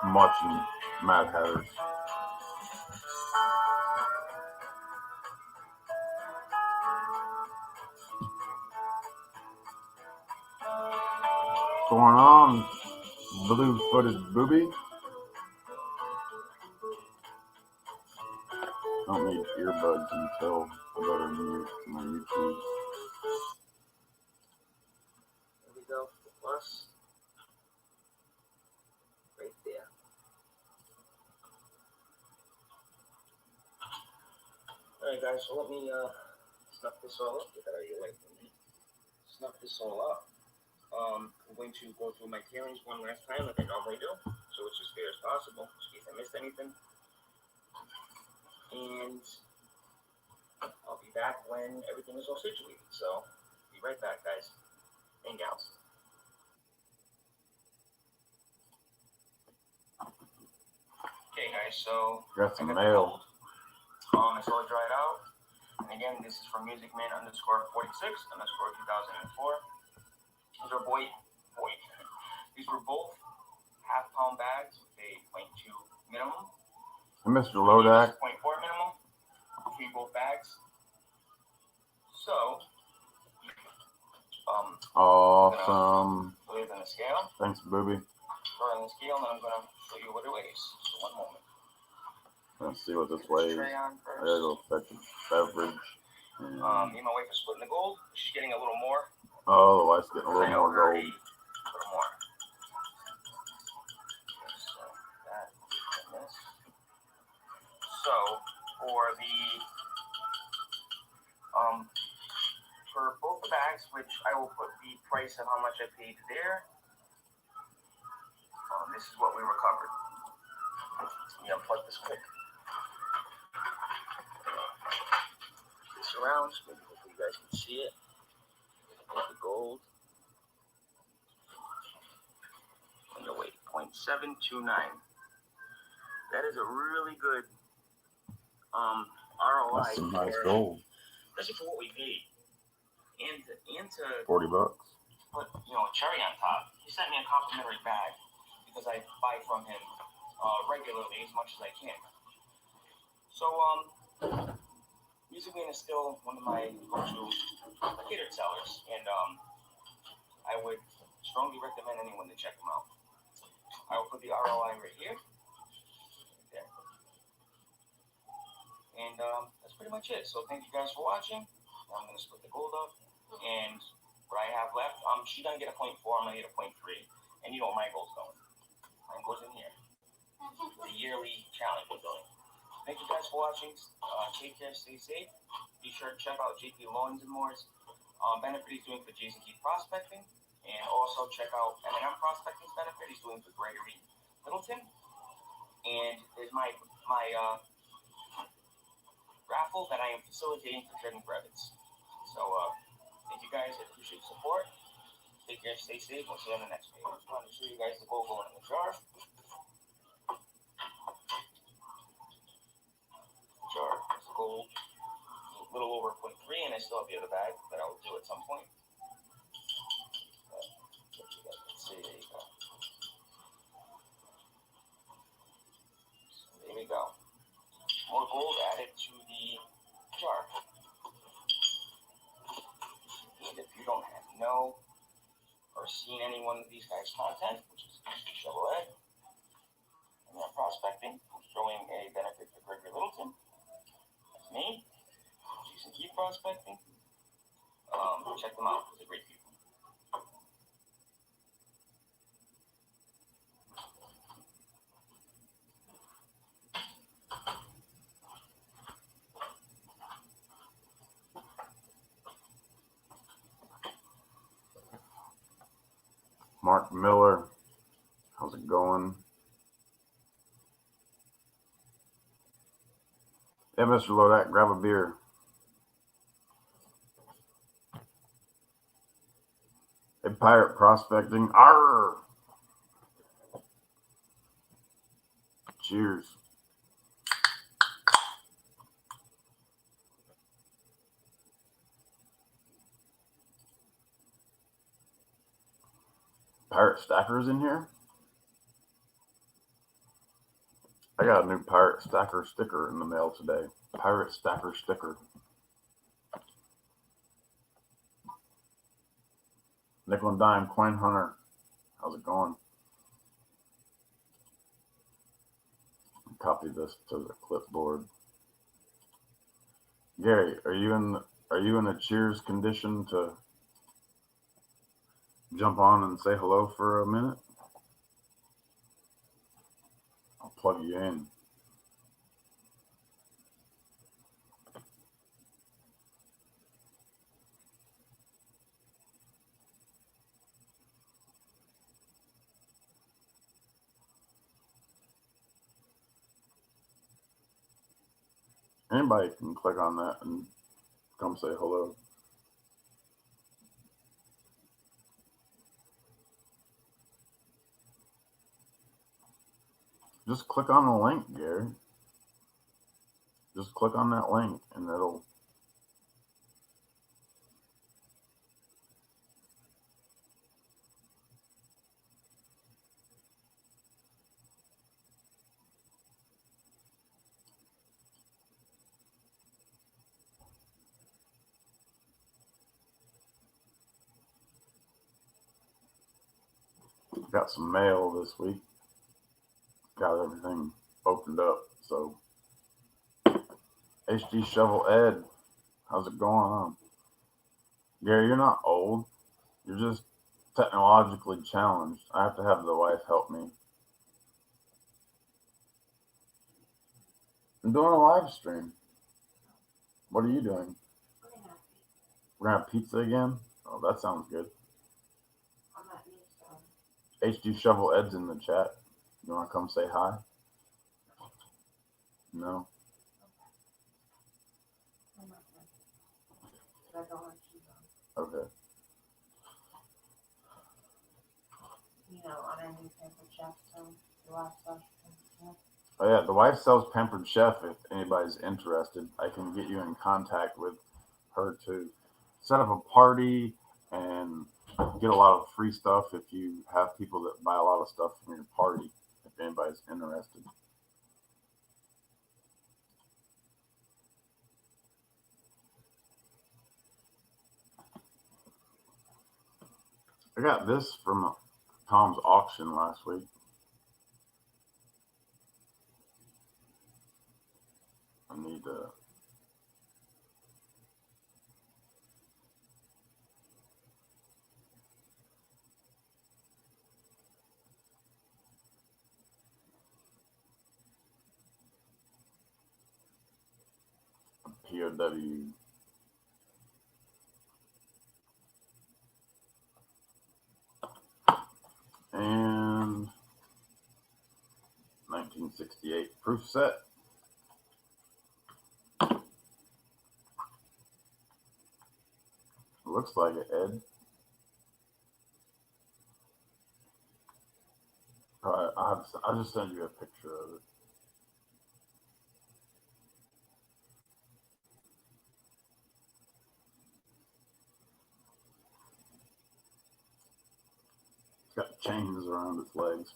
I'm watching Mad Hatters. What's going on, blue-footed booby? I don't need earbuds until I go to mute my YouTube. There we go. Plus, right there. Alright guys, so let me snuff this all up. Get that out of your way for me. Snuff this all up. I'm going to go through my tailings one last time like I normally do, so it's as fair as possible, in case I missed anything. And I'll be back when everything is all situated. So, be right back, guys and gals. Okay, guys, so Got some I got mail. the gold. I saw it dried out. And again, this is from musicman_46_2004. These are these were both half-pound bags with a 0.2 minimum. And Mr. Lodak. 0.4 minimum between both bags. So, awesome. Put it on the scale. Thanks, booby. Throw it on the scale, and I'm gonna show you what it weighs. So 1 moment. Let's see what this weighs. Tray on first. There's a fetch beverage. Me and my wife are splitting the gold. She's getting a little more. Oh, the wife's getting a little more gold. A little more. So that and this. So for both the bags, which I will put the price of how much I paid there. This is what we recovered. Let me unplug this quick. This around, so maybe hopefully you guys can see it. The gold. And the weight, 0.729. That is a really good ROI. That's some nice gold. Especially for what we paid. And to $40. put, a cherry on top. He sent me a complimentary bag because I buy from him regularly as much as I can. So, Music Man is still one of my go-to catered sellers, and I would strongly recommend anyone to check them out. I will put the ROI right here. There. And that's pretty much it. So thank you guys for watching. I'm going to split the gold up. And what I have left, she's going to get a 0.4, I'm going to get a 0.3. And you know where my gold's going. Mine goes in here. The yearly challenge we're doing. Thank you guys for watching. Take care, stay safe. Be sure to check out JP Lawns&More's benefit he's doing for Jason Keith Prospecting. And also check out M&M Prospecting's benefit he's doing for Gregory Littleton. And there's my raffle that I am facilitating for Dreading Brevets. So, thank you guys. I appreciate the support. Take care, stay safe. We'll see you on the next page. I just wanted to show you guys the gold going in the jar. Jar is gold. A little over 0.3, and I still have the other bag that I will do at some point. But, so you guys can see, there you go. So there we go. More gold added to the jar. And if you don't know or seen any one of these guys' content, which is Chevrolet, and they're prospecting, showing a benefit for Gregory Littleton. That's me. Jason Keith Prospecting. Check them out. They're great people. Mark Miller. How's it going? Yeah, Mr. Lodak, grab a beer. Hey, pirate prospecting. Arr! Cheers. Pirate stackers in here? I got a new Pirate Stacker sticker in the mail today. Pirate Stacker sticker. Nickel and dime coin hunter. How's it going? Copy this to the clipboard. Gary, are you in a cheers condition to jump on and say hello for a minute? I'll plug you in. Anybody can click on that and come say hello. Just click on the link, Gary. Just click on that link and it'll. Got some mail this week. Got everything opened up. So, HD Shovel Ed, how's it going on? Gary, you're not old. You're just technologically challenged. I have to have the wife help me. I'm doing a live stream. What are you doing? We're gonna have pizza again? Oh, that sounds good. HD Shovel Ed's in the chat. You wanna come say hi? No? Okay. On our new Pampered Chef, so the last stuff. Oh yeah, the wife sells Pampered Chef. If anybody's interested, I can get you in contact with her to set up a party and get a lot of free stuff if you have people that buy a lot of stuff from your party, if anybody's interested. I got this from Tom's auction last week. I need to. POW. And 1968 proof set. Looks like it, Ed. I'll just send you a picture of it. It's got chains around its legs.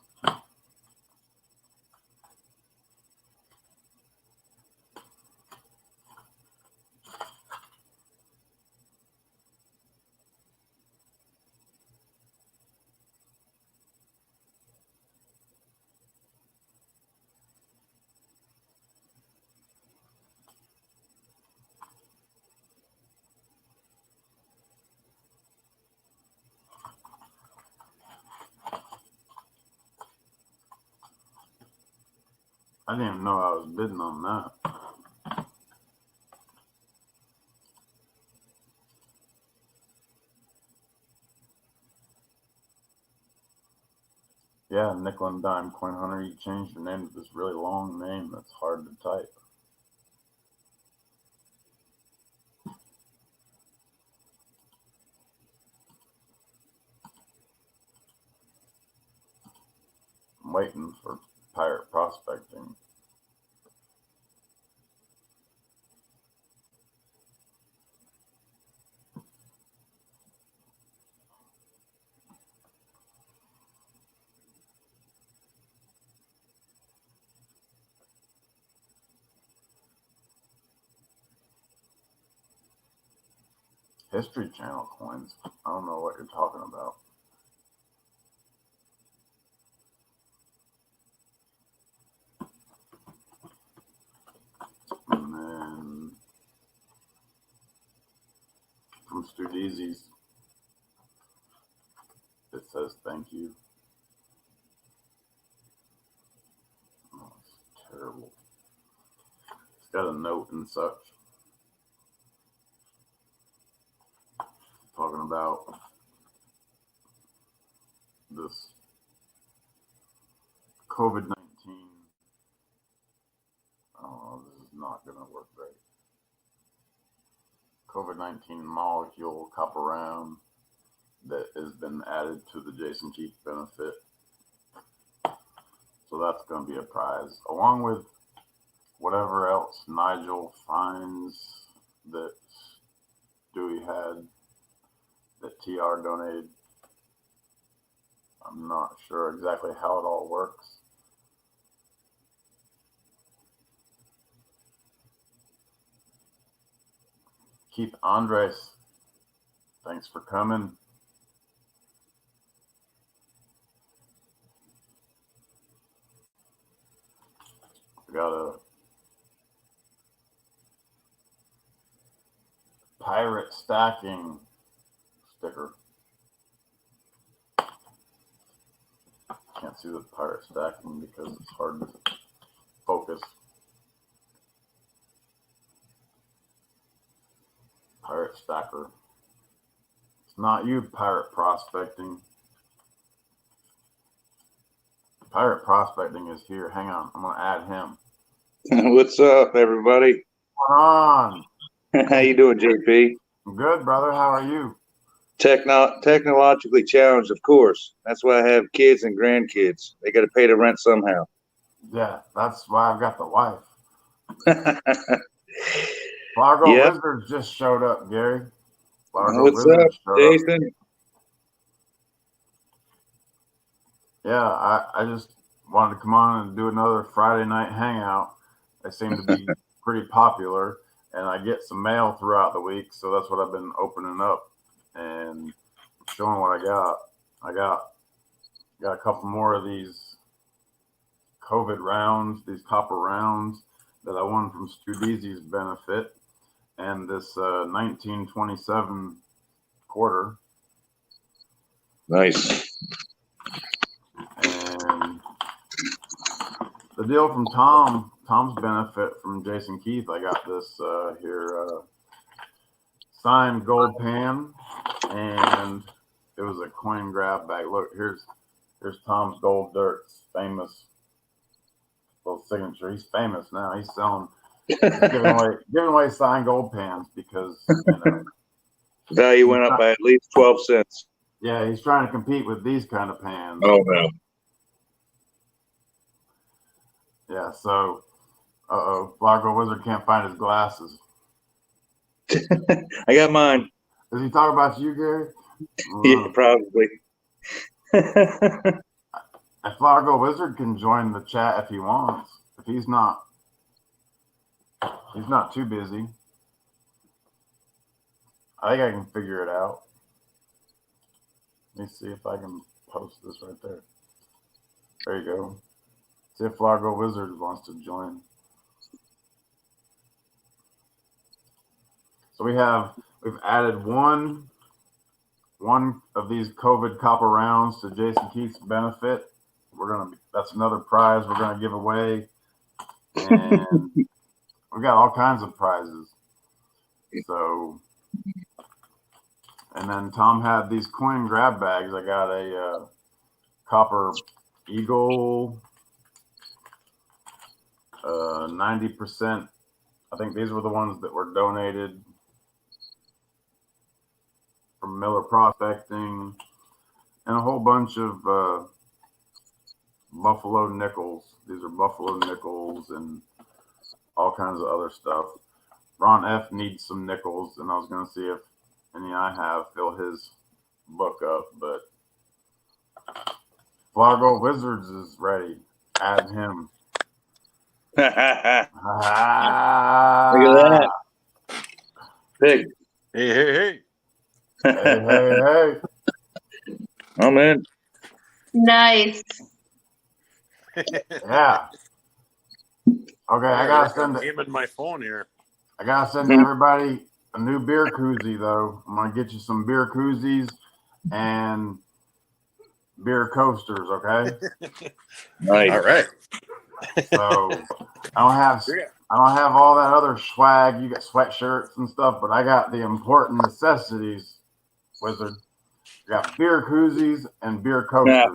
I didn't even know I was bidding on that. Yeah, Nickel and Dime Coin Hunter, you changed your name to this really long name that's hard to type. I'm waiting for Pirate Prospecting. History Channel coins. I don't know what you're talking about. And then from Studeezy's, it says thank you. Oh, it's terrible. It's got a note and such talking about this COVID-19. Oh, this is not going to work right. COVID-19 molecule copper round that has been added to the Jason Keith benefit. So that's going to be a prize, along with whatever else Nigel finds that Dewey had that TR donated. I'm not sure exactly how it all works. Keith Andres, thanks for coming. We got a pirate stacking sticker. Can't see the pirate stacking because it's hard to focus. Pirate stacker. It's not you, pirate prospecting. Pirate prospecting is here. Hang on, I'm gonna add him. What's up, everybody? What's going on? How you doing, JP? I'm good, brother. How are you? Technologically challenged, of course. That's why I have kids and grandkids. They got to pay the rent somehow. Yeah, that's why I've got the wife. Largo Yep. Wizards just showed up, Gary. Largo What's Wizards up, showed Jason? Yeah, I just wanted to come on and do another Friday night hangout. They seem to be pretty popular, and I get some mail throughout the week, so that's what I've been opening up and showing what I got. I got a couple more of these COVID rounds, these copper rounds that I won from Studeezy's benefit, and this 1927 quarter. Nice. And the deal from Tom's benefit from Jason Keith, I got this here signed gold pan, and it was a coin grab bag. Look, here's Tom's Gold Dirt's famous little signature. He's famous now. He's selling, giving away signed gold pans because Value went up by at least 12 cents. Yeah, he's trying to compete with these kind of pans. Oh no. Yeah, so Largo Wizard can't find his glasses. I got mine. Does he talk about you, Gary? Yeah, probably. If Largo Wizard can join the chat if he wants. If he's not too busy. I think I can figure it out. Let me see if I can post this right there. There you go. See if Largo Wizard wants to join. So we've added one of these COVID copper rounds to Jason Keith's benefit. That's another prize we're gonna give away, and we got all kinds of prizes. So, and then Tom had these coin grab bags. I got a copper eagle, 90%. I think these were the ones that were donated from Miller Prospecting, and a whole bunch of Buffalo nickels. These are Buffalo nickels and all kinds of other stuff. Ron F needs some nickels, and I was going to see if any I have fill his book up, but Largo Wizards is ready. Add him. Look at that. Big. Hey. Hey. I'm in. Nice. Yeah. Okay, I gotta send it. Name in my phone here. I gotta send everybody a new beer koozie though. I'm gonna get you some beer koozies and beer coasters. Okay. Nice. All right. So I don't have all that other swag. You got sweatshirts and stuff, but I got the important necessities, Wizard. I got beer koozies and beer coasters.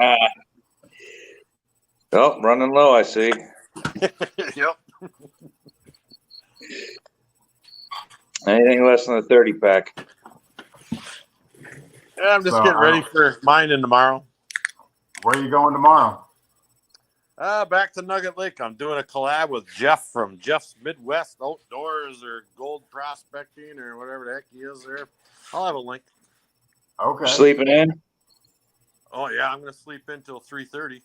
Oh, running low, I see. Yep. Anything less than a 30 pack. Yeah, I'm just getting ready for mine in tomorrow. Where are you going tomorrow? Back to Nugget Lake. I'm doing a collab with Jeff from Jeff's Midwest Outdoors or Gold Prospecting or whatever the heck he is there. I'll have a link. Okay. Sleeping in? Oh yeah, I'm gonna sleep in till 3:30.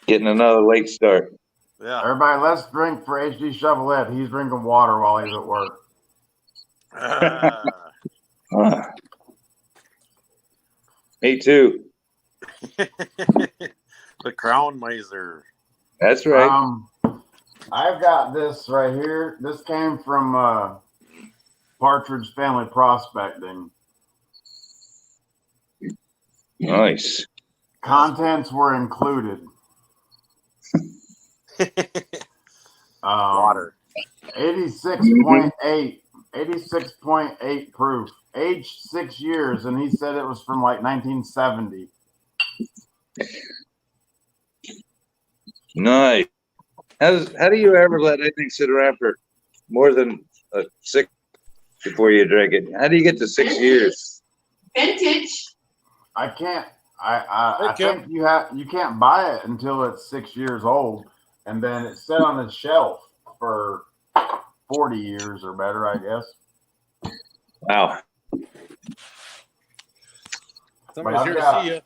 Getting another late start. Yeah. Everybody, let's drink for HD Shovelette. He's drinking water while he's at work. Me too. The Crown Miser. That's right. I've got this right here. This came from Partridge Family Prospecting. Nice. Contents were included. Water. 86.8 proof. Aged 6 years, and he said it was from like 1970. Nice. How do you ever let anything sit around for more than 6 before you drink it? How do you get to 6 years? Vintage. I can't. I think you can't buy it until it's 6 years old, and then it's set on the shelf for 40 years or better, I guess. Wow. Somebody's here to see you.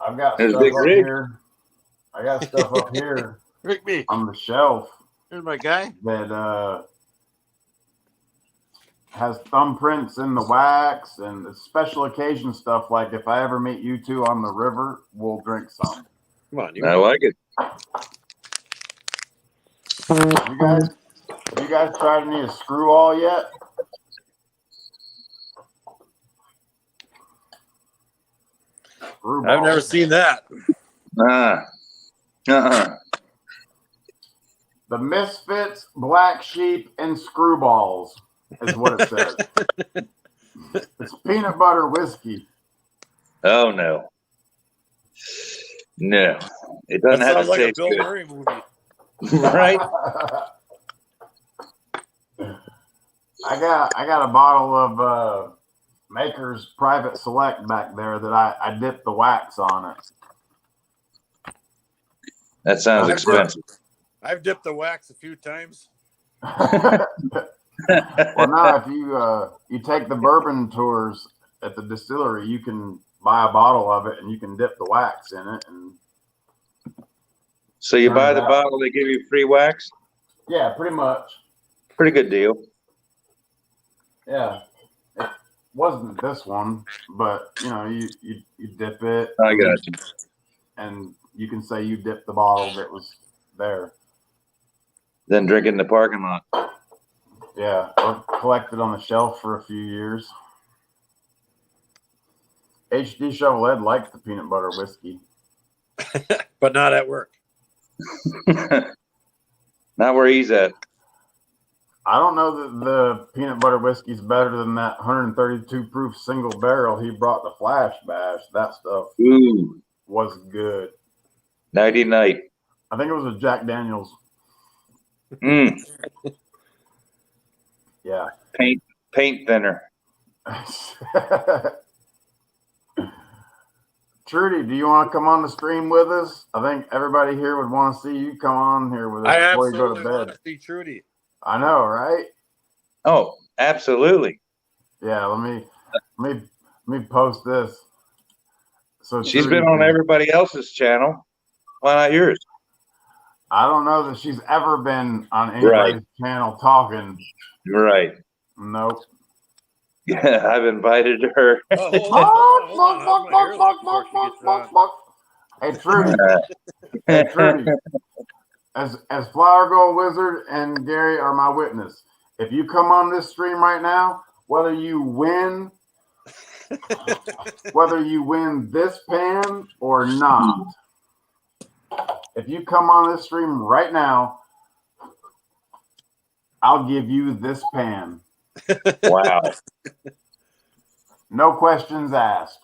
I've got There's stuff Big up Rig. here. I got stuff up here Rick me. on the shelf Here's my guy. that has thumbprints in the wax and it's special occasion stuff. Like if I ever meet you two on the river, we'll drink some. Come on, I like it. Have you guys tried any of Screw All yet? I've never seen that. The Misfits, Black Sheep, and Screwballs is what it says. It's peanut butter whiskey. Oh no. No. It doesn't That have sounds to like a taste Bill good. Murray movie. Right? I got a bottle of Maker's Private Select back there that I dipped the wax on it. That sounds expensive. I've dipped the wax a few times. Well, now if you take the bourbon tours at the distillery, you can buy a bottle of it and you can dip the wax in it. And So you buy the bottle, they give you free wax? yeah, pretty much. Pretty good deal. Yeah, it wasn't this one, but you dip it. I got you. And you can say you dipped the bottle that was there. Then drink it in the parking lot. Yeah, or collected on the shelf for a few years. HD Chevrolet likes the peanut butter whiskey. But not at work. Not where he's at. I don't know that the peanut butter whiskey is better than that 132 proof single barrel he brought to Flash Bash. That stuff Ooh. was good. Nighty night. I think it was a Jack Daniels. Mm. Yeah. Paint thinner. Trudy, do you want to come on the stream with us? I think everybody here would want to see you come on here with us I before you go to absolutely want bed. to see Trudy. I know, right? Oh, absolutely. Yeah, let me post this. So She's Trudy been on everybody else's channel. Why not yours? I don't know that she's ever been on Right. anybody's channel talking. Right. Nope. Yeah, I've invited her. Oh, hold on. How's my hair look before she gets on? Hey Trudy. Hey Trudy. As Flower Girl Wizard and Gary are my witness. If you come on this stream right now, whether you win this pan or not, if you come on this stream right now, I'll give you this pan. Wow. No questions asked.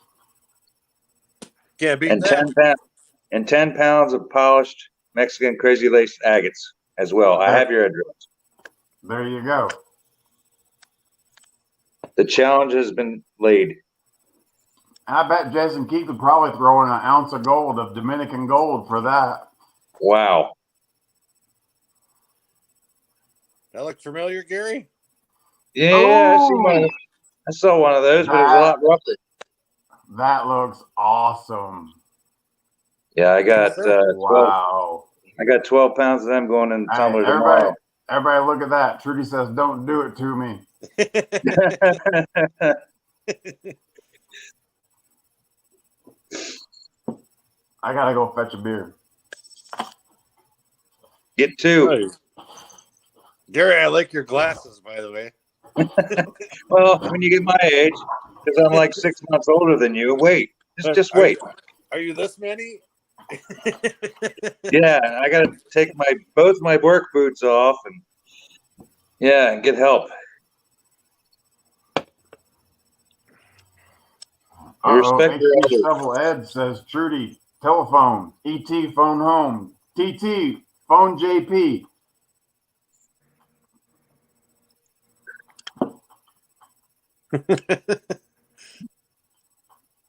Can't beat And that. 10 pounds of polished Mexican crazy lace agates as well. I have your address. There you go. The challenge has been laid. I bet Jason Keith would probably throw in an ounce of gold, of Dominican gold, for that. Wow. That look familiar, Gary? Yeah, I saw one of those, but it was a lot rougher. That looks awesome. Yeah, I got 12. Wow. I got 12 pounds of them going in the tumbler tomorrow. Everybody, look at that. Trudy says, "Don't do it to me." I gotta go fetch a beer. Get two. Hey. Gary, I like your glasses, by the way. Well, when you get my age, because I'm like 6 months older than you, wait. Just wait. Are you this many? Yeah, I got to take both my work boots off and get help. Respect your elders. Double Ed says, Trudy, telephone. ET, phone home. TT, phone JP.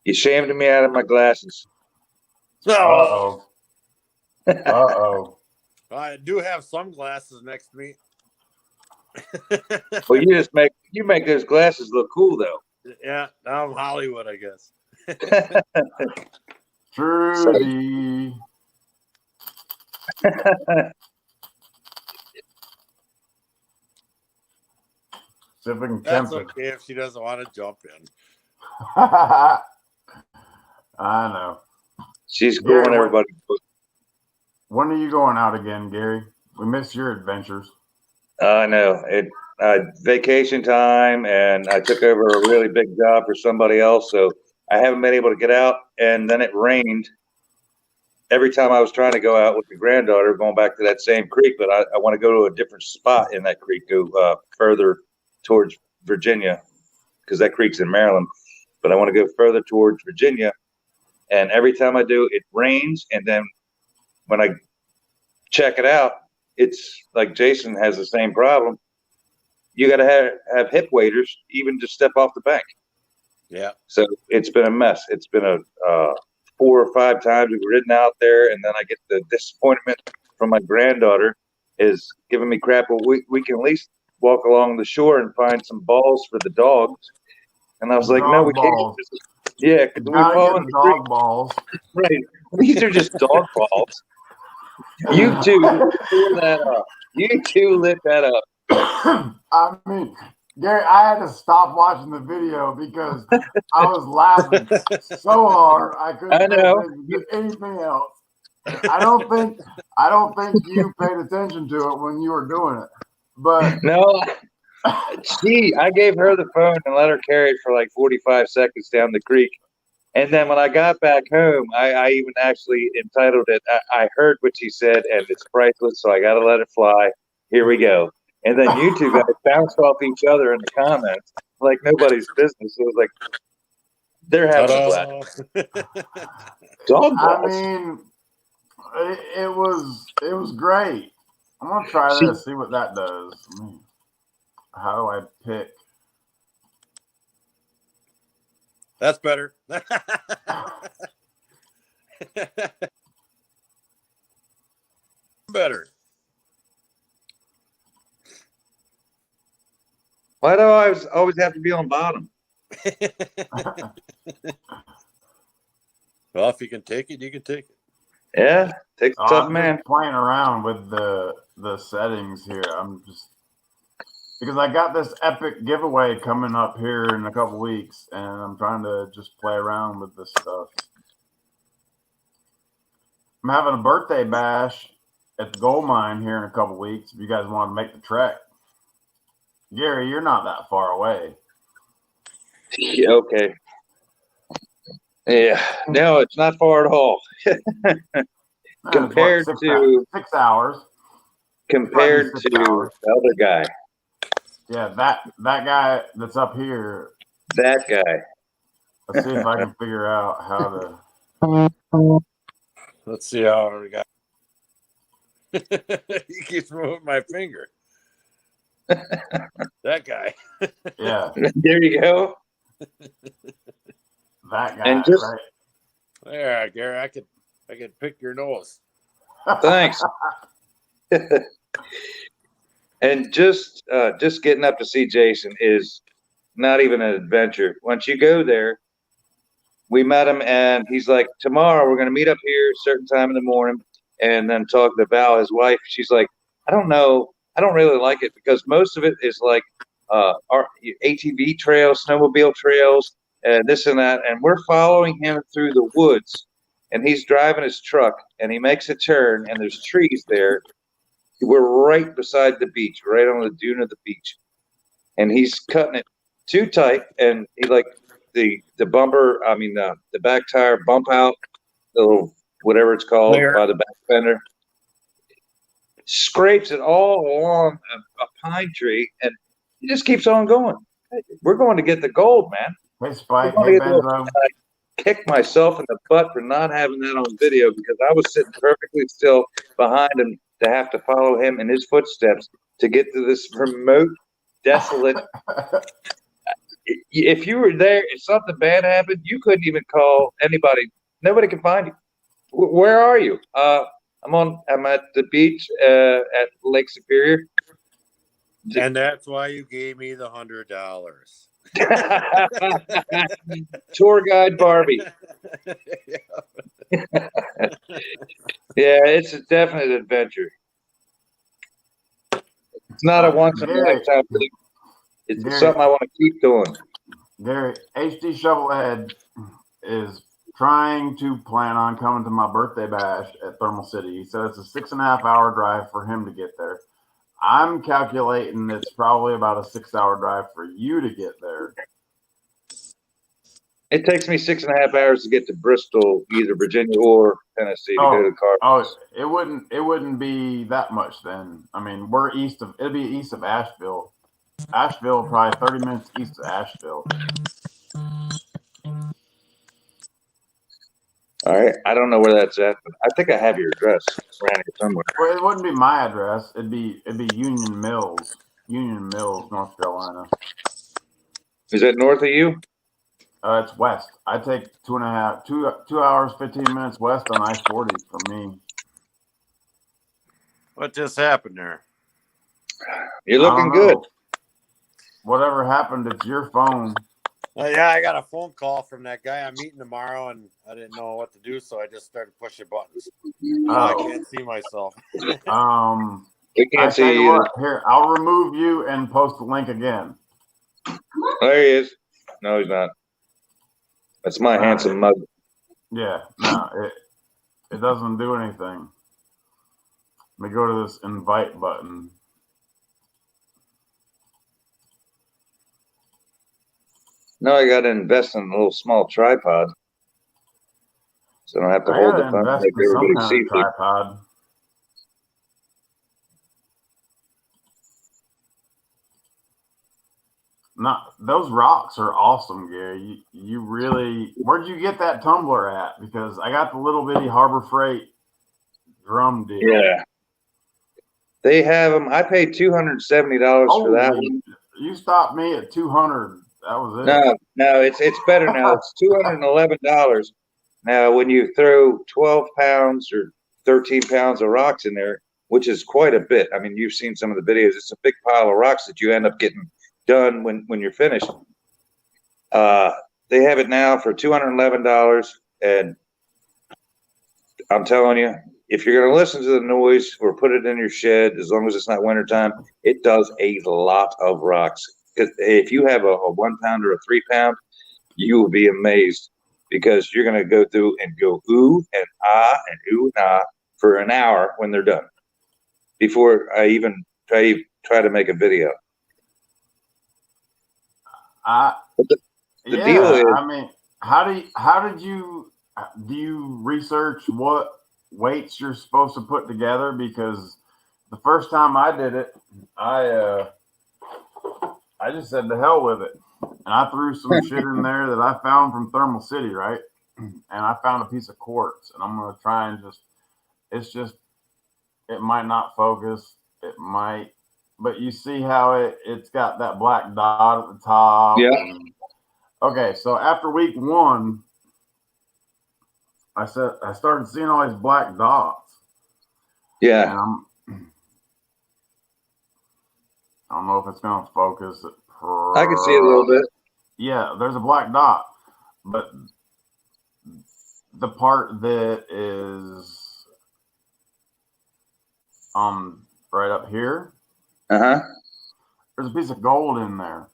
You shamed me out of my glasses. Uh-oh. Uh-oh. I do have sunglasses next to me. Well, you make those glasses look cool, though. Yeah, I'm Hollywood, I guess. Trudy. Sipping That's tempted. okay if she doesn't want to jump in. I know. She's cool Gary, and everybody. When are you going out again, Gary? We miss your adventures. I know. Vacation time, and I took over a really big job for somebody else, so I haven't been able to get out. And then it rained. Every time I was trying to go out with the granddaughter, going back to that same creek, but I want to go to a different spot in that creek, go further towards Virginia, because that creek's in Maryland. But I want to go further towards Virginia. And every time I do, it rains. And then when I check it out, it's like Jason has the same problem. You got to have hip waders even to step off the bank. Yeah. So it's been a mess. It's been a 4 or 5 times we've ridden out there, and then I get the disappointment from my granddaughter is giving me crap. Well, we can at least walk along the shore and find some balls for the dogs. And I was like, no, we can't. Yeah, because we fall in the dog balls. Right. These are just dog balls. You two lit that up. You two lit that up. I mean, Gary, I had to stop watching the video because I was laughing so hard I couldn't think anything else. I don't think you paid attention to it when you were doing it. But no, I gave her the phone and let her carry it for like 45 seconds down the creek. And then when I got back home, I even actually entitled it, I heard what she said, and it's priceless, so I got to let it fly. Here we go. And then you two guys bounced off each other in the comments like nobody's business. It was like, they're having a blast. Dog balls. I mean, it was great. I'm going to try this, see what that does. How do I pick? That's better. Better. Why do I always have to be on bottom? Well, if you can take it, you can take it. Yeah, takes a tough I'm man. just playing around with the settings here. I'm just because I got this epic giveaway coming up here in a couple weeks, and I'm trying to just play around with this stuff. I'm having a birthday bash at the gold mine here in a couple weeks. If you guys want to make the trek, Gary, you're not that far away. Yeah, okay. Yeah, no, it's not far at all. It's what, Compared to 6 hours? Probably compared 6 to hours. the other guy, Yeah, that guy that's up here. that guy. Let's see if I can figure out how to. Let's see how we got. He keeps moving my finger. That guy. Yeah, There you go. that guy. And just right. There, Gary. I could pick your nose. thanks. And just getting up to see Jason is not even an adventure. Once you go there, we met him and he's like, tomorrow we're gonna meet up here a certain time in the morning and then talk to Val, his wife. She's like, I don't know, I don't really like it because most of it is like our ATV trails, snowmobile trails, and this and that, and we're following him through the woods and he's driving his truck and he makes a turn and there's trees there. We're right beside the beach, right on the dune of the beach. And he's cutting it too tight and he like the bumper, I mean the back tire bump out, the little whatever it's called Clear. by the back fender, scrapes it all along a pine tree, and he just keeps on going. We're going to get the gold, man. Hey Spike. We're Hey going to Benzo. kick myself in the butt for not having that on video because I was sitting perfectly still behind him to have to follow him in his footsteps to get to this remote, desolate. If you were there, if something bad happened, you couldn't even call anybody. Nobody can find you. Where are you? I'm at the beach at Lake Superior. And that's why you gave me the $100. Tour guide Barbie. Yeah, it's a definite adventure. It's not a once in a lifetime thing. It's something I want to keep doing. Gary, HD Shovelhead is trying to plan on coming to my birthday bash at Thermal City. He said it's a 6.5 hour drive for him to get there. I'm calculating it's probably about a 6 hour drive for you to get there. It takes me 6.5 hours to get to Bristol, either Virginia or Tennessee, to go to the car. Oh, it wouldn't be that much then. I mean, it'll be east of Asheville. Asheville, probably 30 minutes east of Asheville. All right, I don't know where that's at, but I think I have your address around here somewhere. Well, it wouldn't be my address. It'd be Union Mills, North Carolina. Is that north of you? It's west. I take 2 hours, 15 minutes west on I-40 from me. What just happened there? You're looking good. Whatever happened, it's your phone. Yeah, I got a phone call from that guy I'm meeting tomorrow, and I didn't know what to do, so I just started pushing buttons. I can't see myself. We can't see you either. Here, I'll remove you and post the link again. There he is. No, he's not. That's my handsome mug. Yeah, no, it doesn't do anything. Let me go to this invite button. No, I got to invest in a little small tripod, so I don't have to hold the phone like everybody sees it. Tripod. Not those rocks are awesome, Gary. You really, where'd you get that tumbler at? Because I got the little bitty Harbor Freight drum deal. Yeah, they have them. I paid $270 for that one. You stopped me at 200. That was it. No, it's better now. It's $211. Now, when you throw 12 pounds or 13 pounds of rocks in there, which is quite a bit. I mean, you've seen some of the videos. It's a big pile of rocks that you end up getting done when you're finished. They have it now for $211, and I'm telling you, if you're going to listen to the noise or put it in your shed, as long as it's not wintertime, it does a lot of rocks. Because if you have a 1 pound or a 3 pound, you will be amazed because you're going to go through and go ooh and ooh and ah for an hour when they're done before I even try to make a video. I But the yeah. deal is, I mean, how did you do you research what weights you're supposed to put together? Because the first time I did it, I just said to hell with it, and I threw some shit in there that I found from Thermal City, right? And I found a piece of quartz, and I'm gonna try and it might not focus, it might, but you see how it's got that black dot at the top. yeah, And, okay, so after week 1, I started seeing all these black dots, yeah, and I don't know if it's gonna focus. I can see it a little bit. Yeah, there's a black dot, but the part that is right up here, Uh-huh. there's a piece of gold in there.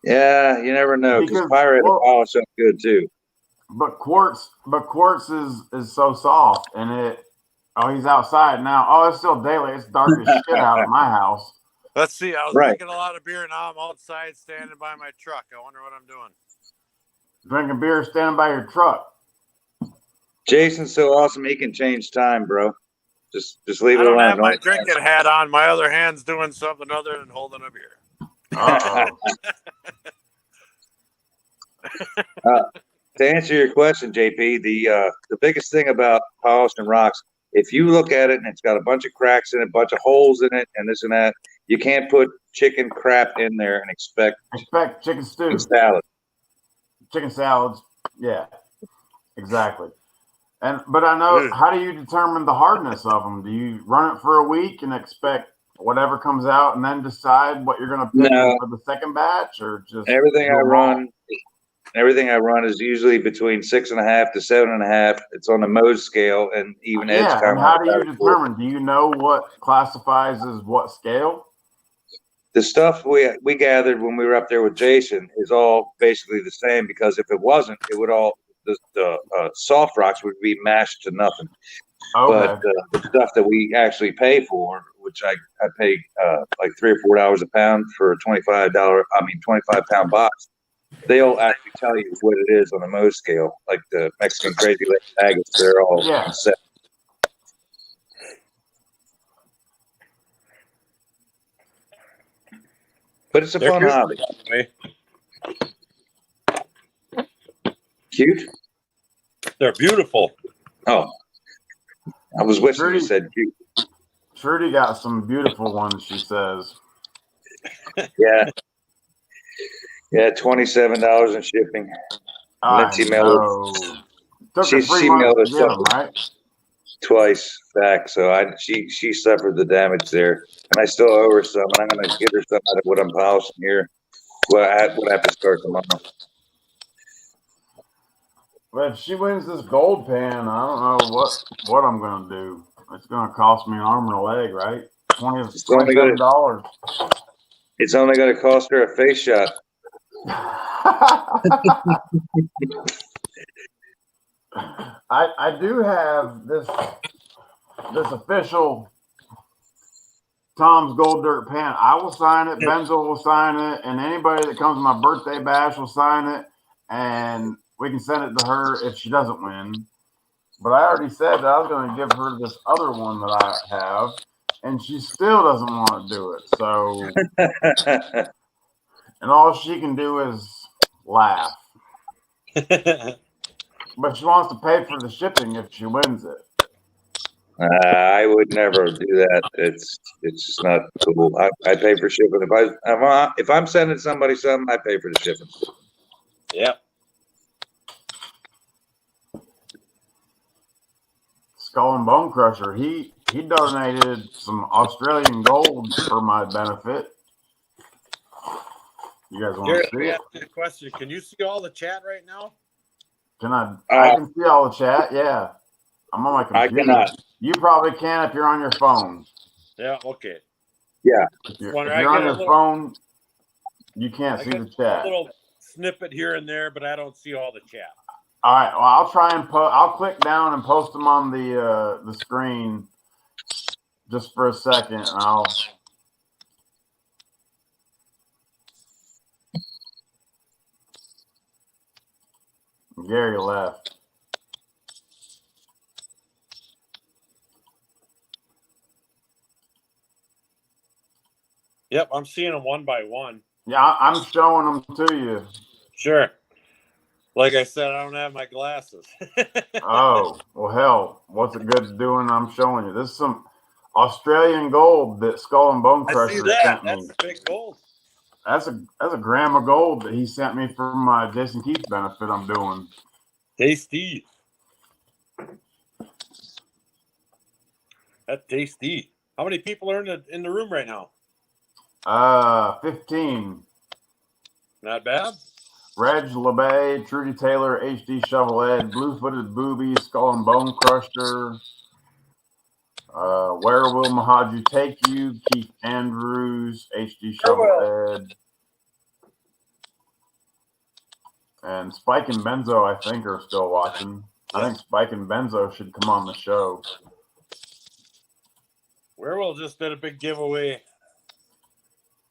Yeah, you never know because Because pyrite and well, polish up good too. but quartz is so soft, and he's outside now. Oh, it's still daylight. It's dark as shit out at my house. Let's see. I was Right. drinking a lot of beer. Now I'm outside standing by my truck. I wonder what I'm doing. Drinking beer, standing by your truck. Jason's so awesome he can change time, bro. Just leave I it don't alone. have my drinking hat on. My other hand's doing something other than holding a beer. To answer your question, JP, the biggest thing about polished and rocks, if you look at it and it's got a bunch of cracks in it, a bunch of holes in it, and this and that, you can't put chicken crap in there and expect chicken stew, salad. Chicken salads. Yeah, exactly. But I know, how do you determine the hardness of them? Do you run it for a week and expect whatever comes out, and then decide what you're going to pick for the second batch, or just everything I run is usually between 6.5 to 7.5. It's on the Mohs scale, and even Ed's kind and how do you determine? Do you know what classifies as what scale? The stuff we gathered when we were up there with Jason is all basically the same, because if it wasn't, it would all the soft rocks would be mashed to nothing. Okay. But the stuff that we actually pay for, which I pay like $3 or $4 a pound for a 25-pound box, they'll actually tell you what it is on the Mohs scale, like the Mexican crazy lake agates. They're all set. But it's a fun hobby. Cute? They're beautiful. Oh, I was wishing you said cute. Trudy got some beautiful ones, she says. Yeah. Yeah, $27 in shipping. Lindsay know. She mailed us them, right? Twice back, so she suffered the damage there, and I still owe her some, and I'm gonna get her some out of what I'm polishing here. Well, I would have to start tomorrow. But if she wins this gold pan, I don't know what I'm gonna do. It's gonna cost me an arm and a leg, right? $27. It's only gonna cost her a face shot. I do have this official Tom's Gold Dirt Pan. I will sign it. Benzo will sign it, and anybody that comes to my birthday bash will sign it, and we can send it to her if she doesn't win. But I already said that I was going to give her this other one that I have, and she still doesn't want to do it. So, and all she can do is laugh. But she wants to pay for the shipping if she wins it. I would never do that. It's just not cool. I pay for shipping. If I'm sending somebody something, I pay for the shipping. Yep. Skull and Bone Crusher. He donated some Australian gold for my benefit. You guys want to see it? A question. Can you see all the chat right now? Can I? I can see all the chat. Yeah. I'm on my I computer. cannot. You probably can if you're on your phone. Yeah, okay. If you're, Wonder, if I you're on get a your little, phone, you can't I see get the a chat. little snippet here and there, but I don't see all the chat. All right. Well, I'll try and I'll click down and post them on the screen just for a second, and I'll. Gary left. Yep, I'm seeing them one by one. Yeah, I'm showing them to you. Sure. Like I said, I don't have my glasses. Oh, well, hell, what's it good doing? I'm showing you. This is some Australian gold that Skull and Bone I Crusher see that. sent me. That's big gold. That's a gram of gold that he sent me for my Jason Keith benefit I'm doing. Tasty. That's tasty. How many people are in the room right now? 15. Not bad. Reg LeBay, Trudy Taylor, HD Shovelhead, Blue Footed Booby, Skull and Bone Crusher, Where Will Mahaju Take You, Keith Andrews, HD Shovelhead, and Spike and Benzo, I think, are still watching. I think Spike and Benzo should come on the show. Werewolf just did a big giveaway.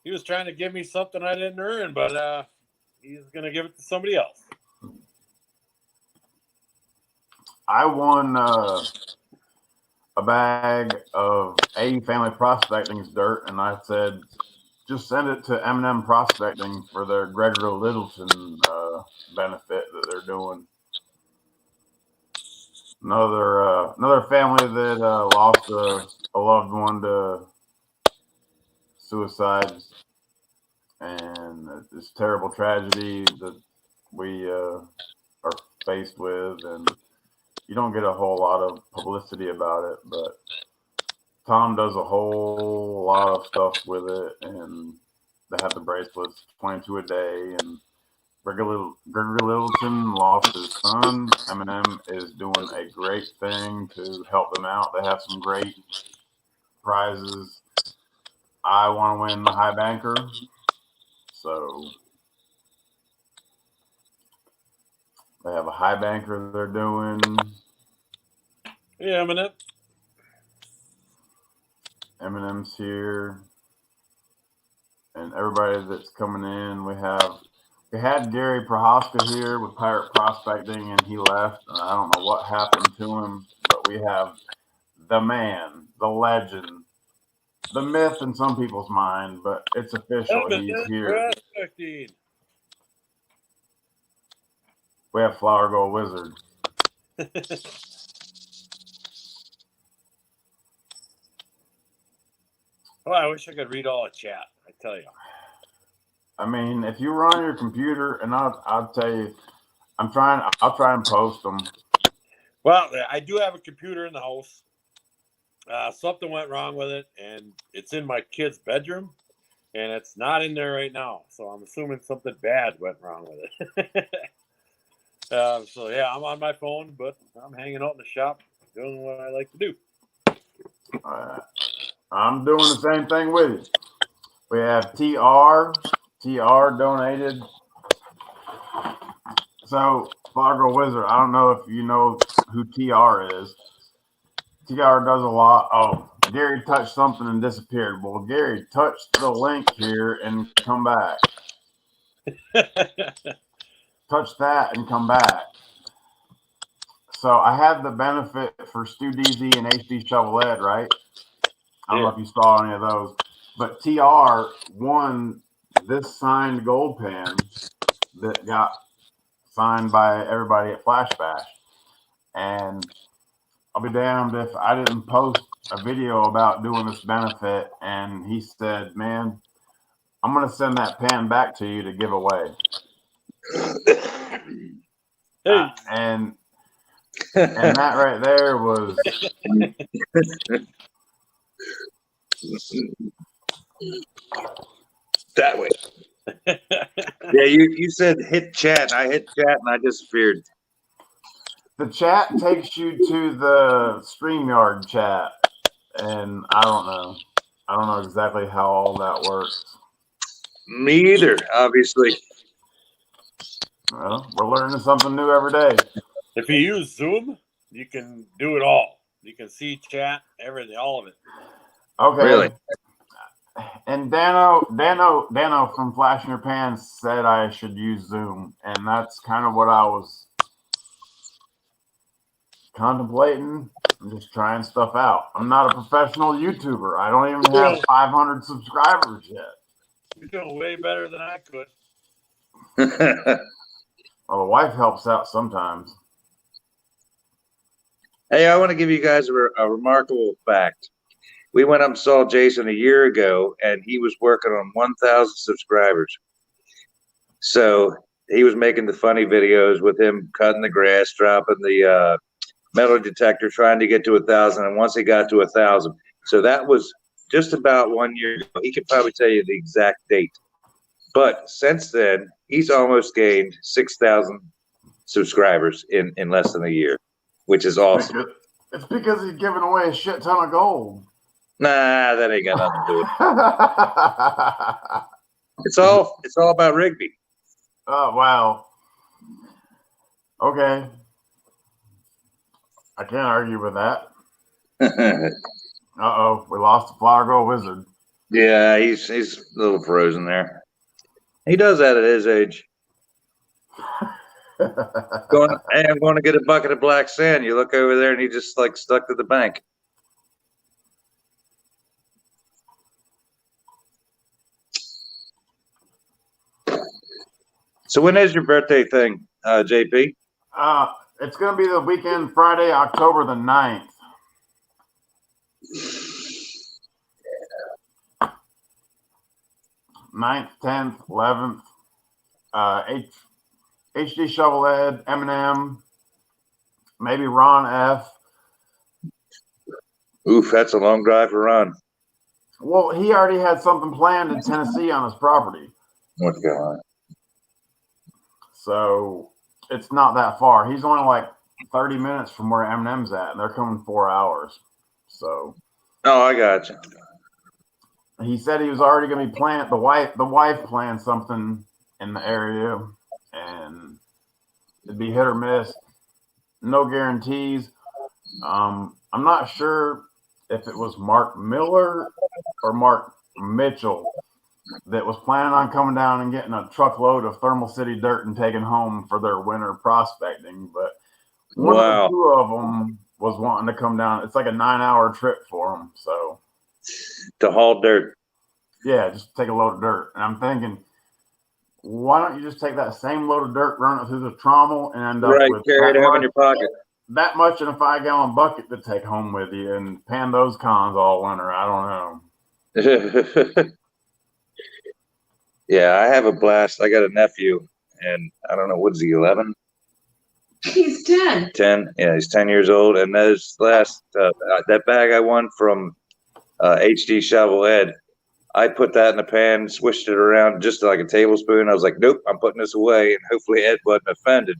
He was trying to give me something I didn't earn, but he's going to give it to somebody else. I won a bag of A Family Prospecting's dirt, and I said, just send it to M&M Prospecting for their Gregory Littleton benefit that they're doing. Another family that lost a loved one to suicide, and this terrible tragedy that we are faced with, and you don't get a whole lot of publicity about it, but Tom does a whole lot of stuff with it, and they have the bracelets, 22 a day, and Gregory Littleton lost his son. Eminem is doing a great thing to help them out. They have some great prizes. I want to win the high banker, so they have a high banker they're doing. Yeah, Eminem. Eminem's here, and everybody that's coming in. We had Gary Prohaska here with Pirate Prospecting, and he left, and I don't know what happened to him, but we have the man, the legend, the myth in some people's mind, but it's official. He's here. Prospecting. We have Flower Gold Wizard. Oh, I wish I could read all the chat. I tell you. I mean, if you were on your computer, and I'll tell you, I'll try and post them. Well, I do have a computer in the house. Something went wrong with it, and it's in my kid's bedroom, and it's not in there right now. So I'm assuming something bad went wrong with it. So yeah, I'm on my phone, but I'm hanging out in the shop doing what I like to do. I'm doing the same thing with you. We have TR. TR donated. So, Fargo Wizard, I don't know if you know who TR is. TR does a lot. Oh, Gary touched something and disappeared. Well, Gary, touch the link here and come back. Touch that and come back. So I have the benefit for Stu DZ and HD Shovelhead, right? I don't know if you saw any of those, but TR won this signed gold pen that got signed by everybody at Flash Bash. And I'll be damned if I didn't post a video about doing this benefit. And he said, man, I'm going to send that pen back to you to give away. Hey. And that right there was... That way. Yeah, you said hit chat, and I hit chat, and I disappeared. The chat takes you to the StreamYard chat, and I don't know. I don't know exactly how all that works. Me either, obviously. Well, we're learning something new every day. If you use Zoom, you can do it all. You can see chat, everything, all of it. Okay. Really? And Dano from Flash in Your Pants said I should use Zoom, and that's kind of what I was contemplating. I'm just trying stuff out. I'm not a professional YouTuber. I don't even have 500 subscribers yet. You're doing way better than I could. Well, the wife helps out sometimes. Hey, I want to give you guys a remarkable fact. We went up and saw Jason a year ago, and he was working on 1,000 subscribers. So he was making the funny videos with him cutting the grass, dropping the metal detector, trying to get to 1,000. And once he got to 1,000, so that was just about 1 year ago. He could probably tell you the exact date. But since then, he's almost gained 6,000 subscribers in less than a year, which is awesome. It's because he's giving away a shit ton of gold. Nah, that ain't got nothing to do with it. It's all about Rigby. Oh, wow. Okay. I can't argue with that. Uh-oh, we lost the Flower Girl Wizard. Yeah, he's a little frozen there. He does that at his age. I'm going to get a bucket of black sand. You look over there, and he just like stuck to the bank. So when is your birthday thing, JP? It's going to be the weekend, Friday, October the 9th. Yeah. 9th, 10th, 11th. HD Shovelhead, Eminem, maybe Ron F. Oof, that's a long drive for Ron. Well, he already had something planned in Tennessee on his property. What's going on? So it's not that far. He's only like 30 minutes from where Eminem's at, and they're coming 4 hours. So. Oh, I got you. He said he was already going to be planning. The wife planned something in the area, and it'd be hit or miss. No guarantees. I'm not sure if it was Mark Miller or Mark Mitchell that was planning on coming down and getting a truckload of Thermal City dirt and taking home for their winter prospecting. But one of the two of them was wanting to come down. It's like a 9-hour trip for them. So to haul dirt. Yeah, just take a load of dirt. And I'm thinking, why don't you just take that same load of dirt, run it through the trommel, and end up with carry it home in your pocket. That much in a 5-gallon bucket to take home with you and pan those cons all winter. I don't know. Yeah, I have a blast. I got a nephew, and I don't know, what is he, 11? He's 10. 10, yeah, he's 10 years old. And those last, that bag I won from HD Shovel Ed, I put that in the pan, swished it around just like a tablespoon. I was like, nope, I'm putting this away. And hopefully Ed wasn't offended.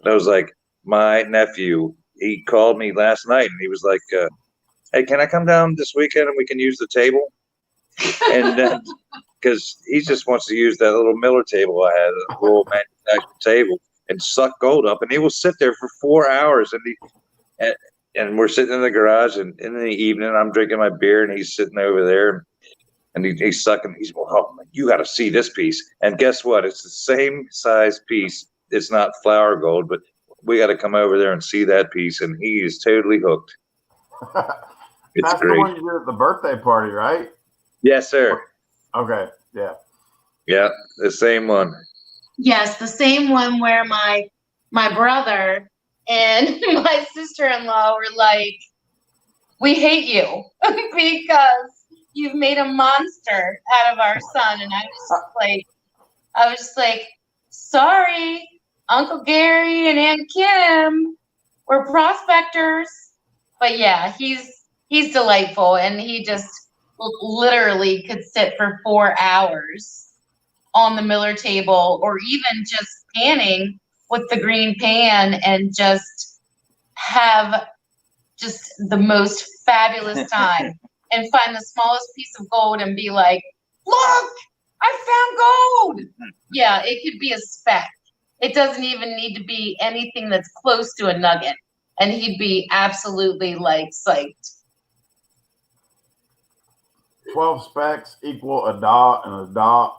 But I was like, my nephew, he called me last night, and he was like, hey, can I come down this weekend and we can use the table? And because he just wants to use that little Miller table I had, a little manufactured table, and suck gold up. And he will sit there for 4 hours. And we're sitting in the garage, and in the evening, I'm drinking my beer, and he's sitting over there. And he's sucking. He's, oh, you got to see this piece. And guess what? It's the same size piece. It's not flour gold, but we got to come over there and see that piece. And he is totally hooked. It's That's great. The one you did at the birthday party, right? Yes, sir. Okay. Yeah. Yeah, the same one. Yes, the same one where my brother and my sister-in-law were like, we hate you because you've made a monster out of our son. And I was just like, sorry, Uncle Gary and Aunt Kim were prospectors. But yeah, he's delightful, and he just literally could sit for 4 hours on the Miller table, or even just panning with the green pan and just have just the most fabulous time and find the smallest piece of gold and be like, look, I found gold. Yeah, it could be a speck. It doesn't even need to be anything that's close to a nugget. And he'd be absolutely like psyched. 12 specks equal a dot, and a dot,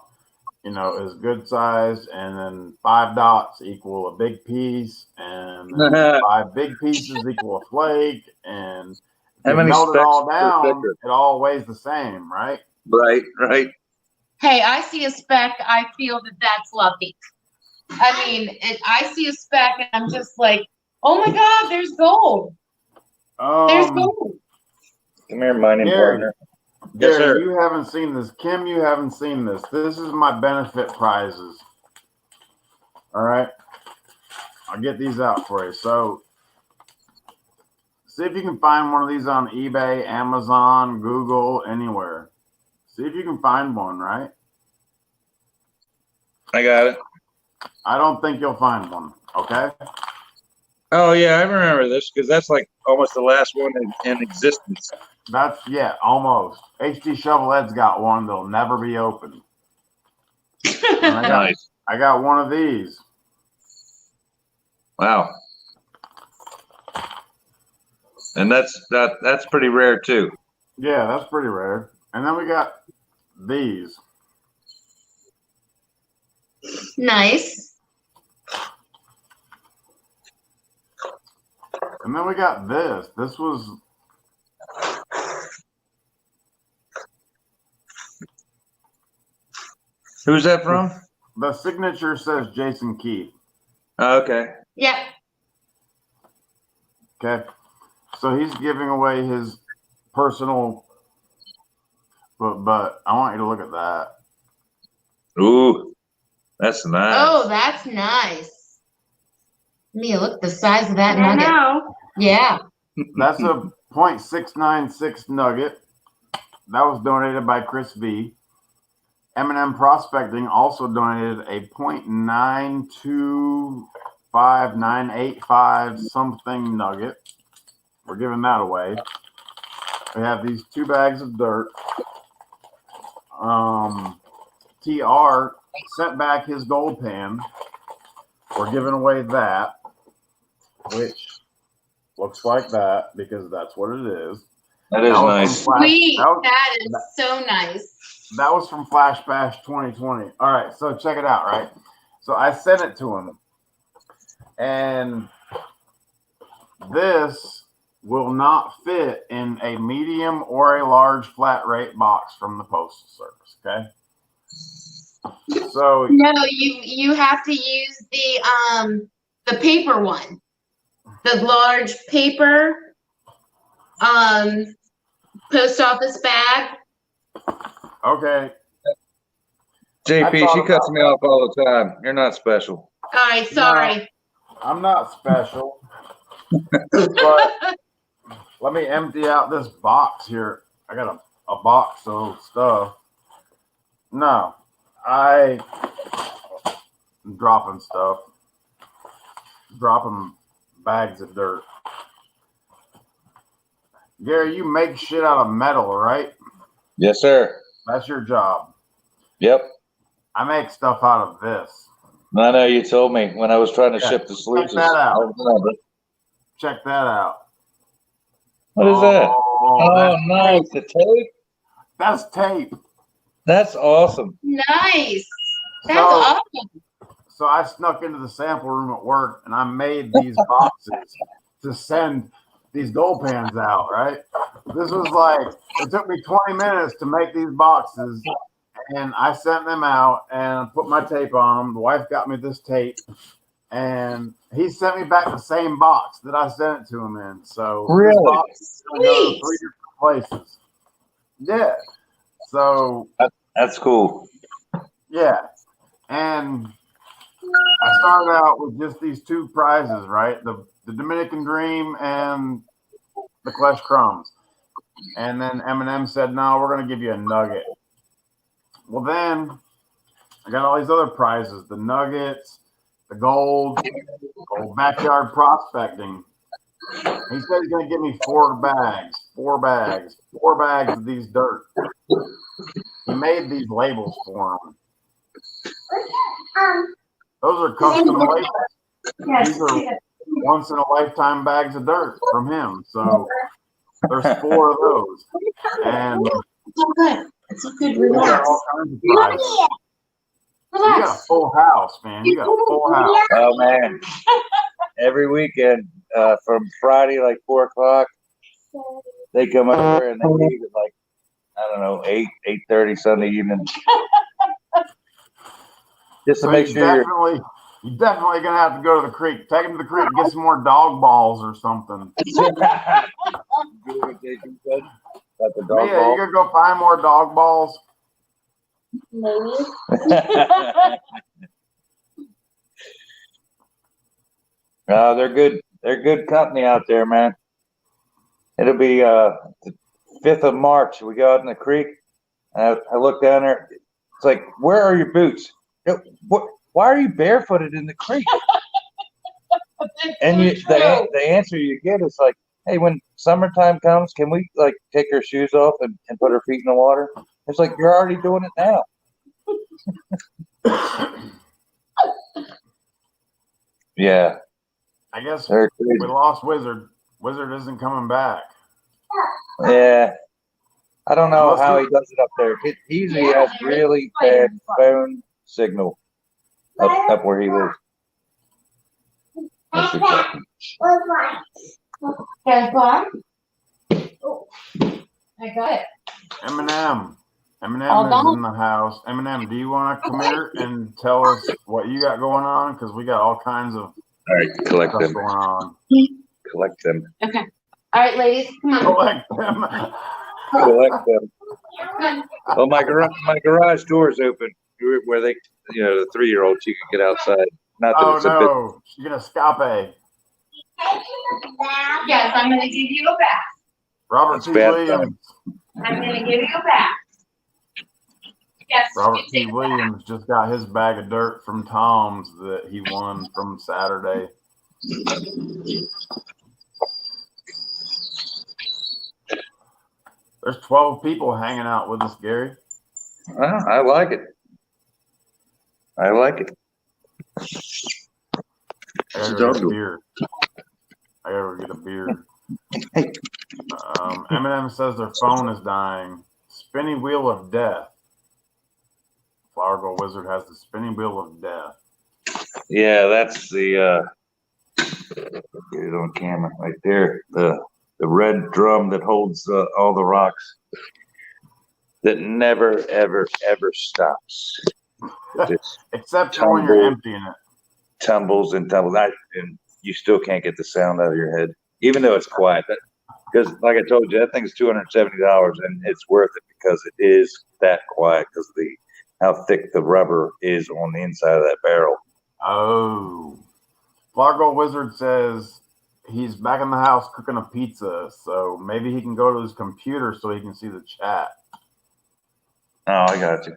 is good size, and then 5 dots equal a big piece, and then 5 big pieces equal a flake, and if How you many melt it specks all per down, sticker? it all weighs the same, right? Right. Hey, I see a speck. I feel that that's lucky. I mean, I see a speck and I'm just like, oh my God, there's gold. There's gold. Come here, mining Gary, partner. Yes, Gary, sir. you haven't seen this. Kim, you haven't seen this. This is my benefit prizes. All right. I'll get these out for you. So see if you can find one of these on eBay, Amazon, Google, anywhere. See if you can find one, right? I got it. I don't think you'll find one. Okay. Oh yeah, I remember this because that's like almost the last one in existence. Almost. HD Shovelhead's got one that'll never be opened. And Nice. I got one of these. Wow. And that's pretty rare too. Yeah, that's pretty rare. And then we got these. Nice. And then we got this. This was Who's that from? the signature says Jason Keith. Oh, okay. Yep. Okay. So he's giving away his personal, but I want you to look at that. Ooh, that's nice. Oh, that's nice. Mia, look at the size of that nugget. Yeah. That's a .696 nugget. That was donated by Chris V. M&M Prospecting also donated a .925985 something nugget. We're giving that away. We have these 2 bags of dirt. TR sent back his gold pan. We're giving away that, which looks like that because that's what it is. That is nice. Sweet. That is so nice. That was from Flash Bash 2020. All right, so check it out, right? So I sent it to him, and this will not fit in a medium or a large flat rate box from the Postal Service, okay? So no, you have to use the paper one, the large paper post office bag. okay. JP, she cuts me off all the time. You're not special. All right, sorry. No, I'm not special. But let me empty out this box here. I got a box of stuff. No, I'm dropping stuff. Dropping bags of dirt. Gary, you make shit out of metal, right? Yes, sir. That's your job. Yep. I make stuff out of this. I know you told me when I was trying to ship the Check sluices. that out. Check that out. What is that? Oh, Nice. The tape? that's tape. That's awesome. Nice. That's So- awesome. So I snuck into the sample room at work and I made these boxes to send these gold pans out, right? This was like, it took me 20 minutes to make these boxes and I sent them out and put my tape on them. The wife got me this tape and he sent me back the same box that I sent it to him in. So Really? this box is gonna go to Sweet. 3 different places. Yeah. So That's cool. yeah. And I started out with just these 2 prizes, right? The Dominican Dream and the Clash Crumbs. And then M&M said, no, we're going to give you a nugget. Well, then I got all these other prizes, the nuggets, the gold backyard prospecting. He said he's gonna give me 4 bags of these dirt. He made these labels for him. Those are custom labels. These are once in a lifetime bags of dirt from him. So there's 4 of those. And It's all good. It's all good. we got Relax. all kinds of prizes. You got a full house, man. You got a full house. Oh man, every weekend from Friday like 4 o'clock, they come over and they leave at like I don't know 8:30 Sunday evening, just to So make you sure you're. definitely gonna have to go to the creek. Take him to the creek and get some more dog balls or something. Got the dog Mia, you gonna go find more dog balls? Maybe. No, they're good. They're good company out there, man. It'll be the 5th of March. We go out in the creek. I look down there. It's like, where are your boots? What? Why are you barefooted in the creek? And the answer you get is like, hey, when summertime comes, can we like take our shoes off and put our feet in the water? It's like you're already doing it now. Yeah. I guess They're we crazy. lost Wizard. Wizard isn't coming back. Yeah. I don't know Unless how he- he does it up there. He usually has really bad phone signal up where he lives. That's exactly. Guys, what? Oh, I got it. Eminem All is done? in the house. Eminem, do you want to come here and tell us what you got going on? Because we got all kinds of All right, collect stuff them. going on. Collect them. Okay. All right, ladies, come on. Collect them. Collect them. Well, my garage door is open where they, the 3-year-olds, you can get outside. Not that Oh it's a bit. no, she's gonna escape. Yes, I'm going to give you a bath. Robert That's T. bad Williams. I'm going to give you a bath. Yes, Robert you T. take a bath. Williams just got his bag of dirt from Tom's that he won from Saturday. There's 12 people hanging out with us, Gary. Well, I like it. I like it. I gotta go get a beer. Eminem says their phone is dying. Spinning wheel of death. Flower Girl Wizard has the spinning wheel of death. Yeah, that's the get it on camera right there. The red drum that holds all the rocks that never ever ever stops. It just Except for when you're tumbles. emptying it. Tumbles and tumbles. And you still can't get the sound out of your head, even though it's quiet. Because, like I told you, that thing's $270, and it's worth it because it is that quiet because of how thick the rubber is on the inside of that barrel. Oh. Flower Girl Wizard says he's back in the house cooking a pizza, so maybe he can go to his computer so he can see the chat. Oh, I got you.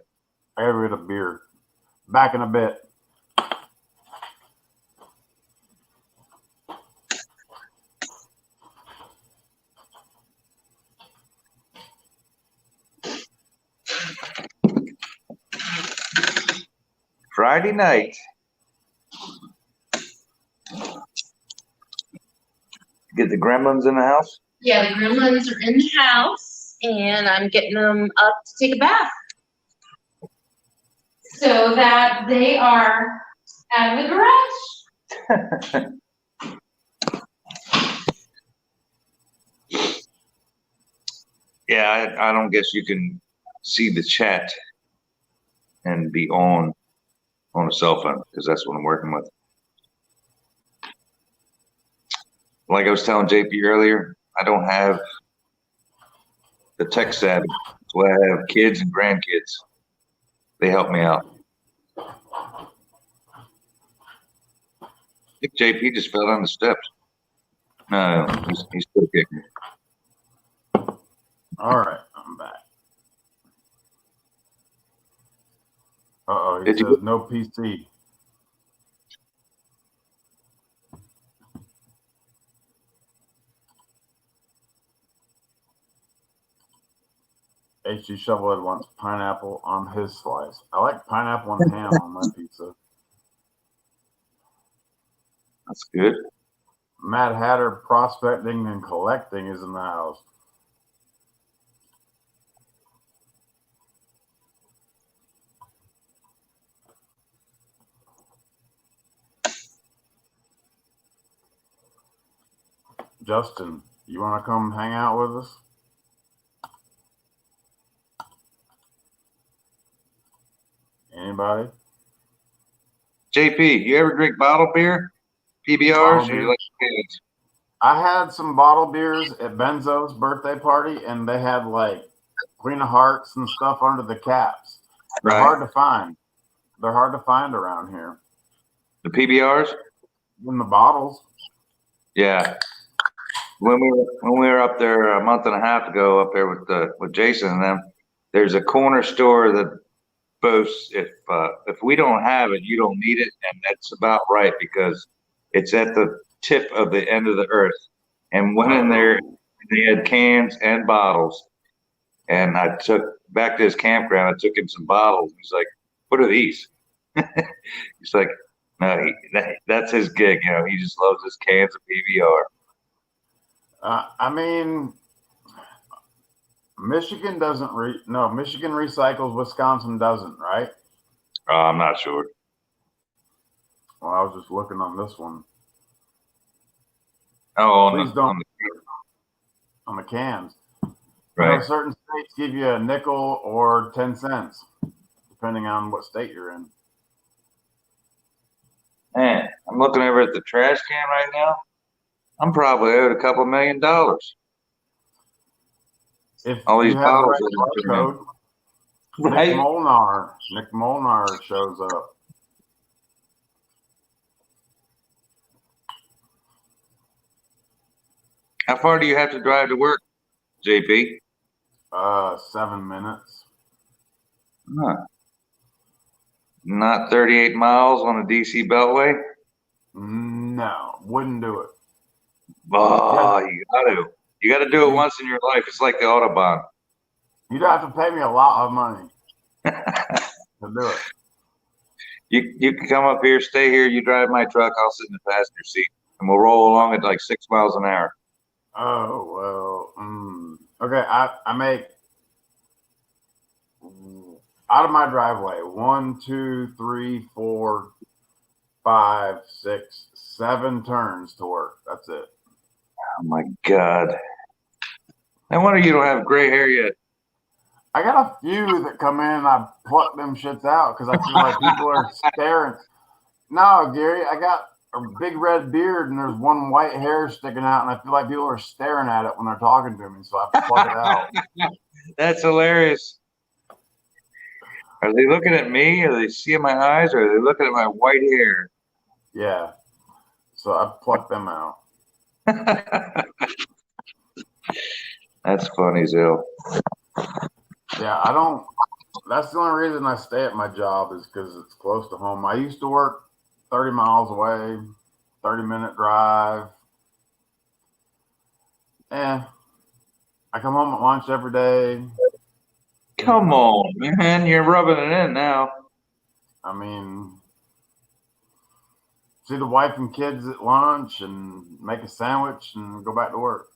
I gotta get a beer. Back in a bit. Friday night. Get the gremlins in the house? Yeah, the gremlins are in the house, and I'm getting them up to take a bath. So that they are out of the garage. Yeah, I don't guess you can see the chat and be on a cell phone because that's what I'm working with. Like I was telling JP earlier, I don't have the tech savvy. So I have kids and grandkids. They help me out. I think JP just fell down the steps. No, he's still kicking. All right, I'm back. Uh-oh, he Did says you- no PC. H.G. Shovelhead wants pineapple on his slice. I like pineapple and ham on my pizza. That's good. Mad Hatter Prospecting and Collecting is in the house. Justin, you want to come hang out with us? Anybody? JP, you ever drink bottle beer? PBRs? Bottle Or you beer? like cans? I had some bottle beers at Benzo's birthday party, and they had like Queen of Hearts and stuff under the caps. They're Right. hard to find. They're hard to find around here. The PBRs? In the bottles. Yeah. When we were up there a month and a half ago, up there with Jason and them, there's a corner store that boasts if we don't have it, you don't need it, and that's about right because it's at the tip of the end of the earth. And went in there, they had cans and bottles, and I took back to his campground. I took him some bottles. He's like, "What are these?" He's like, "No, that's his gig. You know, he just loves his cans of PBR." I mean, Michigan doesn't Michigan recycles, Wisconsin doesn't, right? I'm not sure. Well, I was just looking on this one. Oh, Please don't on the cans. Right. You know, certain states give you a nickel or 10 cents, depending on what state you're in. Man, I'm looking over at the trash can right now. I'm probably owed a couple $1 million. If All these you have the bottles right that are code, Right. Nick Molnar shows up. How far do you have to drive to work, JP? 7 minutes. Huh. Not 38 miles on a DC Beltway? No, wouldn't do it. Oh, you gotta. You gotta do it once in your life. It's like the Autobahn. You'd have to pay me a lot of money to do it. You can come up here, stay here, you drive my truck, I'll sit in the passenger seat, and we'll roll along at like 6 miles an hour. Oh, well, okay, I make out of my driveway 1, 2, 3, 4, 5, 6, 7 turns to work. That's it. Oh my God. No wonder you don't have gray hair yet. I got a few that come in and I pluck them shits out because I feel like people are staring. No, Gary, I got a big red beard and there's one white hair sticking out, and I feel like people are staring at it when they're talking to me, so I pluck it out. That's hilarious. Are they looking at me? Are they seeing my eyes? Or are they looking at my white hair? Yeah, so I pluck them out. That's funny, Zill. Yeah, I don't. That's the only reason I stay at my job is because it's close to home. I used to work 30 miles away, 30-minute drive. I come home at lunch every day. Come on, man. You're rubbing it in now. I mean, see the wife and kids at lunch and make a sandwich and go back to work.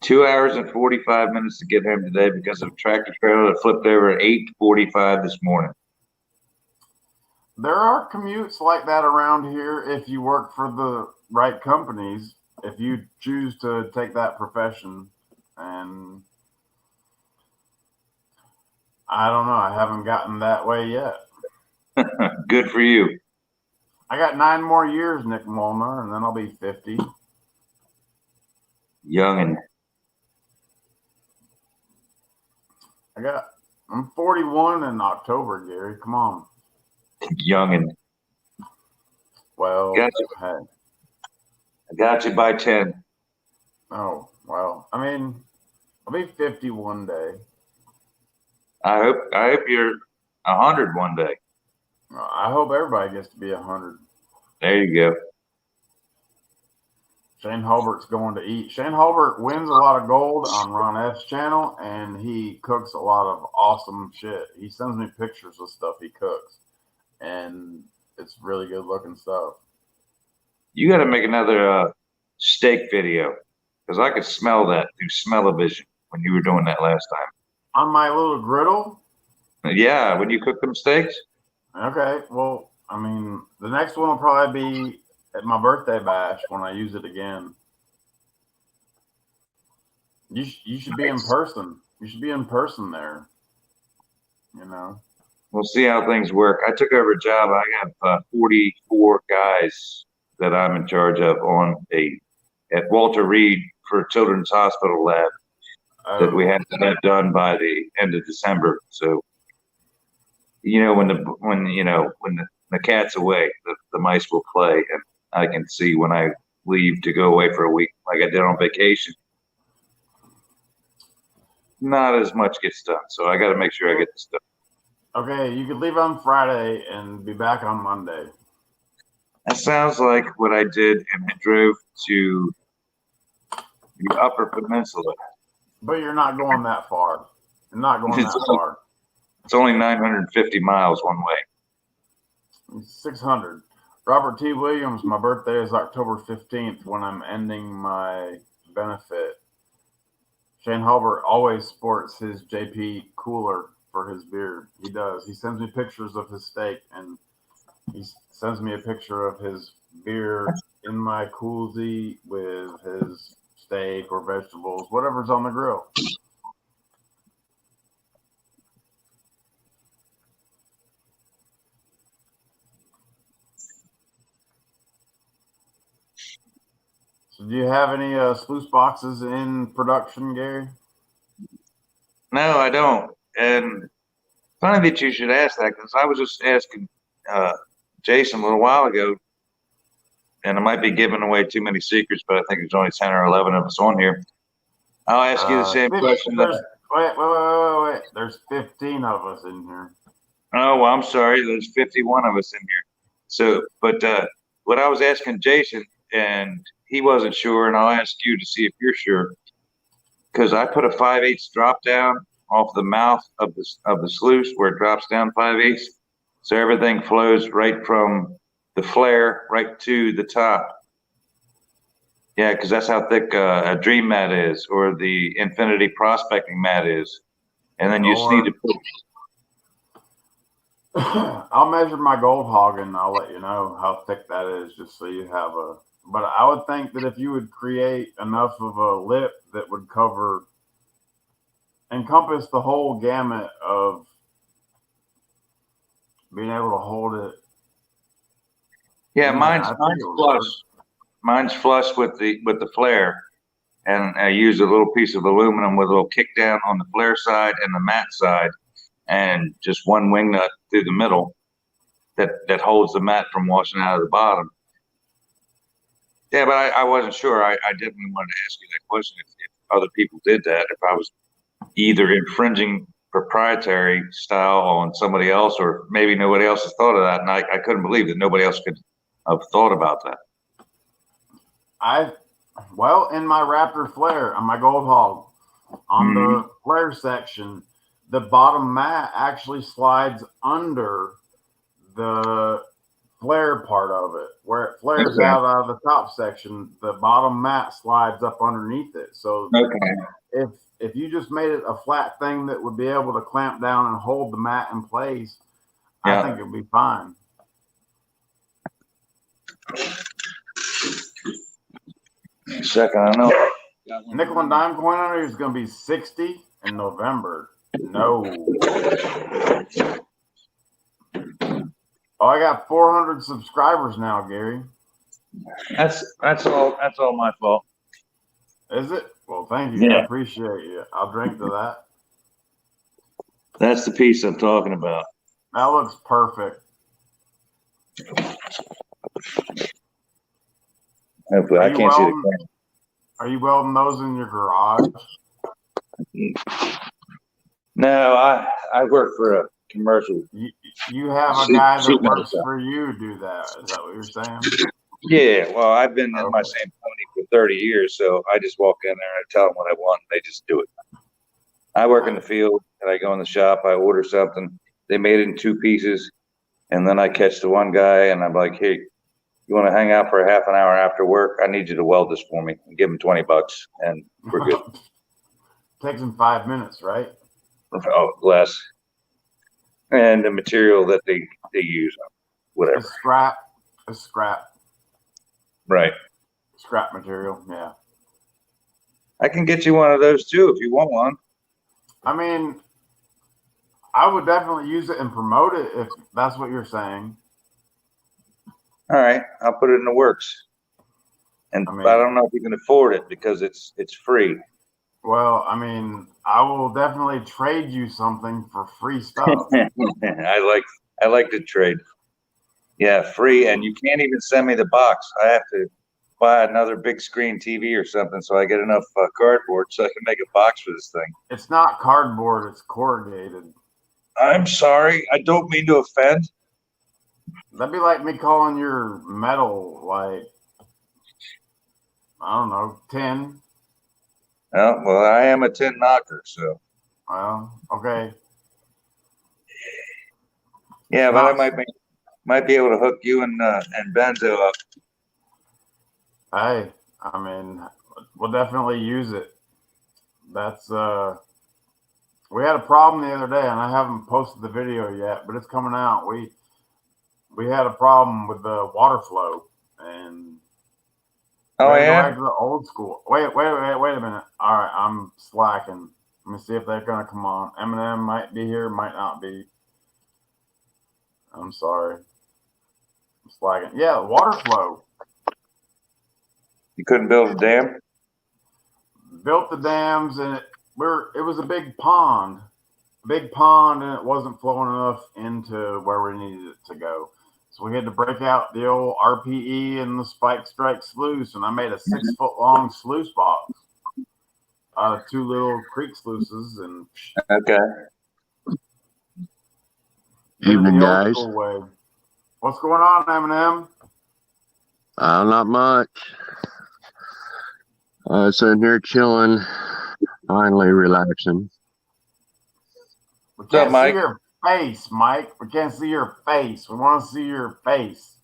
2 hours and 45 minutes to get home today because of a tractor trailer that flipped over at 8:45 this morning. There are commutes like that around here if you work for the right companies, if you choose to take that profession. And I don't know. I haven't gotten that way yet. Good for you. I got 9 more years, Nick Molnar, and then I'll be 50. Youngin'. I'm 41 in October, Gary. Come on. Youngin'. Well, Gotcha. hey. I got you by 10. Oh, well. I mean, I'll be 50 one day. I hope you're 100 one day. I hope everybody gets to be 100. There you go. Shane Hulbert's going to eat. Shane Hulbert wins a lot of gold on Ron F's channel, and he cooks a lot of awesome shit. He sends me pictures of stuff he cooks, and it's really good looking stuff. You got to make another steak video because I could smell that through smell-o-vision when you were doing that last time. On my little griddle? Yeah, when you cook them steaks? Okay, well, I mean, the next one will probably be at my birthday bash when I use it again. You should be in person. You should be in person there. You know? We'll see how things work. I took over a job. I have 44 guys that I'm in charge of at Walter Reed for Children's Hospital lab that we had to have done by the end of December. So, when the cat's away, the mice will play, and I can see when I leave to go away for a week, like I did on vacation. Not as much gets done, so I got to make sure I get this done. Okay, you could leave on Friday and be back on Monday. That sounds like what I did, and I drove to the Upper Peninsula. But you're not going that far. You're not going that far. It's only 950 miles one way. 600. Robert T. Williams, my birthday is October 15th when I'm ending my benefit. Shane Hulbert always sports his JP cooler for his beer. He does. He sends me pictures of his steak, and he sends me a picture of his beer in my koozie with his steak or vegetables, whatever's on the grill. So do you have any sluice boxes in production, Gary? No, I don't. And funny that you should ask that because I was just asking Jason a little while ago, and I might be giving away too many secrets, but I think there's only 10 or 11 of us on here. I'll ask you the same question. Wait. There's 15 of us in here. Oh, well, I'm sorry. There's 51 of us in here. So, but what I was asking Jason, and he wasn't sure, and I'll ask you to see if you're sure, because I put a 5/8 drop down off the mouth of the sluice where it drops down 5/8, so everything flows right from the flare right to the top. Yeah, because that's how thick a dream mat is, or the infinity prospecting mat is, and then you just need to put. I'll measure my gold hog and I'll let you know how thick that is, just so you have a. But I would think that if you would create enough of a lip that would encompass the whole gamut of being able to hold it. Yeah, mine's flush. Mine's flush with the flare, and I use a little piece of aluminum with a little kick down on the flare side and the mat side, and just one wing nut through the middle that holds the mat from washing out of the bottom. Yeah, but I wasn't sure. I definitely wanted to ask you that question if other people did that, if I was either infringing proprietary style on somebody else, or maybe nobody else has thought of that. And I couldn't believe that nobody else could have thought about that. In my Raptor flare, on my gold hog, on the flare section, the bottom mat actually slides under the flare part of it. Where it flares out of the top section, the bottom mat slides up underneath it. So if you just made it a flat thing that would be able to clamp down and hold the mat in place, I think it'd be fine. Second, I know. Nickel and dime coin hunter is going to be 60 in November. No. Oh, I got 400 subscribers now, Gary. That's all my fault. Is it? Well, thank you. Yeah. I appreciate you. I'll drink to that. That's the piece I'm talking about. That looks perfect. Hopefully, I can't see the camera. Are you welding those in your garage? No, I work for a commercial. You have a guy that works for you do that. Is that what you're saying? Yeah, well, I've been in my same company for 30 years, so I just walk in there and I tell them what I want, and they just do it. I work in the field, and I go in the shop, I order something, they made it in 2 pieces, and then I catch the one guy, and I'm like, hey, you want to hang out for a half an hour after work? I need you to weld this for me, and give him $20, and we're good. Takes them 5 minutes, right? Oh, less. And the material that they use, whatever. It's scrap. It's scrap. Right. Scrap material. Yeah. I can get you one of those too if you want one. I mean, I would definitely use it and promote it if that's what you're saying. All right, I'll put it in the works. And I mean- I don't know if you can afford it because it's free. Well, I mean, I will definitely trade you something for free stuff. I like to trade. Yeah, free, and you can't even send me the box. I have to buy another big screen TV or something so I get enough cardboard so I can make a box for this thing. It's not cardboard, it's corrugated. I'm sorry, I don't mean to offend. That'd be like me calling your metal like, I don't know, tin. Oh, well, I am a tin knocker, so. Well, okay. Yeah, but I might be able to hook you and Benzo up. Hey, I mean, we'll definitely use it. That's we had a problem the other day, and I haven't posted the video yet, but it's coming out. We had a problem with the water flow, and Oh, we had to go yeah? back to the old school. Wait a minute. All right, I'm slacking. Let me see if they're gonna come on. Eminem might be here, might not be. I'm sorry. I'm slacking. Yeah, water flow. You couldn't build a dam? Built the dams, and it was a big pond, and it wasn't flowing enough into where we needed it to go. So we had to break out the old RPE and the spike strike sluice, and I made a 6-foot long sluice box out of 2 little creek sluices, and Okay. did it Evening, the old guys. school way. What's going on, Eminem? Not much. Sitting here chilling, finally relaxing. We What's up, can't Mike? see your face, Mike. We can't see your face. We want to see your face.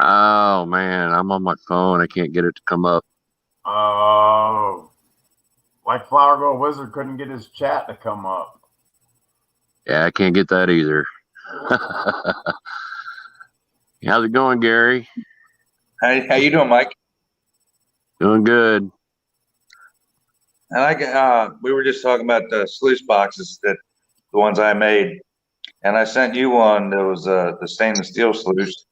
Oh man, I'm on my phone. I can't get it to come up. Oh, like Flower Girl Wizard couldn't get his chat to come up. Yeah, I can't get that either. How's it going, Gary? How you doing, Mike? Doing good. And we were just talking about the sluice boxes, the ones I made, and I sent you one that was the stainless steel sluice.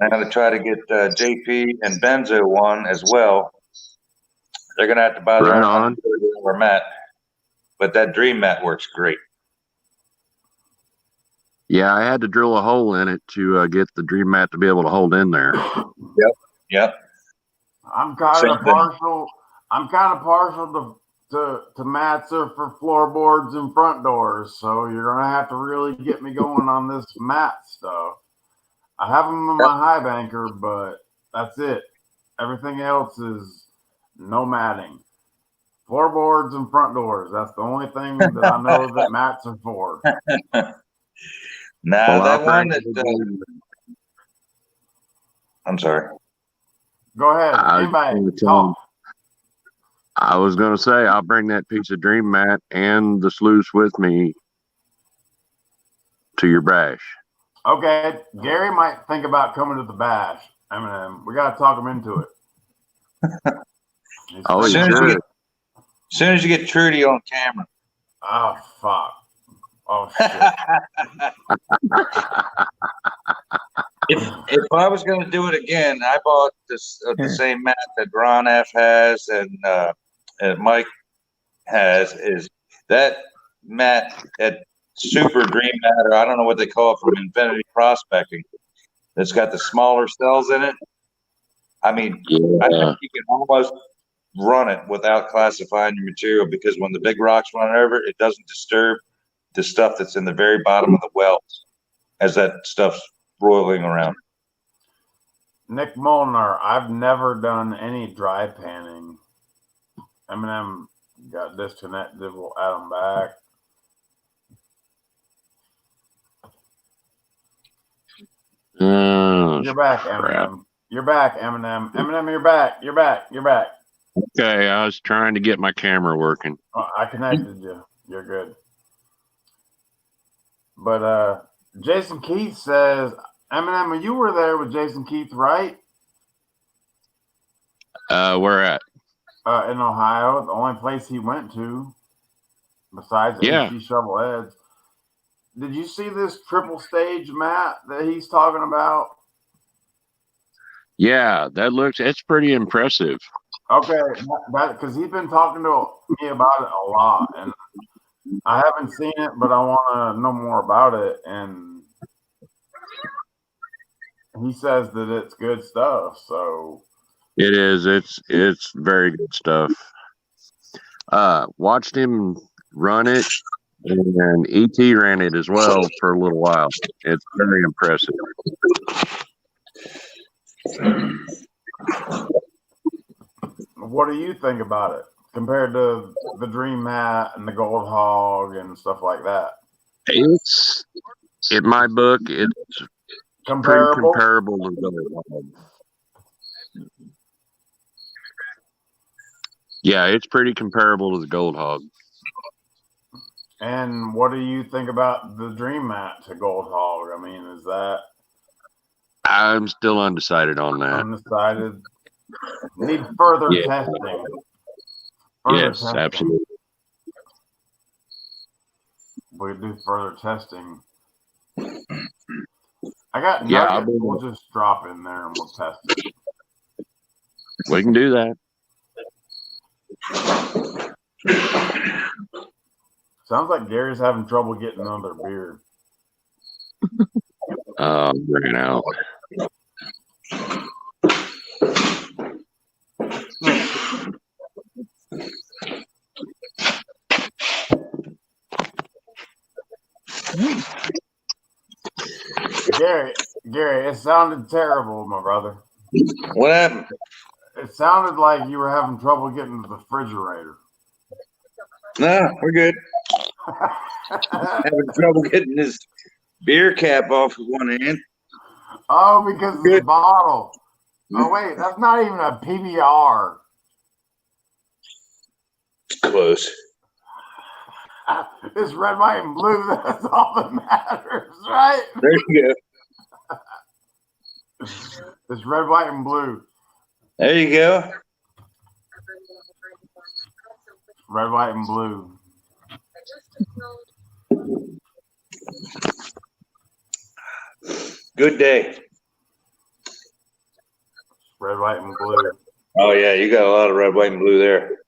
I'm gonna try to get JP and Benzo one as well. They're gonna have to buy their Right own on. mat, but that Dream mat works great. Yeah, I had to drill a hole in it to get the Dream Mat to be able to hold in there. Yep. I'm kind Same of thing. partial. I'm kind of partial to mats or for floorboards and front doors. So you're gonna have to really get me going on this mat stuff. I have them in my high banker, but that's it. Everything else is no matting. Floorboards and front doors. That's the only thing that I know that mats are for. Now Well, that I'll one bring that I'm sorry. Go ahead. I was Anybody gonna tell talk. I was going to say, I'll bring that piece of Dream Mat and the sluice with me to your bash. Okay, Gary might think about coming to the bash. Eminem, we gotta talk him into it. Oh, As you soon as you should. As soon as you get Trudy on camera. Oh fuck. Oh shit. If I was going to do it again, I bought this the same mat that Ron F has and Mike has. Is that mat at Super Dream Mat, or I don't know what they call it, from Infinity Prospecting? That's got the smaller cells in it. I mean, I Yeah. think you can almost run it without classifying your material, because when the big rocks run over, it doesn't disturb the stuff that's in the very bottom of the wells as that stuff's roiling around. Nick Molnar, I've never done any dry panning. Eminem got disconnected. We'll add him back. You're back, crap. Eminem. You're back, Eminem. Eminem, you're back. You're back. You're back. Okay, I was trying to get my camera working. Oh, I connected you. You're good. But Jason Keith says, Eminem, you were there with Jason Keith, right? Where at? In Ohio, the only place he went to, besides Yeah. AC Shovelheads. Did you see this triple stage, Matt, that he's talking about? Yeah, it's pretty impressive. Okay, because he's been talking to me about it a lot, and I haven't seen it, but I want to know more about it. And he says that it's good stuff. So It is. It's very good stuff. Watched him run it, and ET ran it as well for a little while. It's very impressive. what do you think about it compared to the Dream Mat and the Gold Hog and stuff like that? It's in my book. It's pretty comparable to the Hog. Yeah, it's pretty comparable to the Gold Hog. And what do you think about the Dream Mat to Gold Hog? I mean, is that I'm still undecided on that. undecided? Need further Yeah. testing. Yes, absolutely. We do further testing. I got Yeah, nuggets. We'll just drop in there and we'll test it. We can do that. Sounds like Gary's having trouble getting another beer. Bring it out. Gary, it sounded terrible, my brother. What happened? It sounded like you were having trouble getting to the refrigerator. No, we're good. Having trouble getting this beer cap off with one hand. Oh, because of the bottle. Oh, wait, that's not even a PBR. It's close. It's red, white, and blue. That's all that matters, right? There you go. It's red, white, and blue. There you go. Red, white, and blue. Good day. Red, white, and blue. Oh, yeah, you got a lot of red, white, and blue there.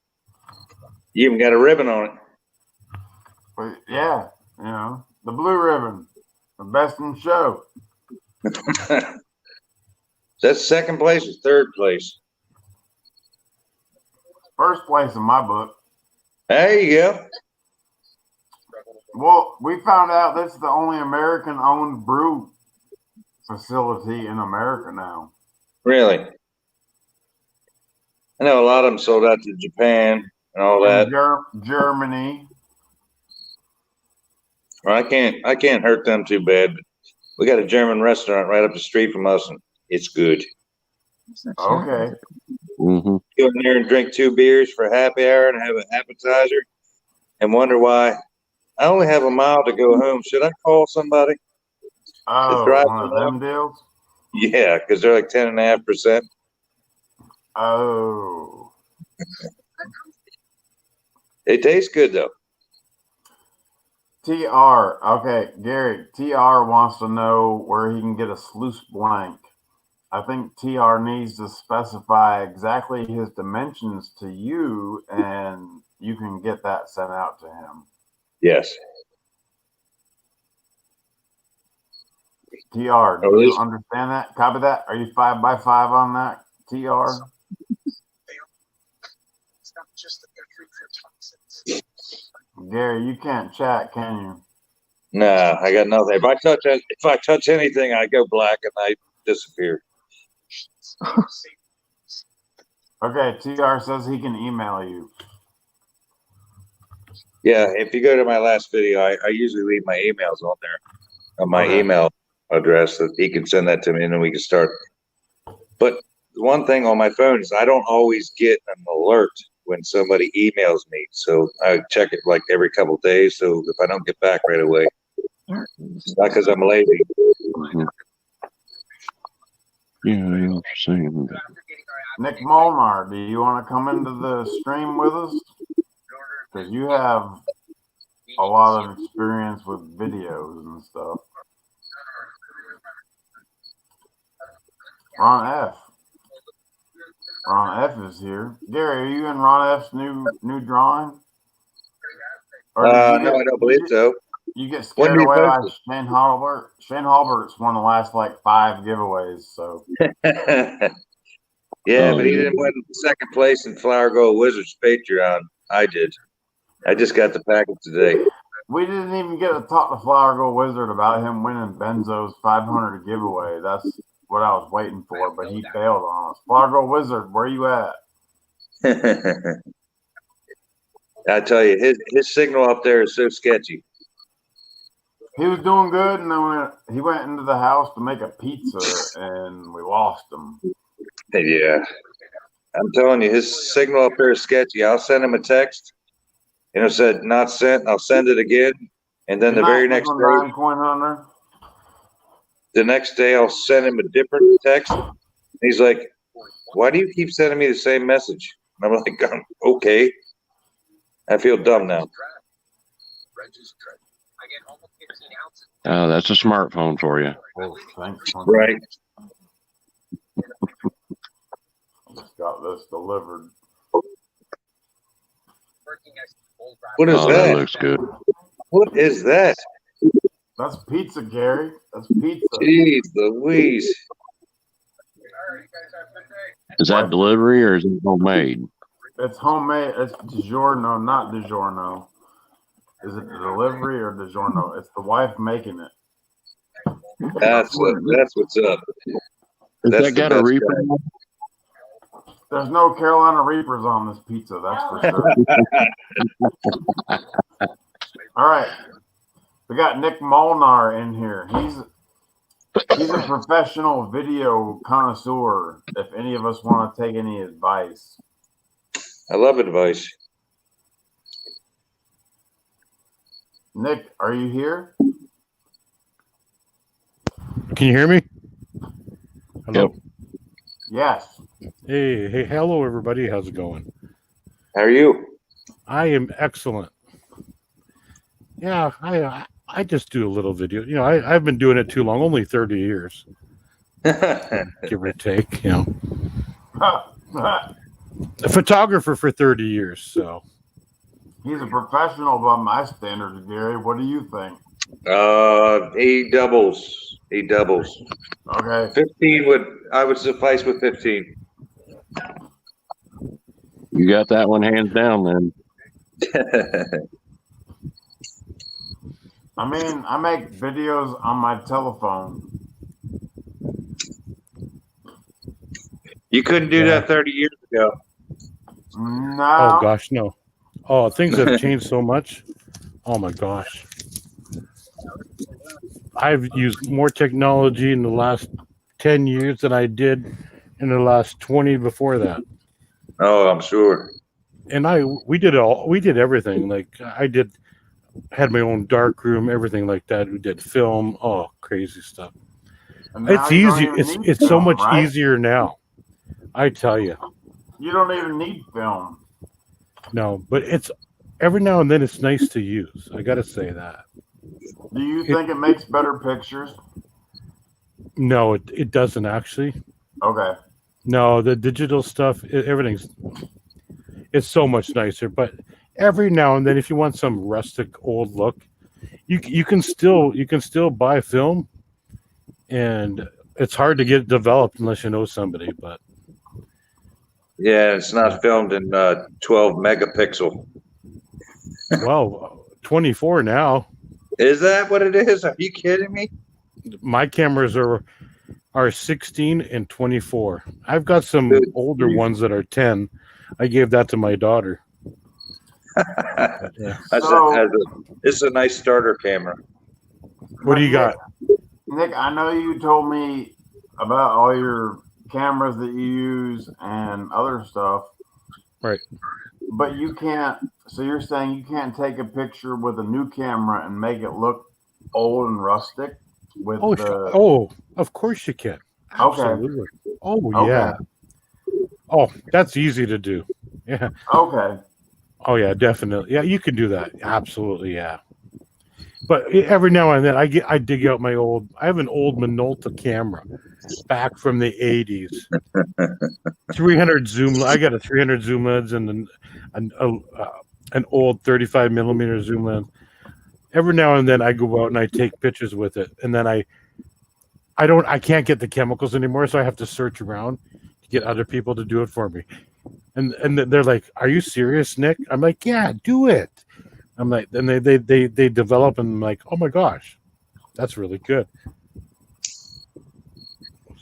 You even got a ribbon on it. But yeah, you know, the blue ribbon, the best in the show. That's second place or third place? First place in my book. There you go. Well, we found out this is the only American-owned brew facility in America now. Really? I know a lot of them sold out to Japan and all that. Germany. Well, I can't hurt them too bad. But we got a German restaurant right up the street from us, and it's good. Okay. Mm-hmm. Go in there and drink 2 beers for happy hour and have an appetizer, and wonder why I only have a mile to go home. Should I call somebody? Oh, drive one of them deals? Yeah, because they're like 10.5%. Oh. They taste good though. TR. Okay, Gary. TR wants to know where he can get a sluice blank. I think TR needs to specify exactly his dimensions to you, and you can get that sent out to him. Yes. TR, do you understand that? Copy that? Are you 5x5 on that, TR? Gary, you can't chat, can you? Nah, I got nothing. If I touch anything, I go black and I disappear. Okay, TR says he can email you. Yeah, if you go to my last video, I usually leave my emails on there, on my Okay. email address, that he can send that to me and then we can start. But the one thing on my phone is I don't always get an alert when somebody emails me. So I check it like every couple of days. So if I don't get back right away, it's not because I'm lazy. Yeah, I'm saying. Nick Molnar, do you want to come into the stream with us? Because you have a lot of experience with videos and stuff. Ron F is here. Gary, are you in Ron F's new drawing? Or No, I don't believe so. You get When scared do you away by post Shane Halbert. Shane Halbert's won the last like 5 giveaways. So Yeah, Oh, but he yeah. didn't win second place in Flower Gold Wizards Patreon. I did. I just got the package today. we didn't even get to talk to Flower Gold Wizard about him winning Benzo's 500 giveaway. That's what I was waiting for, but he bailed on us. Flower Gold Wizard, where you at? I tell you, his signal up there is so sketchy. He was doing good, and then he went into the house to make a pizza, and we lost him. Yeah. I'm telling you, his signal up there is sketchy. I'll send him a text, and it said not sent. I'll send it again, and then Good the night, very next Nickel day, Dime Coin Hunter. the next day I'll send him a different text. And he's like, "Why do you keep sending me the same message?" And I'm like, "Okay." I feel dumb now. Oh, that's a smartphone for you. Oh, thanks. Hunter. Right. I just got this delivered. What is Oh, that that? looks good. What is that? That's pizza, Gary. That's pizza. Jeez Louise. Is that delivery or is it homemade? It's homemade. It's DiGiorno, not DiGiorno. Is it the delivery or DiGiorno? It's the wife making it. That's what's up. Has That's that got a the best reaper? guy. There's no Carolina Reapers on this pizza, that's for sure. All right. We got Nick Molnar in here. He's a professional video connoisseur, if any of us want to take any advice. I love advice. Nick, are you here? Can you hear me? Hello. Yes. Hey, hello everybody. How's it going? How are you? I am excellent. Yeah, I just do a little video. You know, I've been doing it too long, only 30 years, give or take. You know, a photographer for 30 years. So He's a professional by my standards, Gary. What do you think? He doubles. He doubles. Okay. 15 I would suffice with 15. You got that one hands down then. I mean, I make videos on my telephone. You couldn't do that 30 years ago. No. oh gosh, no. Oh, things have changed so much. Oh my gosh. I've used more technology in the last 10 years than I did in the last 20 before that. Oh, I'm sure. And we did everything. Like had my own dark room, everything like that. We did film, crazy stuff. And now It's you don't easy. even need It's so film, much right? easier now. I tell you. You don't even need film. No, but it's every now and then it's nice to use. I got to say that. Do you think it makes better pictures? No, it doesn't actually. Okay. No, the digital stuff, it's so much nicer. But every now and then, if you want some rustic old look, you can still buy film, and it's hard to get it developed unless you know somebody. But Yeah, it's not filmed in 12 megapixel. well, 24 now. Is that what it is? Are you kidding me? My cameras are are 16 and 24. I've got some Good older grief. ones that are 10. I gave that to my daughter. Yeah. This is a nice starter camera. What do you got? Nick, I know you told me about all your cameras that you use and other stuff. Right. But you can't, so you're saying you can't take a picture with a new camera and make it look old and rustic with Of course you can. Okay. Absolutely. Oh, Okay. yeah. Oh, that's easy to do. Yeah. Okay. Oh, yeah, definitely. Yeah, you can do that. Absolutely, yeah. But every now and then I dig out I have an old Minolta camera back from the 80s. 300 zoom. I got a 300 zoom lens and an old 35 millimeter zoom lens. Every now and then I go out and I take pictures with it, and then I can't get the chemicals anymore, so I have to search around to get other people to do it for me. And they're like, "Are you serious, Nick?" I'm like, "Yeah, do it." I'm like, and they develop, and I'm like, "Oh my gosh, that's really good."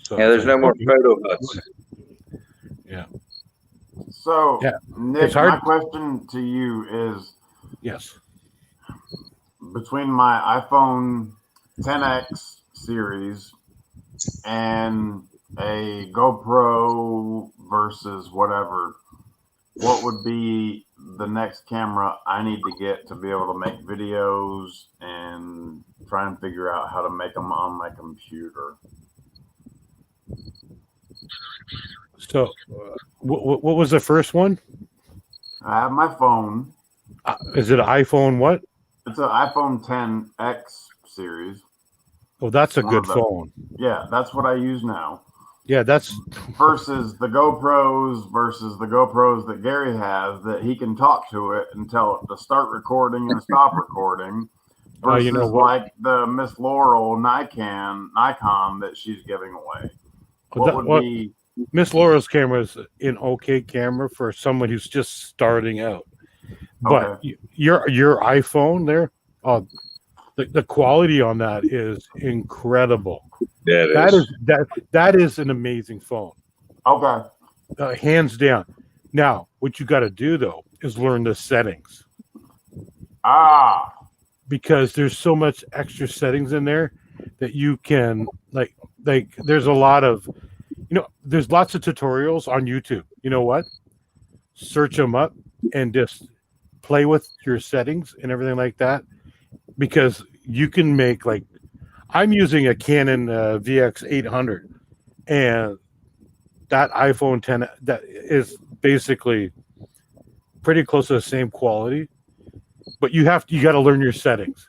So Yeah, there's no more photo huts. Yeah. So, Yeah, Nick, it's hard. my question to you is Yes. between my iPhone 10X series and a GoPro versus whatever, what would be the next camera I need to get to be able to make videos and try and figure out how to make them on my computer? So, what was the first one? I have my phone. Is it an iPhone? What? It's an iPhone 10X series. Oh, that's a good phone. Yeah, that's what I use now. Yeah, that's versus the GoPros that Gary has that he can talk to it and tell it to start recording and stop recording. Versus like the Miss Laurel Nikon that she's giving away. Miss Laurel's camera is an okay camera for someone who's just starting out. But your iPhone there, the quality on that is incredible. Yeah, that is an amazing phone. Okay. Hands down. Now, what you got to do though is learn the settings. Because there's so much extra settings in there that you can like there's a lot of there's lots of tutorials on YouTube. You know what? Search them up and just play with your settings and everything like that, because you can make I'm using a Canon VX800, and that iPhone 10 that is basically pretty close to the same quality, but you got to learn your settings,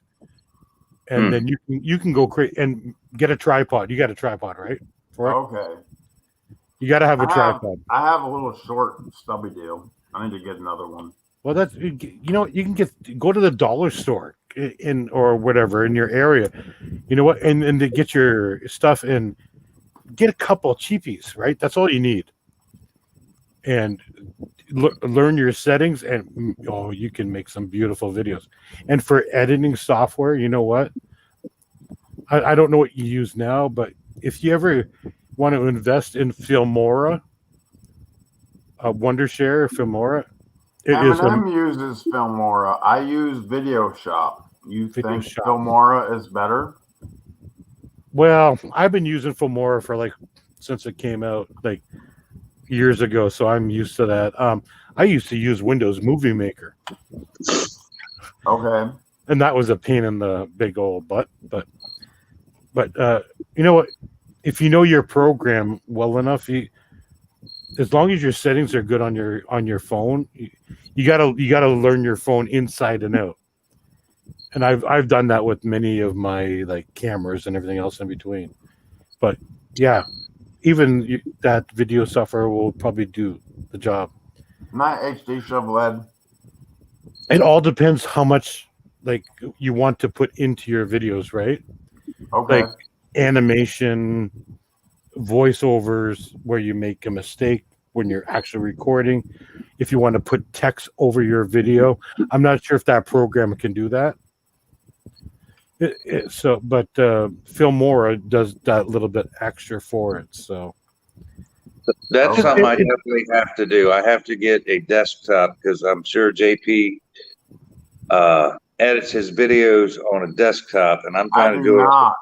and then you can go crazy and get a tripod. You got a tripod, right? Okay. You got to have a tripod. I have a little short stubby deal. I need to get another one. Well, that's you can go to the dollar store or whatever in your area, and to get your stuff and get a couple of cheapies, right? That's all you need, and learn your settings, and you can make some beautiful videos. And for editing software, you know what? I don't know what you use now, but if you ever want to invest in Filmora, Wondershare, Filmora. Eminem uses Filmora. I use VideoShop. You think Filmora is better? Well, I've been using Filmora for since it came out years ago, so I'm used to that. I used to use Windows Movie Maker. Okay. And that was a pain in the big old butt, but you know what? If you know your program well enough, as long as your settings are good on your phone, you gotta learn your phone inside and out. And I've done that with many of my cameras and everything else in between. But yeah, even that video software will probably do the job. Not HD shovel head. It all depends how much you want to put into your videos, right? Okay. Animation, voiceovers where you make a mistake when you're actually recording. If you want to put text over your video, I'm not sure if that program can do that. But Filmora does that little bit extra for it. So That's Okay. something I definitely have to do. I have to get a desktop because I'm sure JP edits his videos on a desktop, and I'm I trying to do do it. not.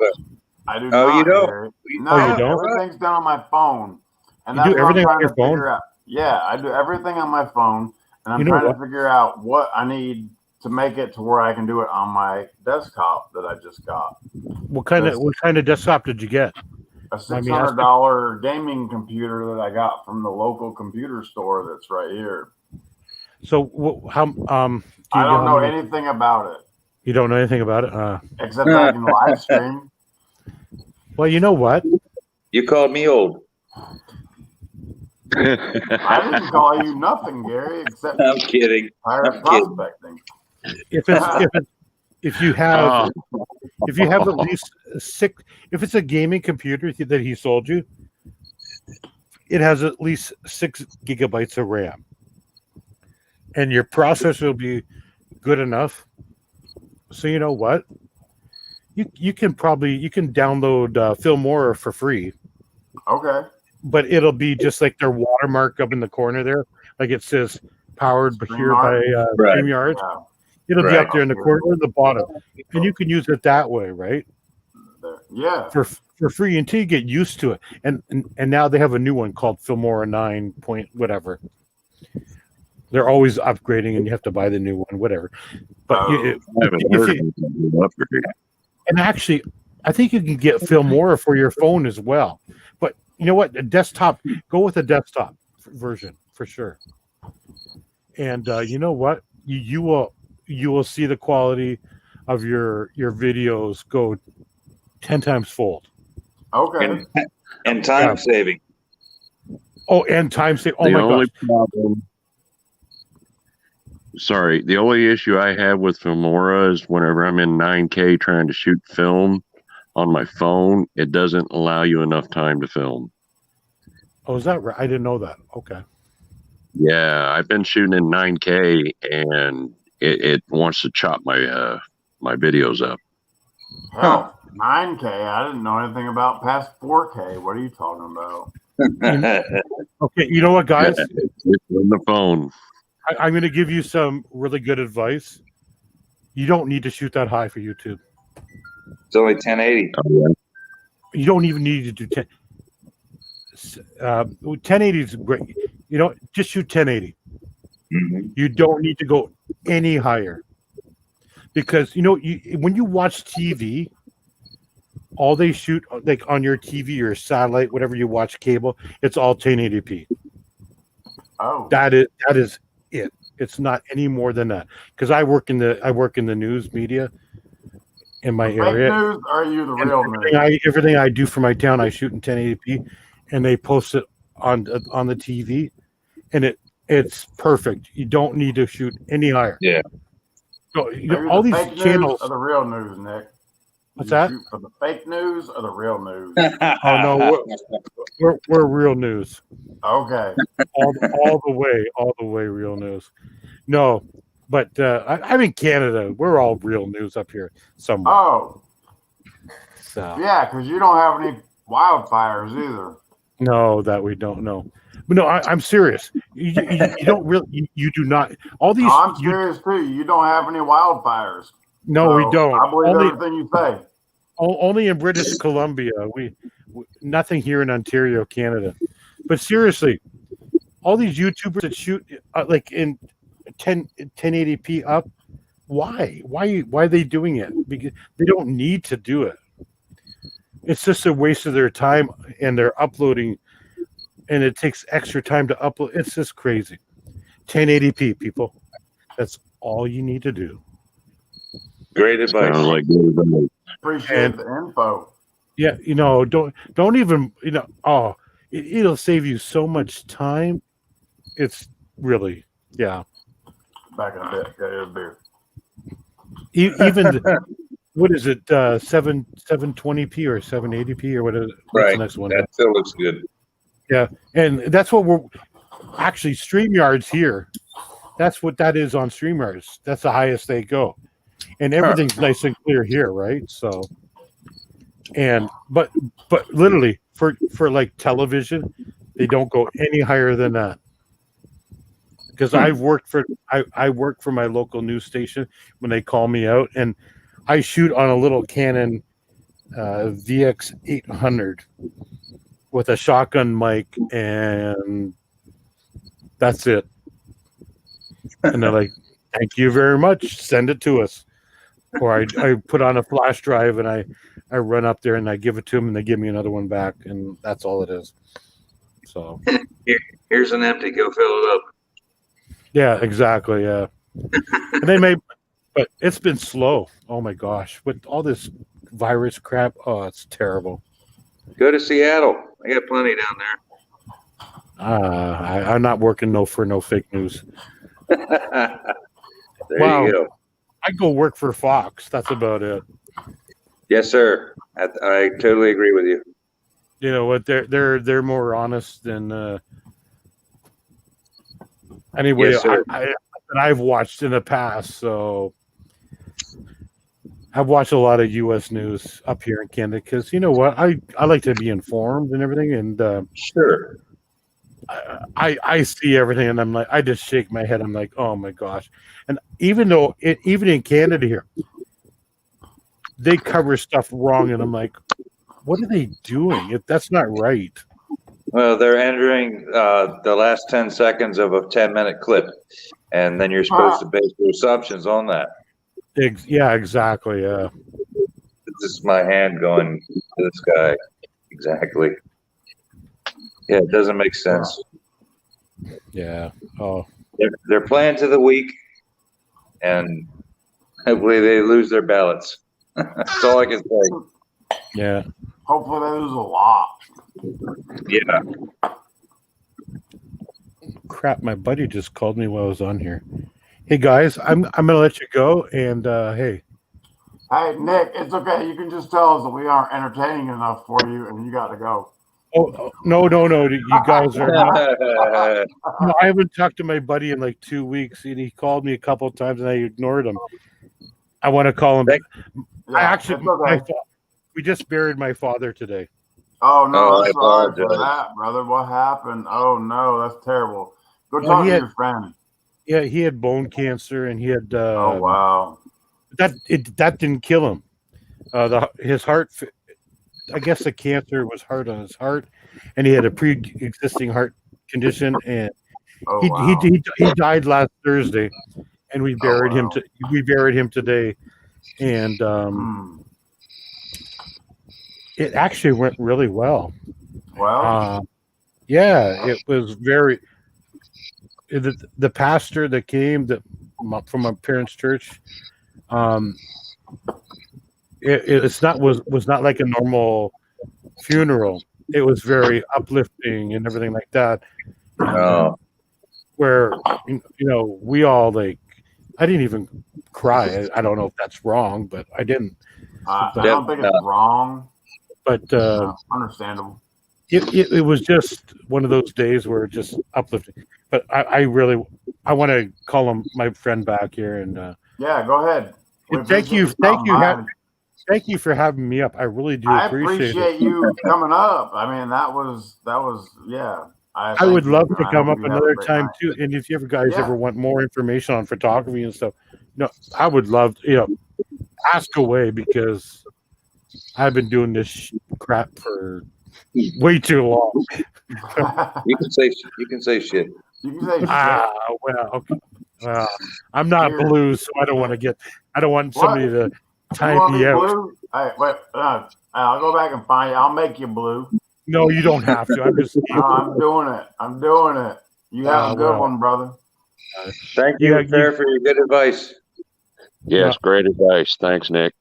I do Oh, not. you don't? Gary. No, Oh, you don't? everything's done on my phone, and You do that's what I'm everything on trying your to phone? figure out. Yeah, I do everything on my phone, and I'm You know trying what? to figure out what I need to make it to where I can do it on my desktop that I just got. What kind of desktop did you get? A Mind me asking? $600 gaming computer that I got from the local computer store that's right here. So how I don't know many- anything about it You don't know anything about it? except I can live stream. Well, you know what? You called me old. I didn't call you nothing, Gary, except I'm kidding. pirate I'm kidding. prospecting. If you have at least 6, if it's a gaming computer that he sold you, it has at least 6 gigabytes of RAM, and your processor will be good enough. So you know what? You can download Filmora for free, Okay. but it'll be just like their watermark up in the corner there, like it says powered here by Right. StreamYard. Yeah. It'll be Right. up there in the corner at the bottom, and you can use it that way, right? Yeah. For free until you get used to it. And now they have a new one called Filmora 9 point whatever. They're always upgrading, and you have to buy the new one, whatever. But and actually, I think you can get Filmora for your phone as well. But you know what? A desktop, go with a desktop version for sure. And you know what? You will see the quality of your videos go 10 times fold. Okay. And time saving. Oh, and time save. Oh The my only gosh. problem. Sorry, the only issue I have with Filmora is whenever I'm in 9K trying to shoot film on my phone, it doesn't allow you enough time to film. Oh, is that right? I didn't know that. Okay. Yeah, I've been shooting in 9K and it wants to chop my my videos up. Hell, 9K. I didn't know anything about past 4K. What are you talking about? Okay, you know what, guys? It's on the phone. I'm going to give you some really good advice. You don't need to shoot that high for YouTube. It's only 1080. Oh, yeah. You don't even need to do 10. 1080 is great. You know, just shoot 1080. Mm-hmm. You don't need to go any higher because when you watch TV, all they shoot like on your TV or satellite, whatever you watch cable, it's all 1080p. Oh. That is it. It's not any more than that. Because I work in the news media in my area. Fake news, or are you the real news? Everything I do for my town, I shoot in 1080p, and they post it on the TV, and it's perfect. You don't need to shoot any higher. Yeah. So Are you all the these fake channels. news or the real news, Nick? What's You that? shoot for the fake news or the real news? Oh no, we're real news. Okay. all the way real news. No, but I'm in Canada. We're all real news up here somewhere. Oh, So yeah, because you don't have any wildfires either. no, that we don't know. But no, I'm serious. You don't really. You do not. All these. No, I'm serious too. You don't have any wildfires. No, So we don't. I believe everything you say. Only in British Columbia. We nothing here in Ontario, Canada. But seriously, all these YouTubers that shoot like in 1080p up, why are they doing it? Because they don't need to do it. It's just a waste of their time, and they're uploading, and it takes extra time to upload. It's just crazy. 1080p, people. That's all you need to do. Great advice. Sounds like good advice. Appreciate the info. Yeah, don't even, it'll save you so much time. It's really, yeah. Back in a bit. Got a beer. Even what is it, 720p or 780p or what is it? What's Right. the next one? That still looks good. Yeah, and that's what we're actually StreamYard's here. That's what that is on StreamYards. That's the highest they go. and everything's nice and clear here, right? So, and but literally for like television, they don't go any higher than that. Because I work for my local news station when they call me out, and I shoot on a little Canon VX 800 with a shotgun mic, and that's it. And they're like, "Thank you very much. Send it to us." Or I put on a flash drive and I run up there and I give it to them, and they give me another one back, and that's all it is. So Here's an empty. Go fill it up. yeah, exactly. Yeah, and they may, but it's been slow. Oh my gosh, with all this virus crap, oh, it's terrible. Go to Seattle. I got plenty down I'm not working for no fake news. there. Wow. You go. I go work for Fox. That's about it. Yes, sir. I totally agree with you. You know what? They're more honest than anyway. Yes, sir. I've watched in the past, so I've watched a lot of U.S. news up here in Canada because you know what? I like to be informed and everything, and Sure. I see everything, and I'm like, I just shake my head. I'm like, oh my gosh! And even in Canada here, they cover stuff wrong, and I'm like, what are they doing? That's not right. Well, they're entering the last 10 seconds of a 10-minute clip, and then you're supposed to base your assumptions on that. Yeah, exactly. Yeah. This is my hand going to this guy. Exactly. Yeah, it doesn't make sense. Yeah. Oh. They're playing to the weak, and hopefully they lose their ballots. That's all I can say. Yeah. Hopefully they lose a lot. Yeah. Crap, my buddy just called me while I was on here. Hey guys, I'm gonna let you go, and hey. Hey Nick, it's okay. You can just tell us that we aren't entertaining enough for you, and you got to go. Oh no! You guys are not. No, I haven't talked to my buddy in like 2 weeks, and he called me a couple of times, and I ignored him. I want to call him. Yeah, I actually, it's okay. we just buried my father today. Oh no, Oh, I I'm sorry for apologize. that, brother. What happened? Oh no, that's terrible. Go talk to your friend. Yeah, he had bone cancer, and he had. Oh wow. That didn't kill him. His heart. I guess the cancer was hard on his heart, and he had a pre-existing heart condition, and he died last Thursday, and we buried him. We buried him today, and it actually went really well. Well, yeah, it was very. The pastor that came from my parents' church, was not like a normal funeral. It was very uplifting and everything like that. Oh. Where we all like, I didn't even cry. I don't know if that's wrong, but I didn't. I don't think it's wrong, but understandable. It was just one of those days where it just uplifting. But I want to call him my friend back here, and yeah, go ahead. Thank you for having me up. I really do appreciate you coming up. I mean, that was yeah. I would love to come up another time too. And if you guys ever want more information on photography and stuff, I would love ask away, because I've been doing this crap for way too long. You can say shit. You can say shit. Well, okay. I'm not blue, so I don't want somebody to time me out. Blue? Hey, wait, I'll go back and find you. I'll make you blue. No, you don't have to. I'm just. No, I'm doing it. You have a good one, brother. Thank you, sir, for your good advice. Yes, great advice. Thanks, Nick.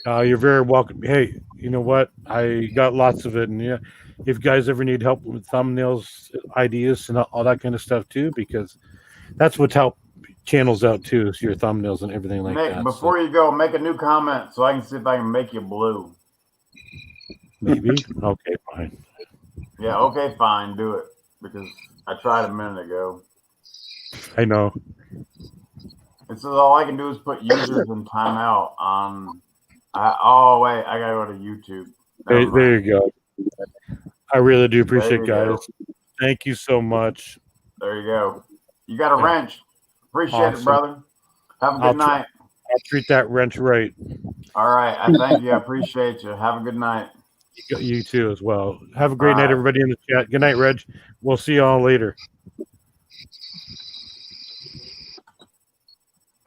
You're very welcome. Hey, you know what? I got lots of it, and if you guys ever need help with thumbnails, ideas, and all that kind of stuff too, because that's what's helped channels out too, is your thumbnails and everything like Nick, that. Before you go, make a new comment so I can see if I can make you blue. Maybe. Okay, fine. Yeah, okay, fine. Do it, because I tried a minute ago. I know. It's It says all I can do is put users in timeout on. Oh wait, I gotta go to YouTube. Never There mind. you go. I really do appreciate it, There you guys. Thank you so much. There you go. You got a Yeah. wrench. Appreciate it, Awesome. brother. Have a I'll good night. I'll treat that wrench right. All right. I thank you. I appreciate you. Have a good night. You too as well. Have a great All night, right. everybody in the chat. Good night, Reg. We'll see y'all later.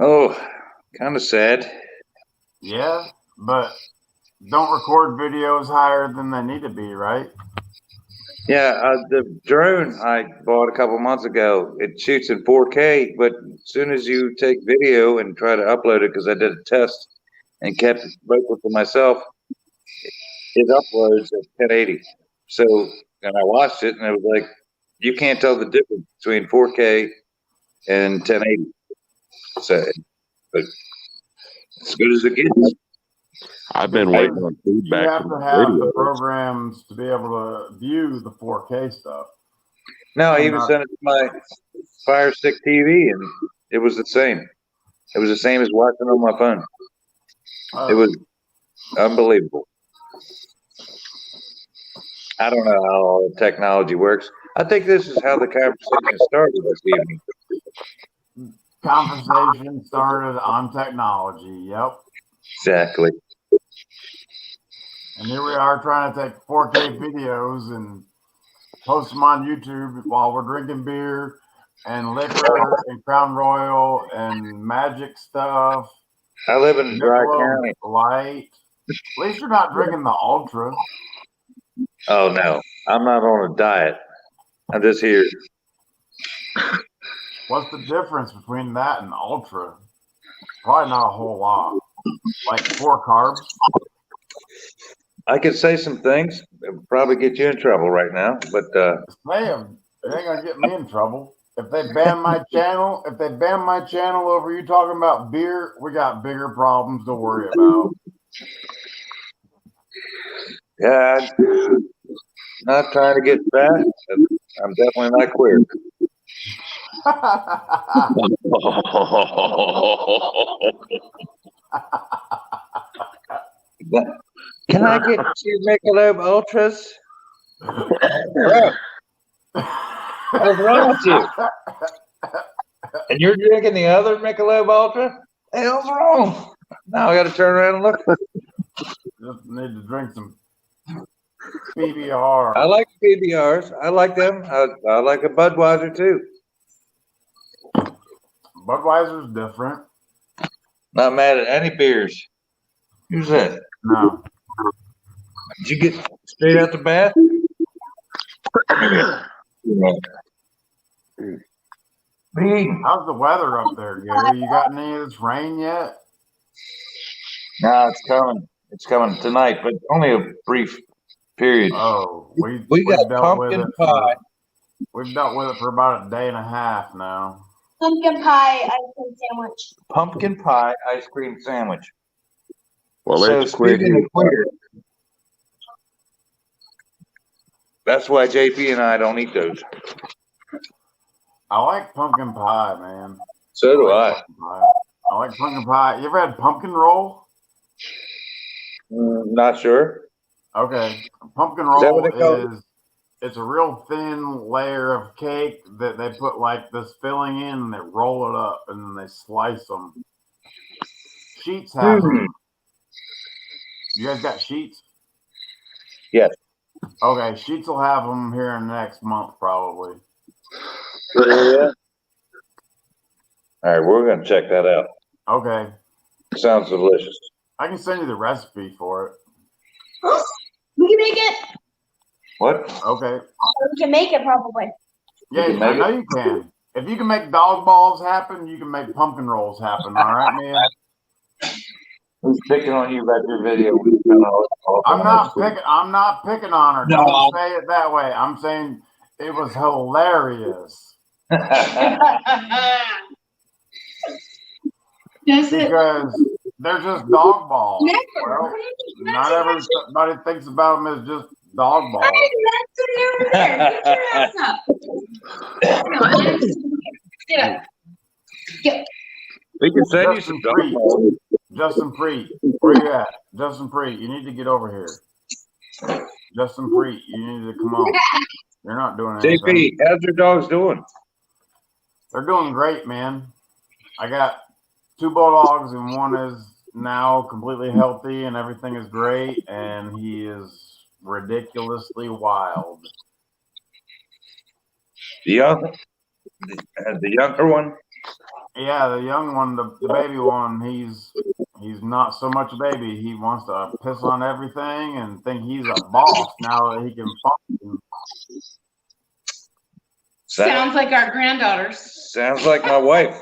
Oh, kind of sad. Yeah, but don't record videos higher than they need to be, right? Yeah, the drone I bought a couple months ago, it shoots in 4K, but as soon as you take video and try to upload it, because I did a test and kept it local for myself, it uploads at 1080. So, and I watched it, and it was like, you can't tell the difference between 4K and 1080. So, but as good as it gets. I've been Because waiting on you feedback have from to the have the radio. programs to be able to view the 4K stuff. No, I And even not- sent it to my Fire Stick TV, and it was the same. It was the same as watching on my phone. It was unbelievable. I don't know how all the technology works. I think this is how the conversation started this evening. Conversation started on technology. Yep. Exactly. And here we are trying to take 4K videos and post them on YouTube while we're drinking beer and liquor and Crown Royal and magic stuff. I live in a dry Michelob county. Light. At least you're not drinking the Ultra. Oh no, I'm not on a diet. I'm just here. What's the difference between that and Ultra? Probably not a whole lot. Like 4 carbs. I could say some things that would probably get you in trouble right now, but Damn, it ain't gonna get me in trouble. If they ban my channel, over you talking about beer, we got bigger problems to worry about. yeah, I'm not trying to get fat. I'm definitely not queer. Can I get 2 Michelob Ultras? Bro, what's wrong with you? And you're drinking the other Michelob Ultra? Hey, what's wrong? Now I got to turn around and look. Just need to drink some PBR. I like PBRs. I like them. I like a Budweiser too. Budweiser's different. Not mad at any beers. Who's that? No. Did you get straight out the bath? How's the weather up there, Gary? You got any of this rain yet? No, it's coming. It's coming tonight, but only a brief period. Oh, We we've got dealt with pumpkin it pie. We've dealt with it for about a day and a half now. Pumpkin pie ice cream sandwich. Pumpkin pie ice cream sandwich. Well, So it's queer. speaking of queer, that's why JP and I don't eat those. I like pumpkin pie, man. So do I. Pumpkin pie. I like pumpkin pie. You ever had pumpkin roll? Not sure. Okay. Pumpkin Is that roll what they call it? it's a real thin layer of cake that they put like this filling in and they roll it up and then they slice them. Sheets have them. You guys got Sheets? Yes. Okay, Sheets will have them here in the next month probably. Yeah. All right, we're gonna check that out. Okay. Sounds delicious. I can send you the recipe for it. We can make it. What? Okay. We can make it probably. Yeah, You can I make know you can. If you can make dog balls happen, you can make pumpkin rolls happen. All right, man. Who's picking on you about your video? I'm not picking on her. No. Don't say it that way. I'm saying it was hilarious Does it? because they're just dog balls. Never. Well, not everybody thinks about them as just dog balls. Hey, that's over there. Get your ass up. Get up. Get. We can send you some dog balls. Justin Preet, where you at? Justin Preet, you need to get over here. Justin Preet, you need to come on. You're not doing anything. JP, how's your dogs doing? They're doing great, man. I got 2 bulldogs, and one is now completely healthy, and everything is great, and he is ridiculously wild. The younger one? Yeah, the young one, the baby one, he's not so much a baby. He wants to piss on everything and think he's a boss now that he can function. Sounds like our granddaughters. Sounds like my wife.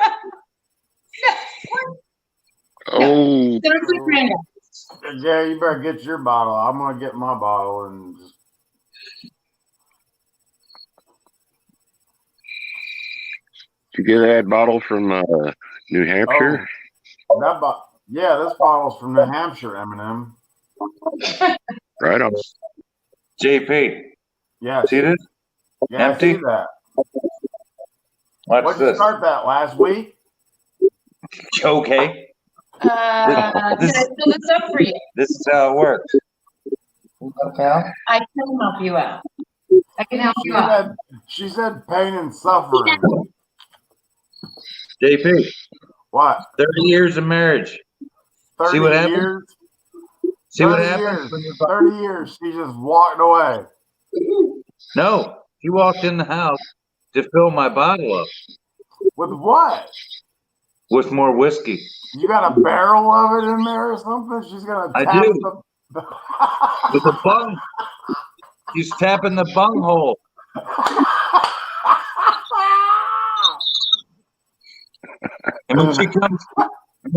Oh, Sounds like granddaughters. Yeah, you better get your bottle. I'm gonna get my bottle and just. did you get that bottle from New Hampshire? Yeah, this bottle's from New Hampshire, Eminem. Right on. JP, Yeah, see this? yeah, empty? I see that. Watch What'd you this. start that last week? Okay. Can I fill this up for you? This is how it works. I can help you out. I can help She you out. said, she said pain and suffering. JP, What? 30 years of marriage. 30 See what happened? years? See what 30 happens? years. 30 years. She just walked away. No, he walked in the house to fill my bottle up With what? with more whiskey. You got a barrel of it in there or something? She's gonna I tap do. With a bung. He's tapping the bung hole. And when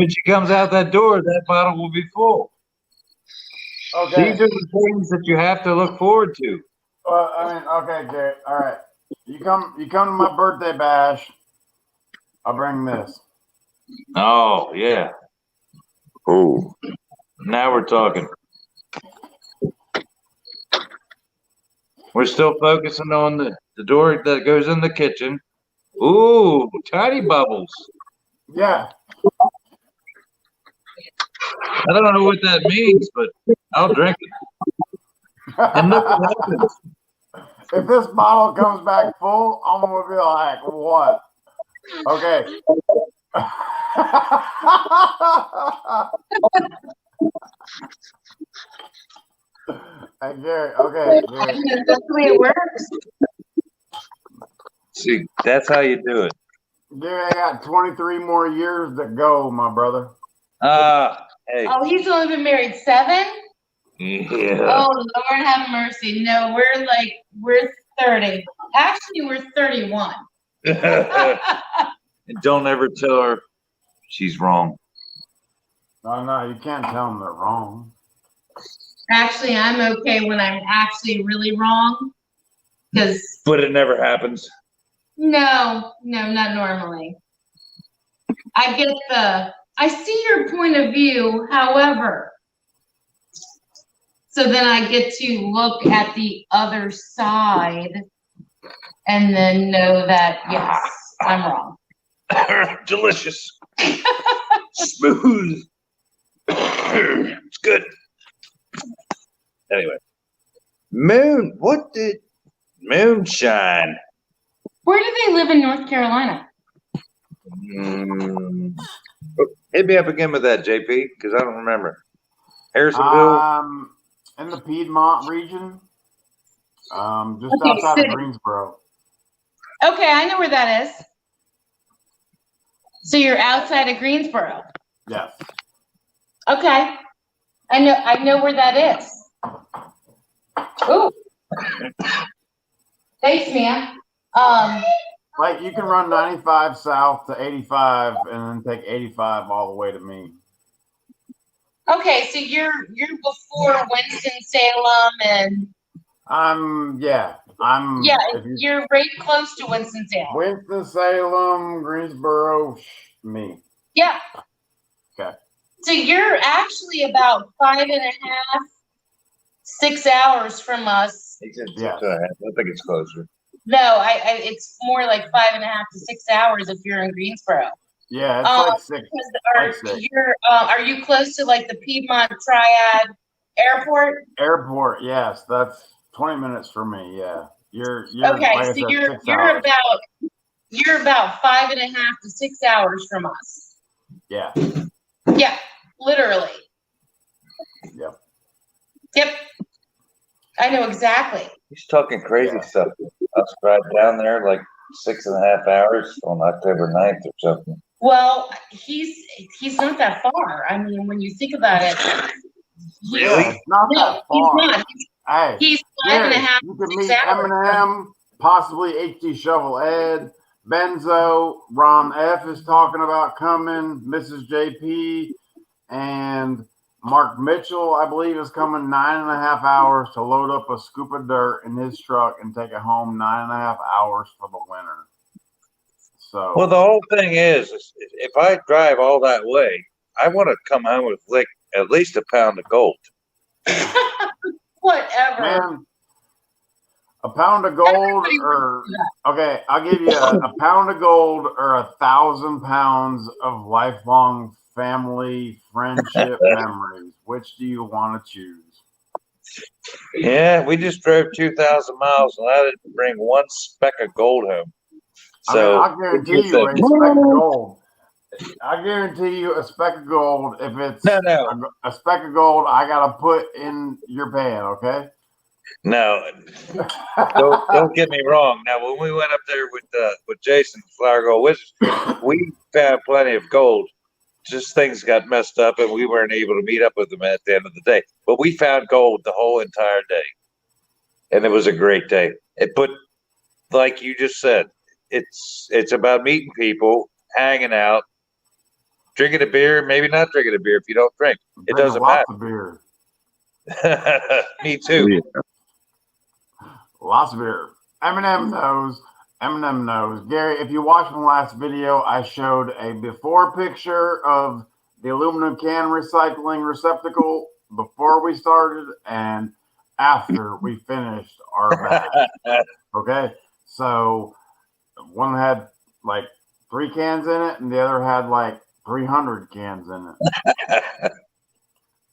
she comes out that door, that bottle will be full. Okay. These are the things that you have to look forward to. Well, I mean, okay, Jay. All right. You come to my birthday bash. I'll bring this. Oh, yeah. Oh, Now we're talking. We're still focusing on the door that goes in the kitchen. Ooh, tiny bubbles. Yeah. I don't know what that means, but I'll drink it. And look what happens. If this bottle comes back full, I'm gonna be like, what? Okay. Hey, Gary. Okay, Gary. That's the way it works. See, that's how you do it. Gary, I got 23 more years to go, my brother. Hey. Oh, he's only been married 7? Yeah. Oh, Lord have mercy. No, we're 30. Actually, we're 31. And don't ever tell her she's wrong. No, you can't tell them they're wrong. Actually, I'm okay when I'm actually really wrong. Because But it never happens. no, not normally. I see your point of view, however. So then I get to look at the other side and then know that, yes, I'm wrong. Delicious. Smooth. It's good. Anyway. Moonshine. Where do they live in North Carolina? Hit me up again with that, JP, because I don't remember. Harrisonville? In the Piedmont region, just Okay, outside city. of Greensboro. Okay, I know where that is. So you're outside of Greensboro. Yes. Okay. I know where that is. Ooh. Thanks, man. Like you can run 95 south to 85 and then take 85 all the way to me. Okay, so you're before Winston-Salem and Yeah, if you- you're right close to Winston-Salem. Winston-Salem, Greensboro, me. Yeah. Okay. So you're actually about 5.5, 6 hours from us. Yeah. I think it's closer. No, it's more like 5.5 to 6 hours if you're in Greensboro. Yeah, it's like six. Are you close to like the Piedmont Triad Airport? Airport, yes, that's 20 minutes for me. Yeah, you're Okay, like I so said, you're 6 hours. you're about 5.5 to 6 hours from us. Yeah. Yeah, literally. Yep. Yep. I know exactly. He's talking crazy stuff. I was driving down there like 6.5 hours on October 9th or something. Well, he's not that far. I mean, when you think about it. Really? It's not that far. He's not. Hey, He's 5.5 you can 6 meet hours. Eminem, possibly HT Shovel Ed, Benzo, Ron F is talking about coming, Mrs. JP, and Mark Mitchell, I believe, is coming 9.5 hours to load up a scoop of dirt in his truck and take it home 9.5 hours for the winter. So, well, the whole thing is if I drive all that way, I want to come home with at least a pound of gold. Whatever. man, a pound of gold okay, I'll give you a pound of gold or 1,000 pounds of lifelong family friendship memories. Which do you want to choose? Yeah, we just drove 2,000 miles and I didn't bring one speck of gold home. So I'll guarantee you a speck of gold. I guarantee you a speck of gold. If it's a speck of gold, I gotta put in your pan. Okay. No, don't get me wrong. Now, when we went up there with Jason, Flower Gold Wizards, we found plenty of gold. Just things got messed up, and we weren't able to meet up with them at the end of the day. But we found gold the whole entire day, and it was a great day. But like you just said, it's about meeting people, hanging out, drinking a beer, maybe not drinking a beer if you don't drink. It doesn't matter. Lots of beer. Me too. Yeah. Lots of beer. Eminem knows. Gary, if you watched my last video, I showed a before picture of the aluminum can recycling receptacle before we started and after we finished our batch. Okay? So one had like 3 cans in it and the other had like 300 cans in it.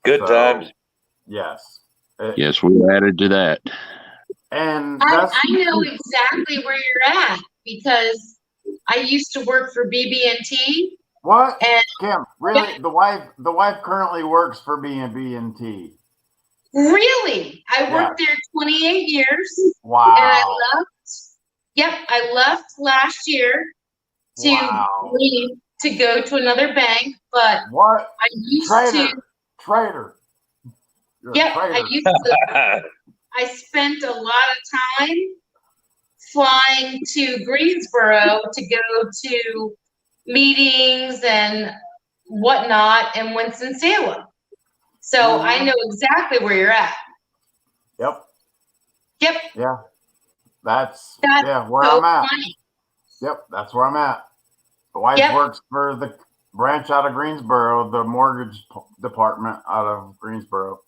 Good times. Yes. Yes, we added to that. And I know exactly where you're at because I used to work for BB&T. What? And Kim, really? The wife currently works for BB&T. Really? I worked there 28 years. Wow. And I left. Yep, I left last year to leave to go to another bank, but what? I used Traitor. Yep, I used to. I spent a lot of time flying to Greensboro to go to meetings and whatnot in Winston-Salem. So I know exactly where you're at. Yep. Yeah. That's where so I'm at. funny. Yep, that's where I'm at. The wife works for the branch out of Greensboro, the mortgage department out of Greensboro.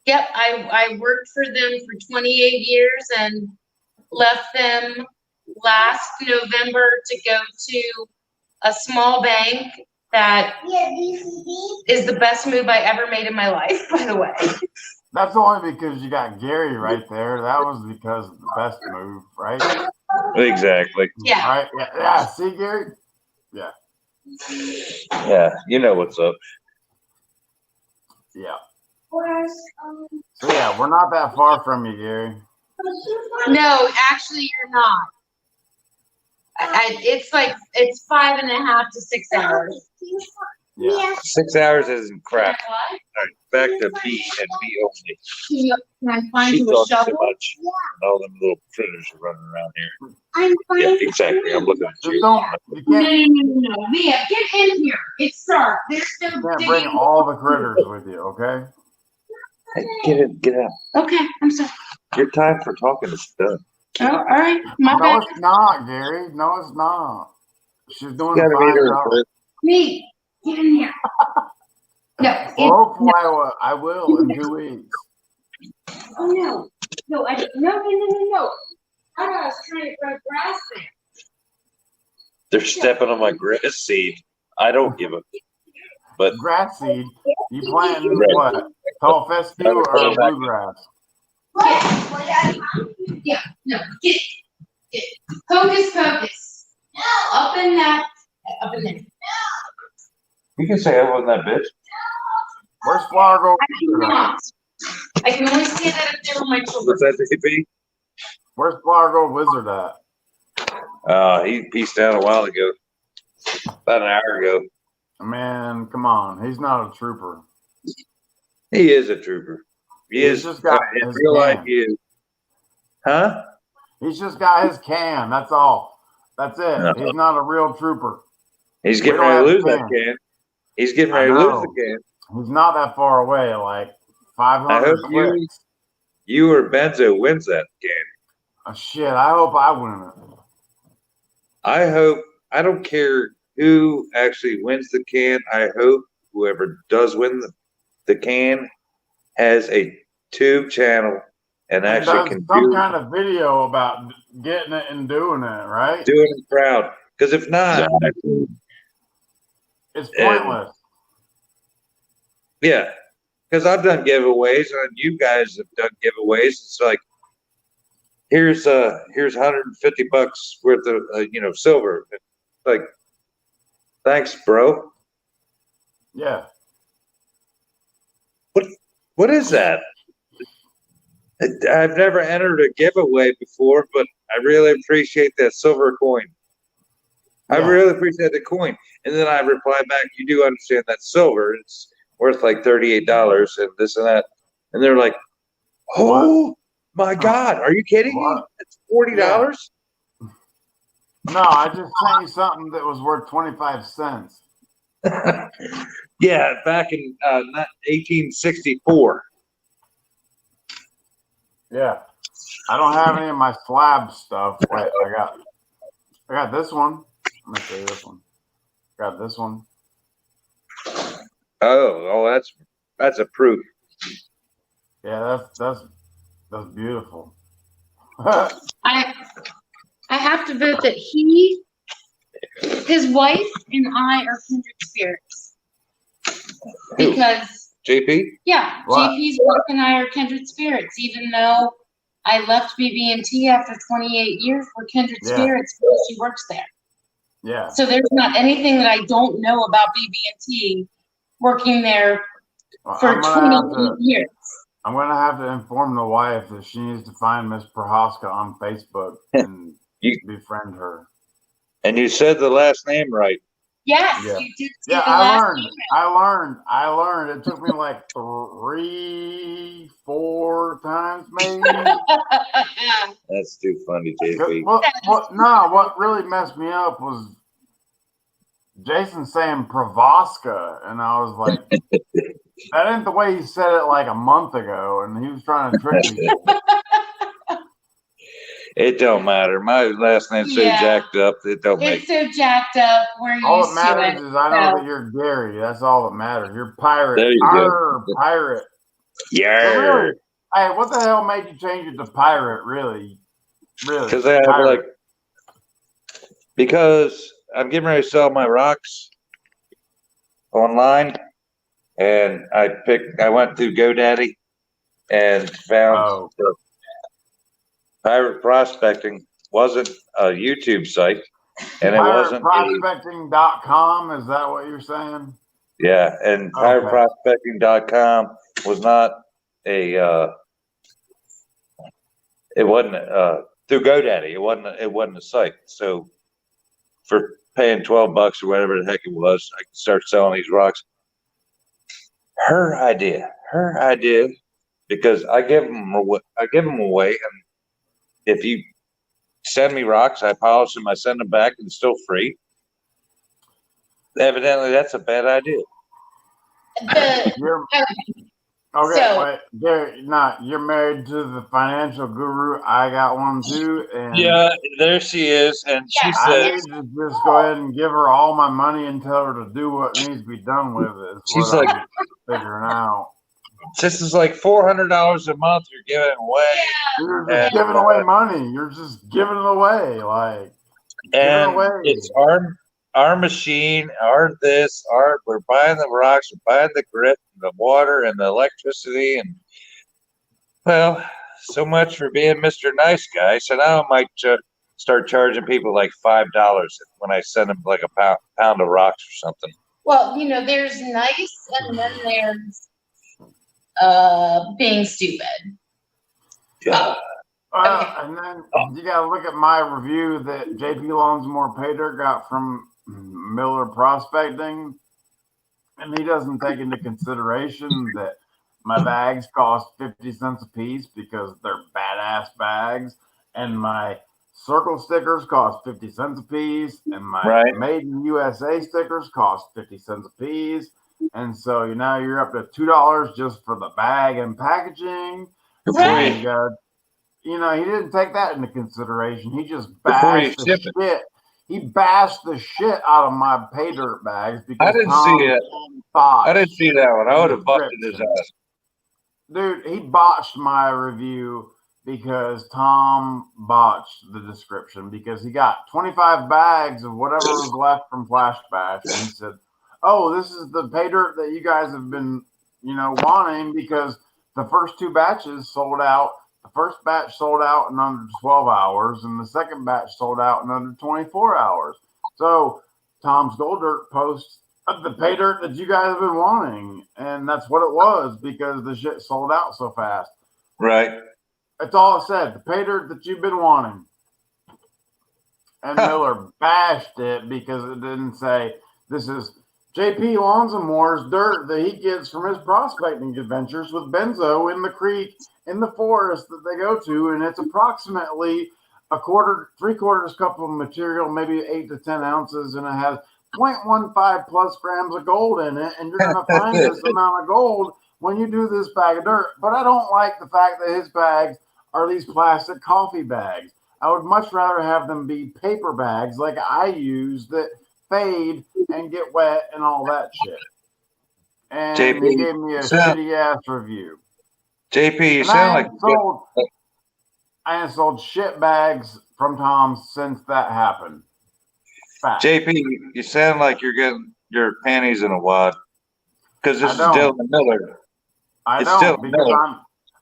Yep, I worked for them for 28 years and left them last November to go to a small bank that is the best move I ever made in my life, by the way. That's only because you got Gary right there. That was because of the best move, right? Exactly. Yeah. Right? Yeah. See, Gary? Yeah. Yeah, you know what's up. Yeah. So yeah, we're not that far from you, Gary. No, actually, you're not. It's 5.5 to 6 hours. Yeah. 6 hours isn't crap. All right, back to me and me only. Can I find She you a talks too shovel? much. And all them little critters are running around here. I'm fine. Yeah, exactly. I'm looking at you. No. Mia, get in here. It's dark. There's no You can't bring all the critters with you, okay? Hey, get out. Okay, I'm sorry. Your time for talking is done. Oh, all right. My No, bad. it's not, Gary. No, it's not. She's doing You gotta meet fine. her Job. first. Me, get in here. No. Well, hopefully I will in 2 weeks. Oh no. No. I was trying to grow grass there. They're stepping on my grass seed. I don't give a. But Grass seed. You planting Right. what? Tall fescue or bluegrass? Yeah, no, get it. Get it. Hocus pocus. No, up in that. Up in there. you can say I wasn't that bitch. Where's Flower Girl? I cannot. I can only say that if they were my children. What's that, JP? Where's Flower Girl Wizard at? He pieced out a while ago. About an hour ago. Man, come on. He's not a trooper. He is a trooper. He He's is. just got In his real life, can. he is. Huh? He's just got his can. That's all. That's it. No. He's not a real trooper. He's getting We don't ready to have lose that can. can. He's getting I ready to lose know. the can. He's not that far away, like I 500 hope clicks. you or Benzo wins that can. Oh, shit, I hope I win it. I hope, I don't care who actually wins the can. I hope whoever does win the can has a tube channel and And actually does can some do kind of video about getting it and doing it, right? doing it proud. Because if not, It's And- pointless. yeah. Because I've done giveaways and you guys have done giveaways. It's like, here's $150 worth of silver. Like, thanks, bro. Yeah. What is that? I've never entered a giveaway before, but I really appreciate that silver coin. I Yeah. really appreciate the coin. And then I reply back, you do understand that silver, it's worth like $38 and this and that. And they're like, oh my God, are you kidding me? What? It's $40? No, I just sent you something that was worth 25 cents. Yeah, back in 1864. Yeah. I don't have any of my slab stuff. Wait, I got this one. Let me show you this one. Got this one. Oh, that's a proof. Yeah, that's beautiful. I have to vote that his wife and I are kindred spirits. Because JP? yeah, What? JP's wife and I are kindred spirits, even though I left BB&T after 28 years, we're kindred Yeah. spirits because she works there. Yeah. So there's not anything that I don't know about BB&T working there Well, for I'm gonna have 28 to. years. I'm gonna have to inform the wife that she needs to find Miss Prohaska on Facebook and befriend her. And you said the last name right. Yes, Yeah. you did say Yeah, the I last learned. I learned. It took me like 3, 4 times maybe. That's too funny, JP. What really messed me up was Jason saying Provaska, and I was like, that ain't the way he said it like a month ago, and he was trying to trick me. It don't matter. My last name's so Yeah. jacked up. It don't make. It's so jacked up. We're All used that to matters it. is I know so- that you're Gary. That's all that matters. You're pirate. There you go. Arr, pirate. So Yeah. really, hey, what the hell made you change it to pirate? Really? Because I have Pirate. because I'm getting ready to sell my rocks online, and I went through GoDaddy and found Oh. Pirate Prospecting wasn't a YouTube site, and it wasn't. PirateProspecting.com, is that what you're saying? And Okay. PirateProspecting.com was not a. It wasn't through GoDaddy. It wasn't a site. So for paying $12 or whatever the heck it was, I could start selling these rocks. Her idea, because I give them away, and if you send me rocks, I polish them, I send them back, and it's still free. Evidently, that's a bad idea. You're okay. So- Wait, Gary, you're married to the financial guru. I got one too, and Yeah, there she is, and she Yeah. I says need to just go ahead and give her all my money and tell her to do what needs to be done with it. Is She's what like- I'm figuring out. this is like $400 a month you're giving away. You're just giving away money. You're just giving it away. Like, And away. it's our machine, we're buying the rocks, we're buying the grit, the water, and the electricity, and well, so much for being Mr. Nice Guy. So now I might start charging people like $5 when I send them like a pound of rocks or something. Well, there's nice and then there's being stupid. Yeah. Okay. And then you got to look at my review that JP Lawns&More Pay Dirt got from Miller Prospecting, and he doesn't take into consideration that my bags cost 50 cents a piece because they're badass bags, and my circle stickers cost 50 cents a piece, and my Made in USA stickers cost 50 cents a piece. And so now you're up to $2 just for the bag and packaging. Right. And he didn't take that into consideration. He just bashed the shit. He bashed the shit out of my pay dirt bags because I didn't see it. I didn't see that one. I would have busted his ass. Dude, he botched my review because Tom botched the description because he got 25 bags of whatever was left from Flash Bash, and he said, "Oh, this is the pay dirt that you guys have been, wanting because the first two batches sold out. The first batch sold out in under 12 hours, and the second batch sold out in under 24 hours. So Tom's Gold Dirt posts the pay dirt that you guys have been wanting, and that's what it was because the shit sold out so fast." Right. That's all it said. The pay dirt that you've been wanting. And Miller bashed it because it didn't say this is JP Lawns&More's dirt that he gets from his prospecting adventures with Benzo in the creek in the forest that they go to, and it's approximately three-quarters cup of material, maybe 8 to 10 ounces, and it has 0.15 plus grams of gold in it, and you're going to find this amount of gold when you do this bag of dirt. But I don't like the fact that his bags are these plastic coffee bags. I would much rather have them be paper bags like I use that fade and get wet and all that shit. And JP, he gave me a shitty ass review. JP, you And sound like I ain't sold shit bags from Tom since that happened. Fact. JP, you sound like you're getting your panties in a wad. Because this is Dylan Miller. I don't, because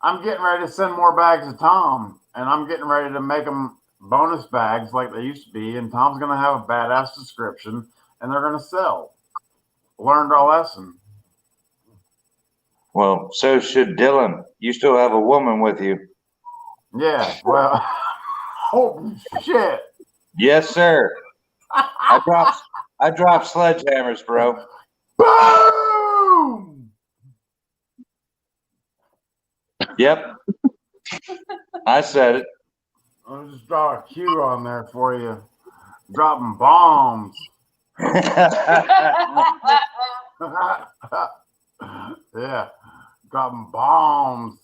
I'm getting ready to send more bags to Tom, and I'm getting ready to make them bonus bags like they used to be, and Tom's going to have a badass description, and they're going to sell. Learned our lesson. Well, so should Dylan. You still have a woman with you. Yeah, well, holy shit. Yes, sir. I dropped sledgehammers, bro. Boom! Yep. I said it. I'll just draw a cue on there for you. Dropping bombs. Yeah, dropping bombs.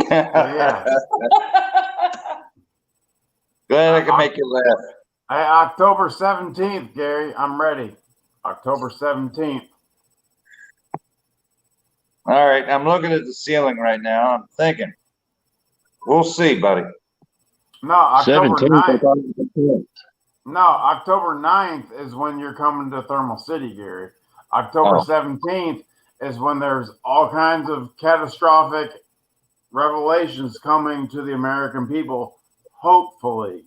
Yeah. Glad I can make you laugh. Hey, October 17th, Gary. I'm ready. October 17th. All right, I'm looking at the ceiling right now. I'm thinking. We'll see, buddy. No, October 17th. 9th. No, October 9th is when you're coming to Thermal City, Gary. October 17th is when there's all kinds of catastrophic revelations coming to the American people, hopefully.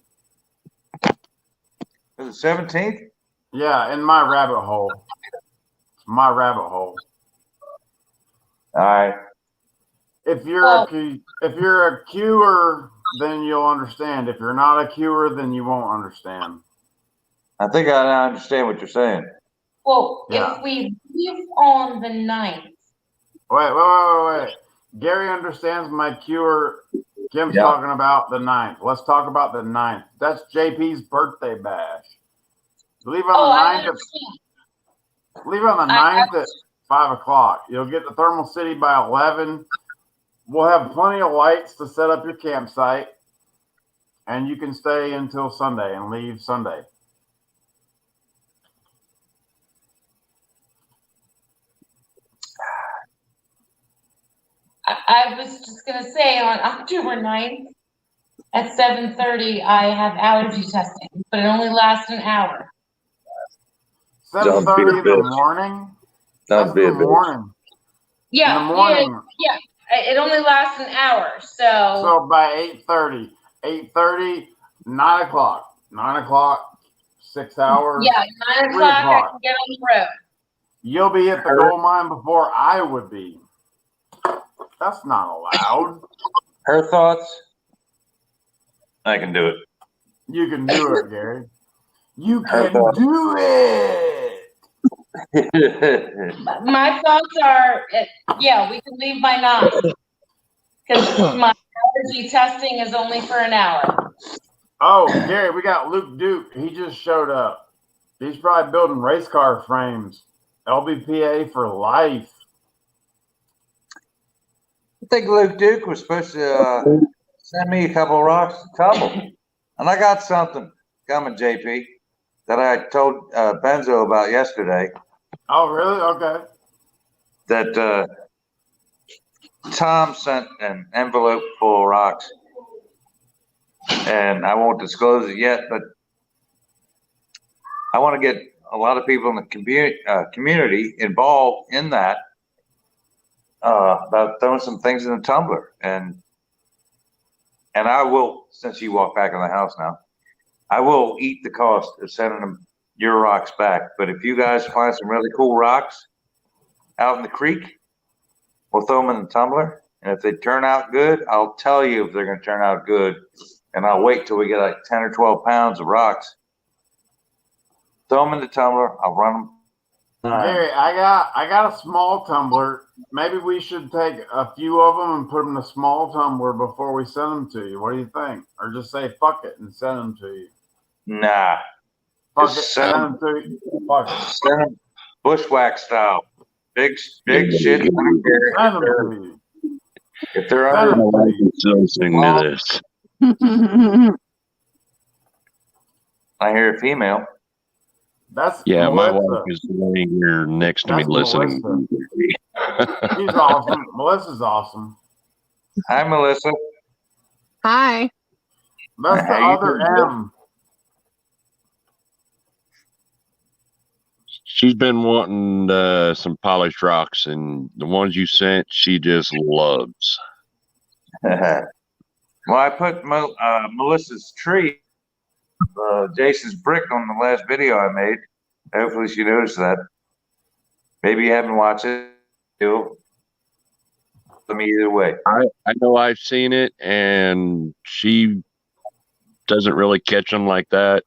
Is it 17th? Yeah, in my rabbit hole. It's my rabbit hole. All right. If you're a queuer, then you'll understand. If you're not a queuer, then you won't understand. I think I understand what you're saying. Well, Yeah. if we leave on the 9th. Wait. Gary understands my queuer. Kim's talking about the 9th. Let's talk about the 9th. That's JP's birthday bash. Leave on the 9th. Leave on the 9th at 5 o'clock. You'll get to Thermal City by 11. We'll have plenty of lights to set up your campsite, and you can stay until Sunday and leave Sunday. I was just going to say on October 9th at 7:30, I have allergy testing. but it only lasts an hour. 7:30 in the bitch. morning. Don't That's be a in the bitch. morning. Yeah, In the morning. yeah. It only lasts an hour, so So by 8:30, 9 o'clock, 6 hours. yeah, 9 3 o'clock I o'clock. can get on the road. You'll be at the gold mine before I would be. That's not allowed. Her thoughts? I can do it. You can do it, Gary. You Her can thoughts. do it. My thoughts are, yeah, we can leave by 9 because my allergy testing is only for an hour. Oh, Gary, we got Luke Duke. He just showed up. He's probably building race car frames. LBPA for life. I think Luke Duke was supposed to send me a couple of rocks to tumble. And I got something coming, JP, that I told Benzo about yesterday. Oh, really? Okay. That Tom sent an envelope full of rocks. And I won't disclose it yet, but I want to get a lot of people in the community involved in that about throwing some things in the tumbler. And I will, since you walk back in the house now, I will eat the cost of sending them your rocks back. But if you guys find some really cool rocks out in the creek, we'll throw them in the tumbler. And if they turn out good, I'll tell you if they're going to turn out good. And I'll wait till we get like 10 or 12 pounds of rocks. Throw them in the tumbler. I'll run them. Gary, I got a small tumbler. Maybe we should take a few of them and put them in a small tumbler before we send them to you. What do you think? Or just say fuck it and send them to you. Nah. Fuck Just it, send send them to you. Fuck it. Send them bushwhack style. Big shit. I don't care Send them to you. if they're Send under. them to you. Listening to this. I hear a female. That's Yeah, my Melissa. wife is laying here next to me That's listening. She's awesome. Melissa's awesome. Hi, Melissa. Hi. That's the How you other doing, M. She's been wanting some polished rocks, and the ones you sent, she just loves. Well, I put Melissa's tree, Jason's brick, on the last video I made. Hopefully she noticed that. Maybe you haven't watched it. Let me either way. I know I've seen it, and she doesn't really catch them like that,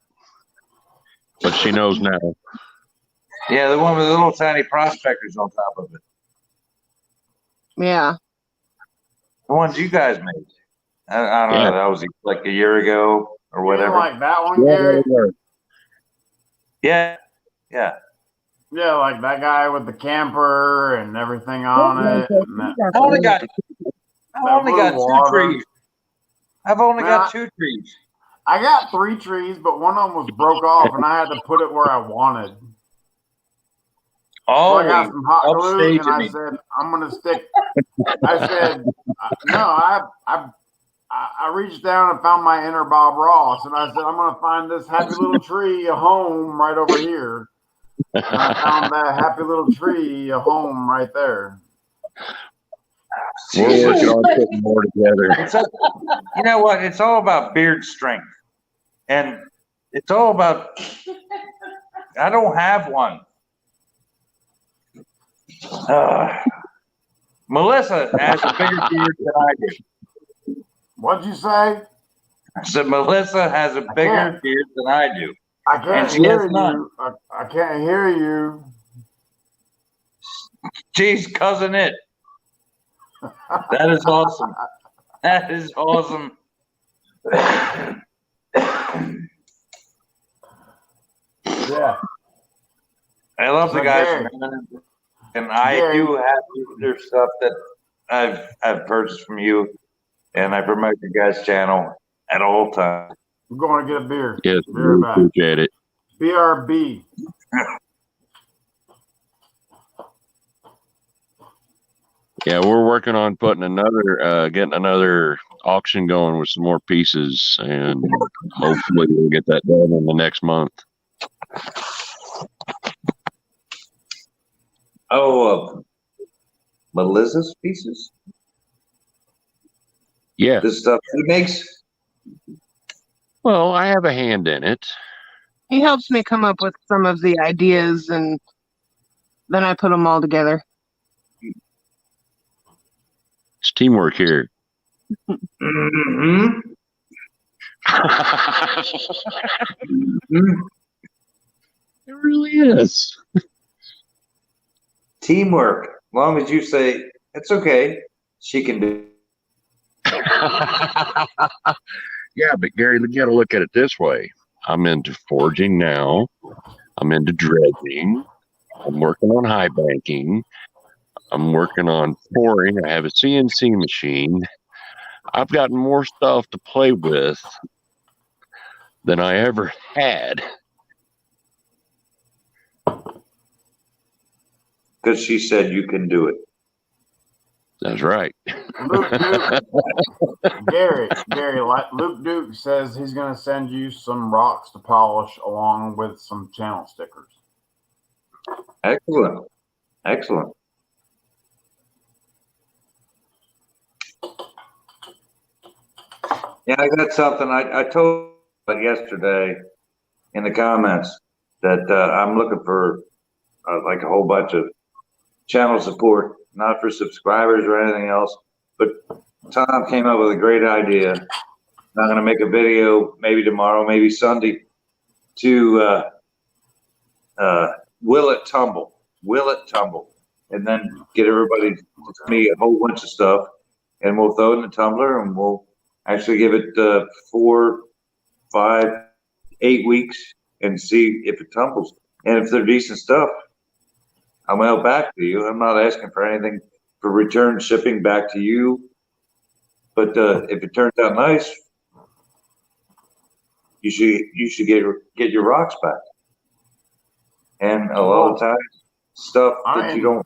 but she knows now. Yeah, the one with the little tiny prospectors on top of it. Yeah. The ones you guys made. I don't know. That was like a year ago or You didn't whatever. like that one, Gary? Yeah. Yeah, like that guy with the camper and everything on it. And that, I've only got blue two water. trees. I've only Man, got 2 trees. I got 3 trees, but one of them was broke off, and I had to put it where I wanted. So I Always got some hot glue, and upstaging I me. said, "I'm gonna stick." I said, "No." I reached down and found my inner Bob Ross, and I said, "I'm gonna find this happy little tree a home right over here." And I found that happy little tree a home right there. We're working on putting more together. You know what? It's all about beard strength. And it's all about, I don't have one. Melissa has a bigger beard than I do. What'd you say? I said, Melissa has a bigger beard than I do. I can't And she hear has none. you. I can't hear you. Geez, cousin it. That is awesome. That is awesome. Yeah. I love the So guys Gary- from Canada. And I Gary- do have their stuff that I've purchased from you, and I promote your guys' channel at all times. I'm going to get a beer. Yes, Be right we back. appreciate it. BRB. Yeah, we're working on putting another, getting another auction going with some more pieces, and hopefully we'll get that done in the next month. Oh, Melissa's pieces? Yeah. The stuff he makes? Well, I have a hand in it. He helps me come up with some of the ideas, and then I put them all together. It's teamwork here. Mm-hmm. It really is. Teamwork. As long as you say, it's okay, she can do it. Yeah, but Gary, you got to look at it this way. I'm into forging now. I'm into dredging. I'm working on high banking. I'm working on pouring. I have a CNC machine. I've gotten more stuff to play with than I ever had. Because she said you can do it. That's right. Luke Duke, Gary, Luke Duke says he's going to send you some rocks to polish along with some channel stickers. Excellent. Excellent. Yeah, I got something. I told you yesterday in the comments that I'm looking for like a whole bunch of channel support, not for subscribers or anything else. But Tom came up with a great idea. I'm going to make a video maybe tomorrow, maybe Sunday, to will it tumble, and then get everybody to me a whole bunch of stuff, and we'll throw it in the tumbler, and we'll actually give it 4, 5, 8 weeks and see if it tumbles. And if they're decent stuff, I'll mail back to you. I'm not asking for anything for return shipping back to you. But if it turns out nice, you should get your rocks back. And a lot of times, stuff that you don't.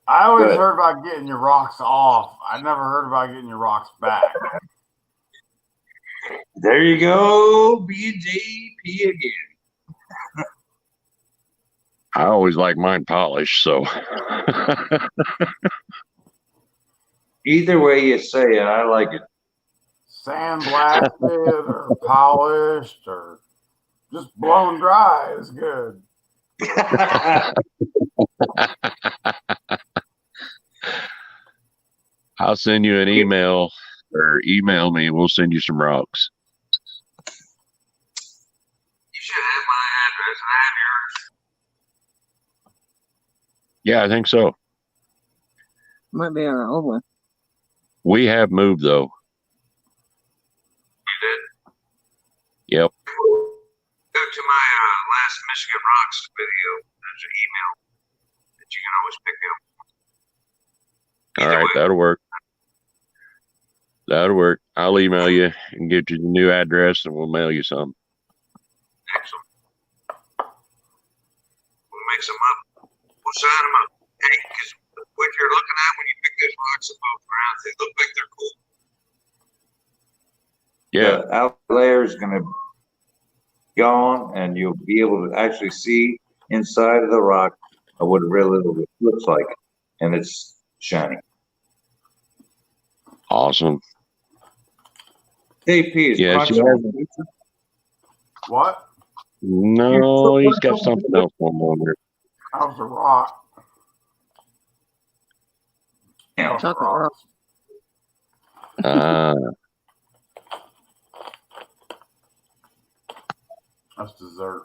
I always heard about getting your rocks off. I never heard about getting your rocks back. There you go, B&JP again. I always like mine polished, so. Either way you say it, I like it. Sandblasted or polished or just blown dry is good. I'll send you an email or email me. We'll send you some rocks. You should have my address. I have yours. Yeah, I think so. Might be our old one. We have moved, though. You did? Yep. Go to my last Michigan Rocks video. There's an email that you can always pick up. All right, that'll work. That'll work. I'll email you and get you the new address, and we'll mail you some. Excellent. We'll make some up. We'll sign them up. Hey, because what you're looking at when you pick those rocks above ground, they look like they're cool. Yeah. The outer layer is going to gone, and you'll be able to actually see inside of the rock what it really looks like, and it's shiny. Awesome. AP is Yes, What? No, he's got something else on there. How's the rock? Yeah. Chocolate rock. That's dessert.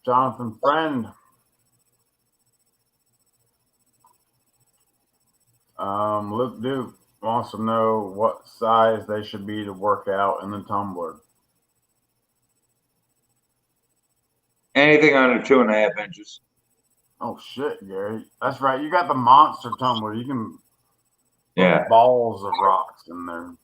Jonathan Friend. Luke Duke wants to know what size they should be to work out in the tumbler. Anything under 2.5 inches. Oh shit, Gary. That's right. You got the monster tumbler. You can Yeah. balls of rocks in there.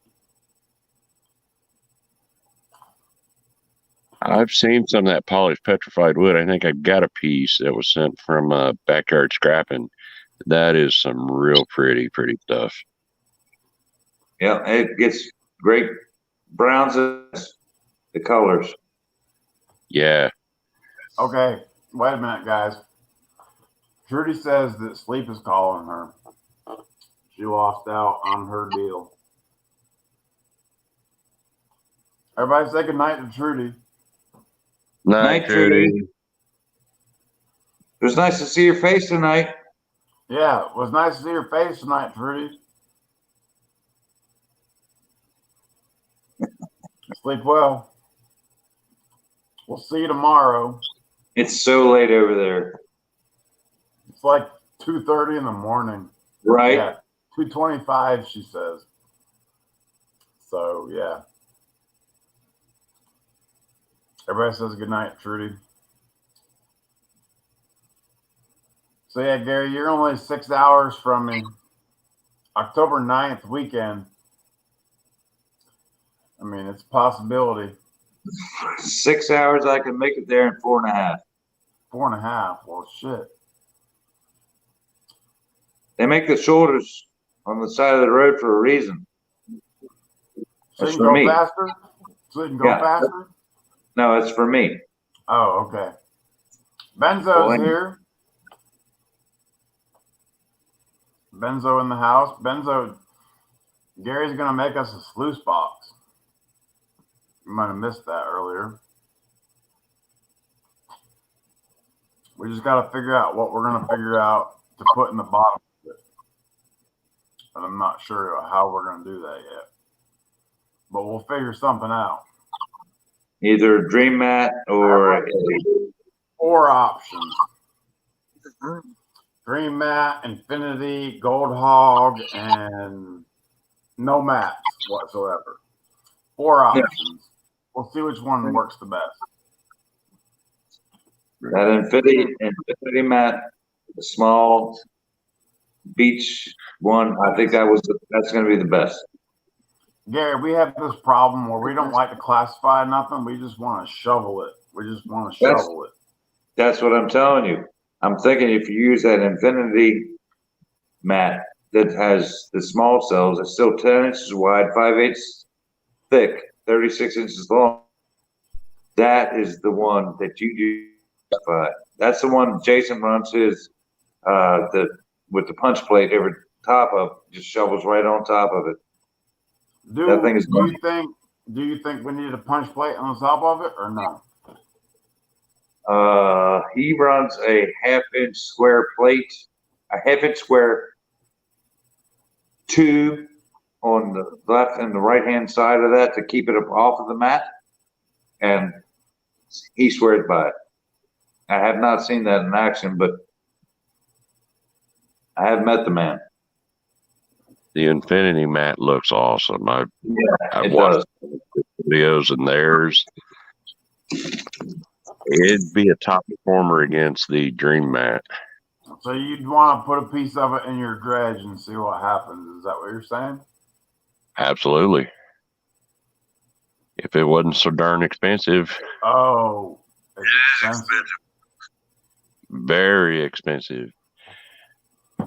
I've seen some of that polished petrified wood. I think I got a piece that was sent from Backyard Scrapping. That is some real pretty stuff. Yeah, it gets great browns and the colors. Yeah. Okay, wait a minute, guys. Trudy says that sleep is calling her. She lost out on her deal. Everybody say good night to Trudy. Night, Trudy. It was nice to see your face tonight. Yeah, it was nice to see your face tonight, Trudy. Sleep well. We'll see you tomorrow. It's so late over there. It's like 2:30 in the morning. Right? Yeah, 2:25, she says. So, yeah. Everybody says good night, Trudy. So, yeah, Gary, you're only 6 hours from me. October 9th weekend. I mean, it's a possibility. 6 hours, I can make it there in 4.5. 4.5. Well, shit. They make the shoulders on the side of the road for a reason. So That's you can for go me. faster? So you can go Yeah. faster? No, it's for me. Oh, okay. Benzo's here. Benzo in the house. Benzo, Gary's going to make us a sluice box. You might have missed that earlier. We just got to figure out what we're going to figure out to put in the bottom of it. And I'm not sure how we're going to do that yet. But we'll figure something out. Either Dream Mat or 4 options. Dream Mat, Infinity, Gold Hog, and no mats whatsoever. 4 options. We'll see which one works the best. that Infinity Mat, the small beach one. I think that's going to be the best. Gary, we have this problem where we don't like to classify nothing. We just want to shovel it. We just want to shovel it. That's what I'm telling you. I'm thinking if you use that Infinity mat that has the small cells, it's still 10 inches wide, 5/8 thick, 36 inches long. That is the one that you do. That's the one Jason runs his with the punch plate over top of, just shovels right on top of it. Do you think we need a punch plate on the top of it or no? He runs a 1/2 inch square plate, a 1/2 inch square tube on the left and the right hand side of that to keep it up off of the mat, and he swears by it. I have not seen that in action, but I have met the man. The Infinity mat looks awesome. I've It watched does. videos and theirs. It'd be a top performer against the Dream mat. So you'd want to put a piece of it in your dredge and see what happens. Is that what you're saying? Absolutely. If it wasn't so darn expensive. Oh, it's expensive. Very expensive.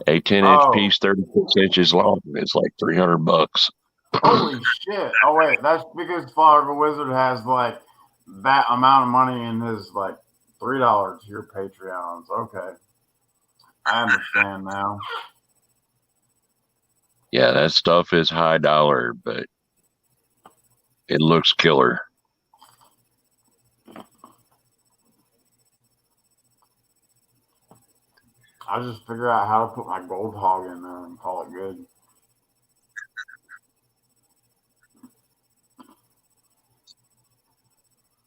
A 10-inch piece, 36 inches long. It's like $300. Holy shit! Oh wait, that's because Florida Wizard has like that amount of money in his like $3 to your Patreons. Okay, I understand now. Yeah, that stuff is high dollar, but it looks killer. I just figure out how to put my Gold Hog in there and call it good.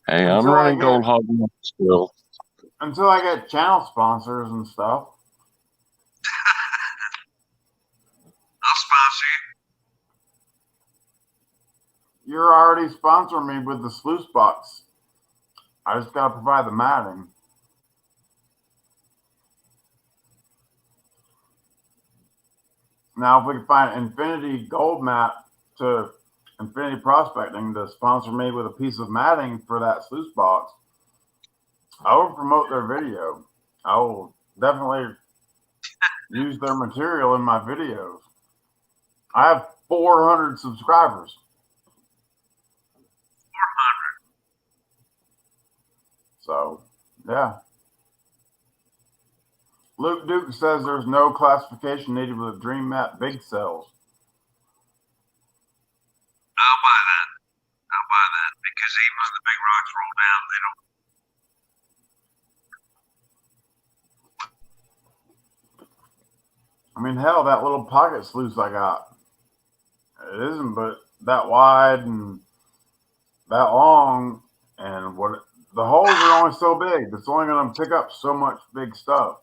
Hey, I'm running Gold Hog still. Until I get channel sponsors and stuff. I'll sponsor you. You're already sponsoring me with the sluice box. I just gotta provide the matting. Now, if we can find an Infinity Gold mat to Infinity Prospecting to sponsor me with a piece of matting for that sluice box, I will promote their video. I will definitely use their material in my videos. I have 400 subscribers. 400. So, yeah. Luke Duke says there's no classification needed with Dream Mat big cells. I'll buy that. I'll buy that because even when the big rocks roll down, they don't. I mean, hell, that little pocket sluice I got, it isn't but that wide and that long, and what the holes are only so big. It's only going to pick up so much big stuff.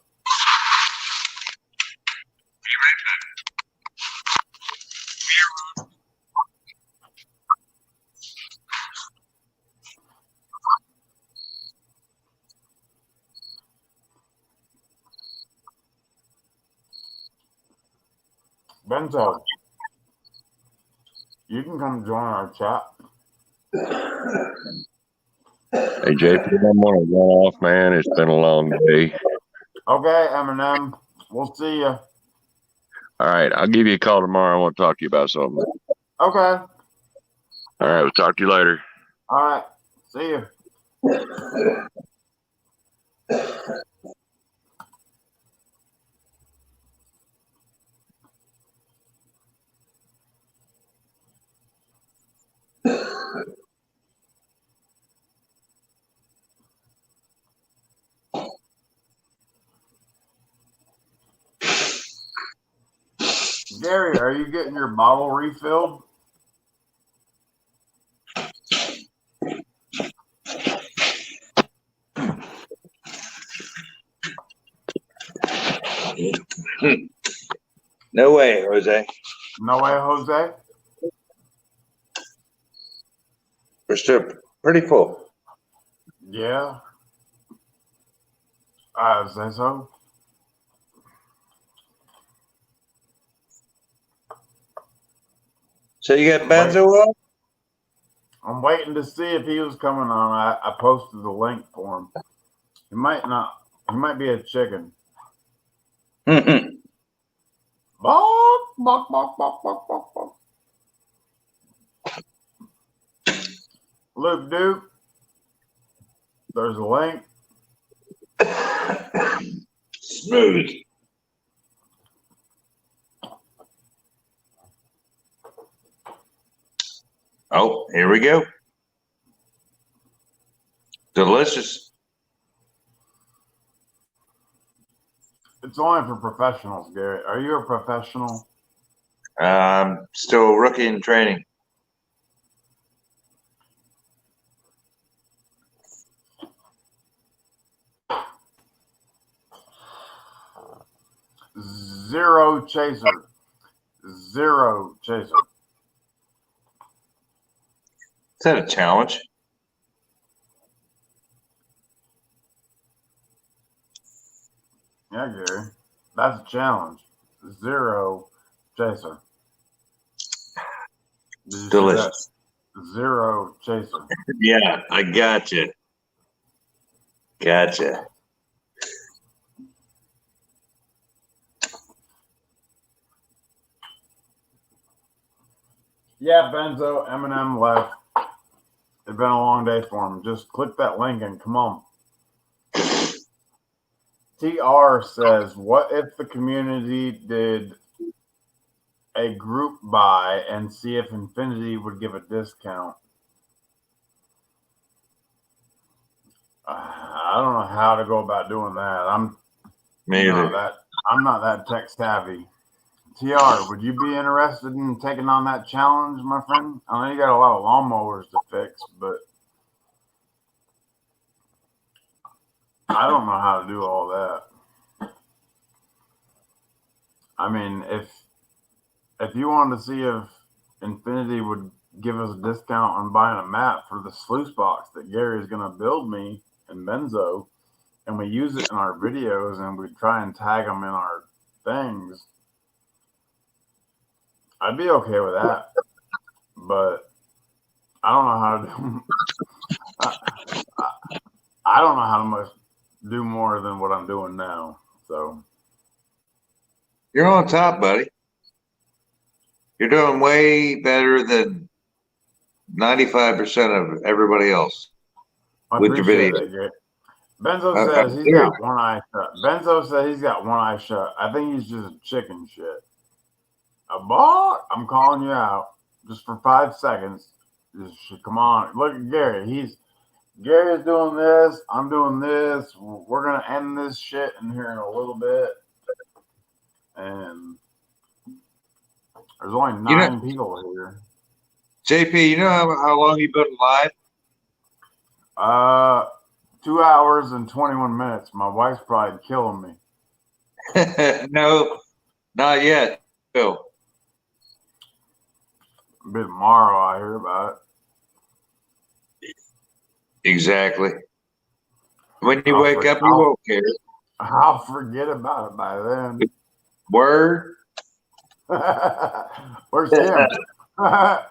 Benzo, you can come join our chat. Hey, JP, I'm going to run off, man. It's been a long day. Okay, Eminem, we'll see you. All right, I'll give you a call tomorrow. I want to talk to you about something. Okay. All right, we'll talk to you later. All right, see you. Gary, are you getting your bottle refilled? No way, Jose. No way, Jose. We're still pretty full. Yeah. I say so. So you got Benzo on? I'm waiting to see if he was coming on. I posted the link for him. He might not. He might be a chicken. Mm-hmm. Bok, bok, bok, bok, bok, bok, bok. Luke Duke, there's a link. Smooth. Oh, here we go. Delicious. It's only for professionals, Gary. Are you a professional? I'm still a rookie in training. Zero chaser. Zero chaser. Is that a challenge? Yeah, Gary. That's a challenge. Zero chaser. Did you Delicious. see that? Zero chaser. Yeah, I gotcha. Gotcha. Yeah, Benzo, Eminem left. It's been a long day for him. Just click that link and come on. TR says, what if the community did a group buy and see if Infinity would give a discount? I don't know how to go about doing that. I'm not that tech savvy. TR, would you be interested in taking on that challenge, my friend? I know you got a lot of lawnmowers to fix, but I don't know how to do all that. I mean, if you wanted to see if Infinity would give us a discount on buying a mat for the sluice box that Gary is going to build me and Benzo, and we use it in our videos and we try and tag them in our things, I'd be okay with that. But I don't know how to do. I don't know how to much do more than what I'm doing now. So You're on top, buddy. You're doing way better than 95% of everybody else I with your appreciate video. that, Gary. Benzo I'm says he's serious. got one eye shut. Benzo said he's got one eye shut. I think he's just chicken shit. A bot? I'm calling you out just for 5 seconds. Just come on. Look at Gary. Gary's doing this. I'm doing this. We're gonna end this shit in here in a little bit. And there's only You know, 9 people here. JP, you know how long you've been live? 2 hours and 21 minutes. My wife's probably killing me. No, not yet. Phil. Maybe tomorrow I hear about it. Exactly. When you I'll wake up, you won't care. I'll forget about it by then. Word. Where's Kim?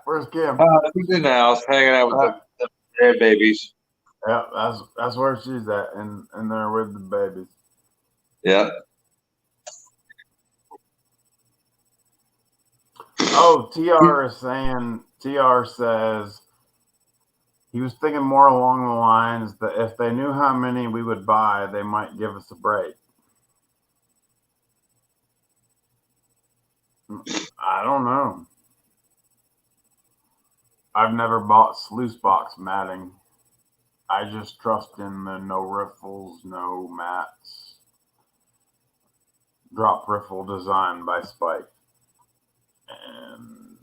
Where's Kim? She's in the house hanging out with the grandbabies. Yeah, that's where she's at, in there with the babies. Yeah. Oh, TR says he was thinking more along the lines that if they knew how many we would buy, they might give us a break. I don't know. I've never bought sluice box matting. I just trust in the no riffles, no mats, drop riffle design by Spike. And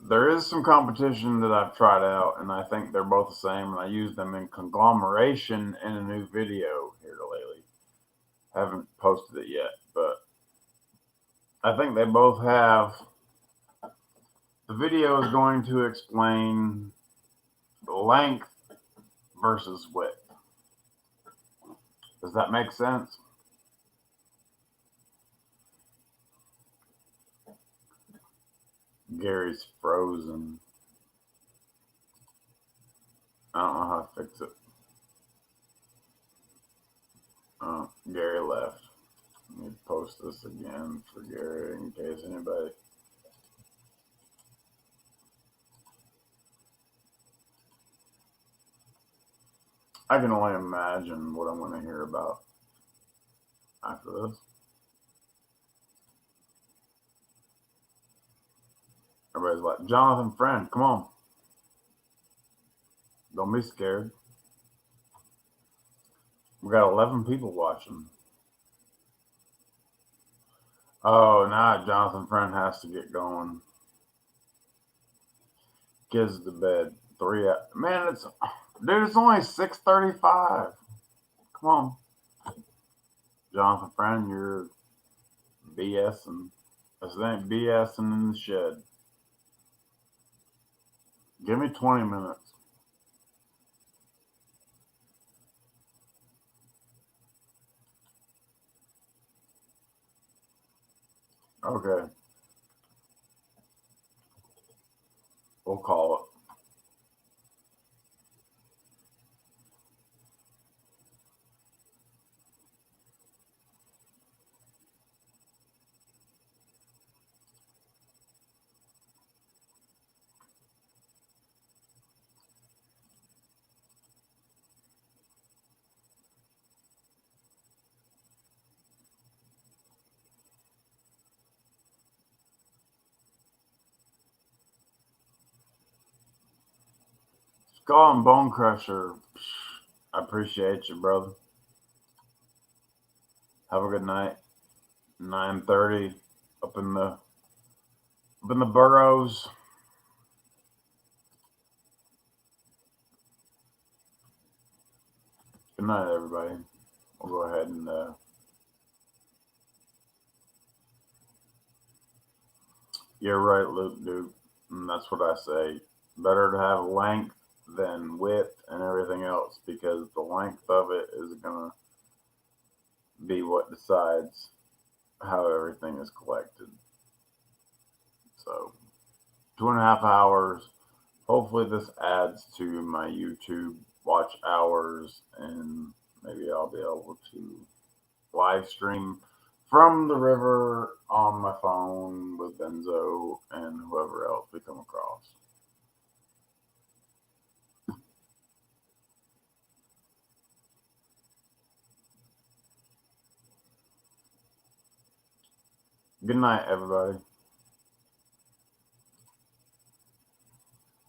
there is some competition that I've tried out, and I think they're both the same, and I use them in conglomeration in a new video here lately. Haven't posted it yet, but I think they both have. The video is going to explain length versus width. Does that make sense? Gary's frozen. I don't know how to fix it. Oh, Gary left. Let me post this again for Gary in case anybody. I can only imagine what I'm going to hear about after this. Everybody's like, Jonathan Friend, come on. Don't be scared. We got 11 people watching. Oh, now Jonathan Friend has to get going. Kids to bed. 3 hours. Man, it's only 6:35. Come on. Jonathan Friend, you're BSing. This ain't BSing in the shed. Give me 20 minutes. Okay. We'll call it. Skull and Bone Crusher. I appreciate you, brother. Have a good night. 9:30 up in the burrows. Good night, everybody. We'll go ahead and you're right, Luke, dude. And that's what I say. Better to have length than width and everything else, because the length of it is gonna be what decides how everything is collected. So 2.5 hours. Hopefully this adds to my YouTube watch hours, and maybe I'll be able to live stream from the river on my phone with Benzo and whoever else we come across. Good night, everybody.